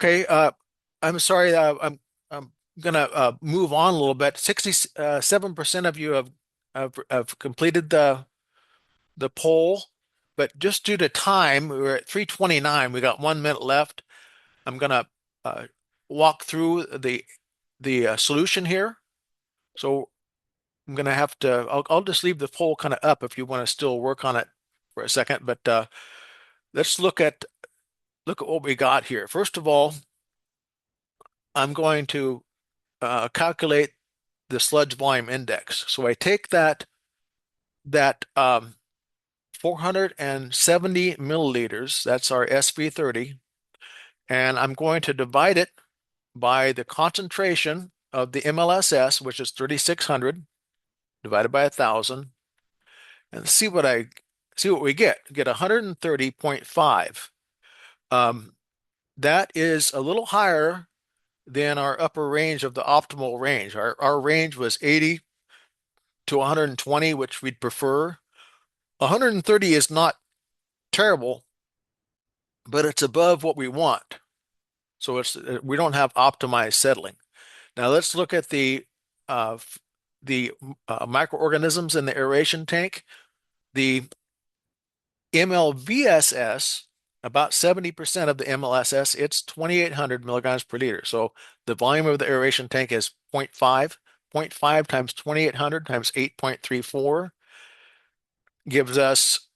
Okay, I'm sorry. I'm gonna move on a little bit. 67% of you have completed the poll, but just due to time, we were at 3:29. We got 1 minute left. I'm gonna uh, walk through the solution here. So I'm gonna have to. I'll just leave the poll kind of up if you want to still work on it for a second. But let's look at what we got here. First of all, I'm going to calculate the sludge volume index. So I take that 470 milliliters, that's our SV30, and I'm going to divide it by the concentration of the MLSS, which is 3,600, divided by 1,000, and see what we get. We get 130.5. That is a little higher than our upper range of the optimal range. Our range was 80 to 120, which we'd prefer. 130 is not terrible, but it's above what we want. So we don't have optimized settling. Now let's look at uh, the microorganisms in the aeration tank. The MLVSS, about 70% of the MLSS, it's 2,800 milligrams per liter. So the volume of the aeration tank is 0.5. 0.5 times 2,800 times 8.34 gives us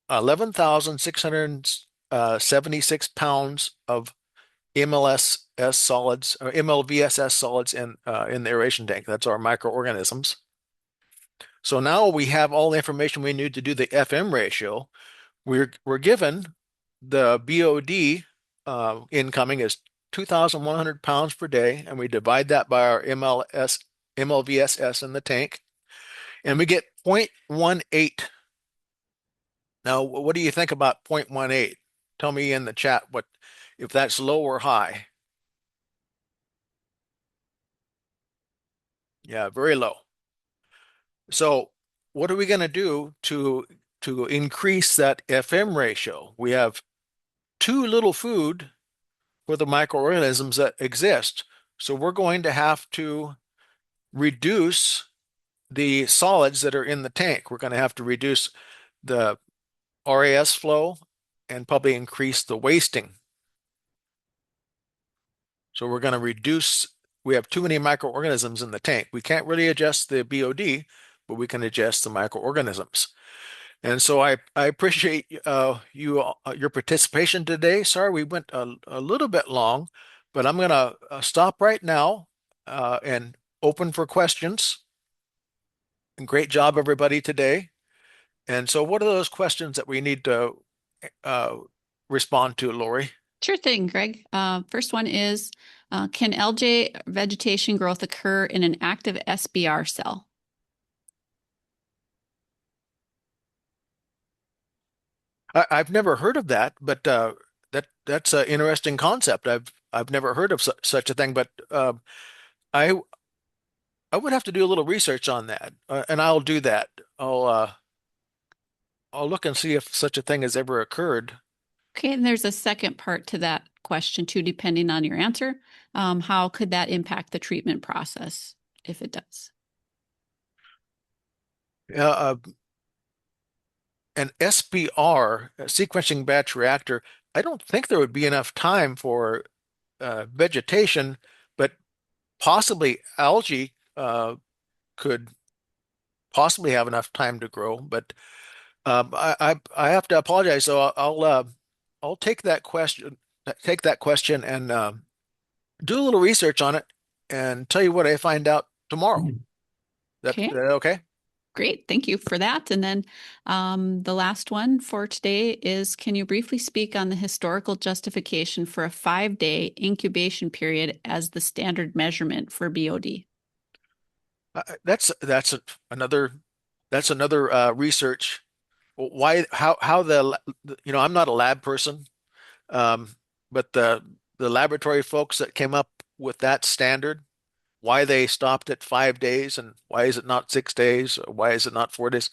11,676 pounds of MLSS solids or MLVSS solids in the aeration tank. That's our microorganisms. So now we have all the information we need to do the FM ratio. We're given the BOD incoming is 2,100 pounds per day, and we divide that by our MLVSS in the tank, and we get 0.18. Now, what do you think about 0.18? Tell me in the chat what if that's low or high. Yeah, very low. So what are we going to do to increase that FM ratio? We have too little food for the microorganisms that exist. So we're going to have to reduce the solids that are in the tank. We're going to have to reduce the RAS flow and probably increase the wasting. So we're going to reduce, we have too many microorganisms in the tank. We can't really adjust the BOD, but we can adjust the microorganisms. And so I appreciate your participation today. Sorry we went a little bit long, but I'm going to stop right now and open for questions. And great job, everybody, today. And so what are those questions that we need to uh, respond to, Lori? Sure thing, Greg. First one is, can LJ vegetation growth occur in an active SBR cell? I've never heard of that, but that's an interesting concept. I've never heard of such a thing, but I I would have to do a little research on that, and I'll do that. I'll look and see if such a thing has ever occurred. Okay, and there's a second part to that question too, depending on your answer. How could that impact the treatment process if it does? Uh, an SBR, a sequencing batch reactor, I don't think there would be enough time for vegetation, but possibly algae could possibly have enough time to grow. But I have to apologize. So I'll take that question and do a little research on it and tell you what I find out tomorrow. Okay. That okay? Great, thank you for that. And then the last one for today is, can you briefly speak on the historical justification for a 5-day incubation period as the standard measurement for BOD? Another research. Why how I'm not a lab person, um, but the laboratory folks that came up with that standard, why they stopped at 5 days and why is it not 6 days? Or why is it not 4 days?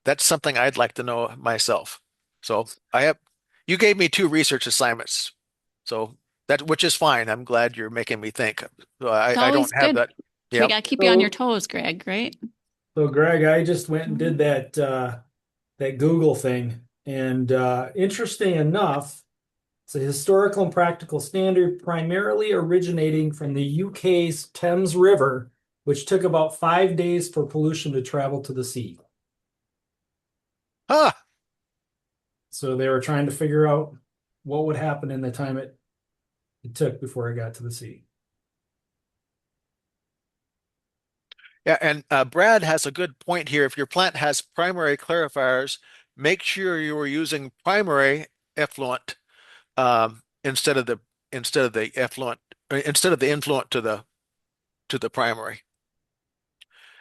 That's something I'd like to know myself. So I have you gave me two research assignments, so which is fine. I'm glad you're making me think. So It's I always don't have good. that. We Yep. got to keep you on your So, toes, Greg, right? so Greg, I just went and Mhm. did that Google thing, and interesting enough, it's a historical and practical standard primarily originating from the UK's Thames River, which took about 5 days for pollution to travel to the sea. Huh. So they were trying to figure out what would happen in the time it took before it got to the sea. Yeah, and Brad has a good point here. If your plant has primary clarifiers, make sure you are using primary effluent instead of the effluent instead of the influent to the primary.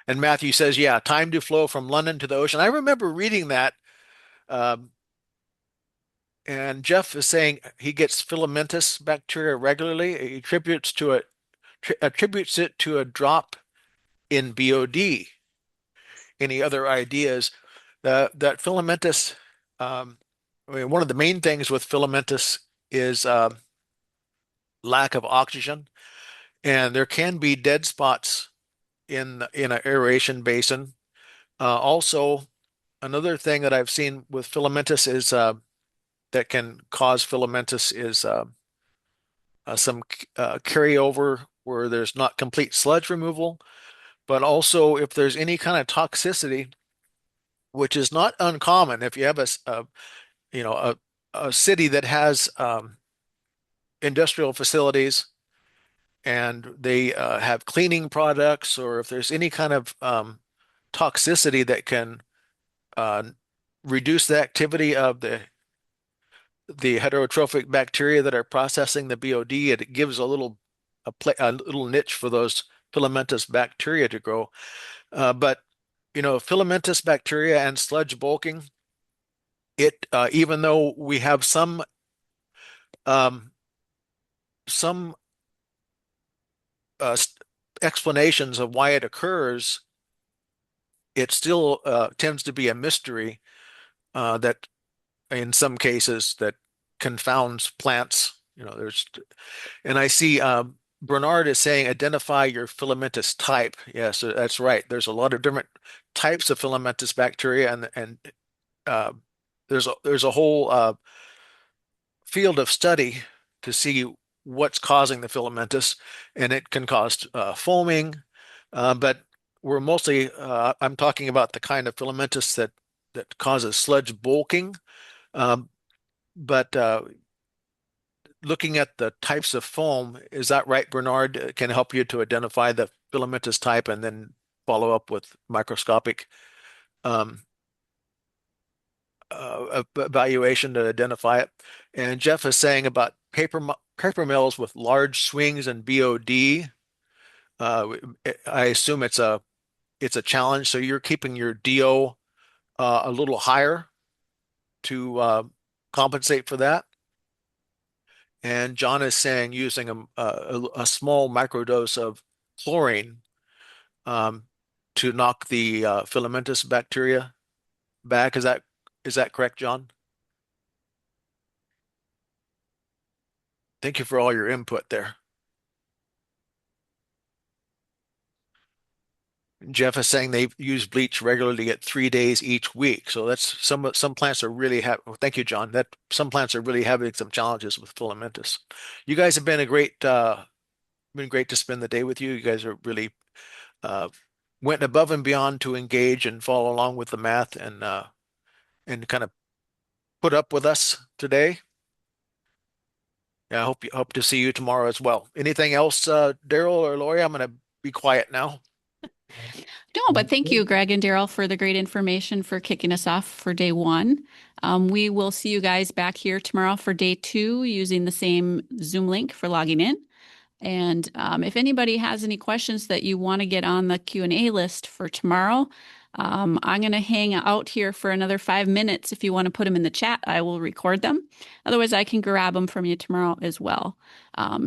And Matthew says, yeah, time to flow from London to the ocean. I remember reading that, um, and Jeff is saying he gets filamentous bacteria regularly. He attributes it to a drop in BOD. Any other ideas? That filamentous, I mean, one of the main things with filamentous is lack of oxygen, and there can be dead spots in an aeration basin. Also, another thing that I've seen with filamentous is that can cause filamentous is some carryover where there's not complete sludge removal, but also if there's any kind of toxicity, which is not uncommon if you have you know a city that has industrial facilities and they have cleaning products, or if there's any kind of toxicity that can uh, reduce the activity of the heterotrophic bacteria that are processing the BOD, it gives a little niche for those filamentous bacteria to grow. But filamentous bacteria and sludge bulking, it even though we have um, some uh, explanations of why it occurs, it still tends to be a mystery that in some cases that confounds plants. And I see Bernard is saying identify your filamentous type. Yes, that's right. There's a lot of different types of filamentous bacteria, and uh, there's a whole field of study to see what's causing the filamentous, and it can cause foaming, but I'm talking about the kind of filamentous that causes sludge bulking. Um, but looking at the types of foam, is that right, Bernard? Can help you to identify the filamentous type and then follow up with microscopic um, evaluation to identify it. And Jeff is saying about paper mills with large swings in BOD. Uh, I assume it's a challenge. So you're keeping your DO a little higher to compensate for that. And John is saying using a small microdose of chlorine um, to knock the filamentous bacteria back. Is that correct, John? Thank you for all your input there. Jeff is saying they use bleach regularly at 3 days each week. So that's some plants are really have. Oh, thank you, John. That some plants are really having some challenges with filamentous. You guys have been great to spend the day with you. You guys are really uh, went above and beyond to engage and follow along with the math and kind of put up with us today. Yeah, I hope to see you tomorrow as well. Anything else, Daryl or Lori? I'm going to be quiet now. No, but thank you, Greg and Daryl, for the great information for kicking us off for day one. We will see you guys back here tomorrow for day two using the same Zoom link for logging in. And if anybody has any questions that you want to get on the Q&A list for tomorrow, I'm going to hang out here for another 5 minutes. If you want to put them in the chat, I will record them. Otherwise, I can grab them from you tomorrow as well.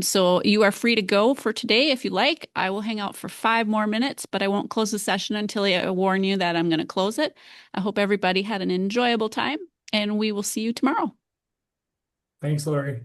So you are free to go for today if you like. I will hang out for 5 more minutes, but I won't close the session until I warn you that I'm going to close it. I hope everybody had an enjoyable time, and we will see you tomorrow. Thanks, Lori.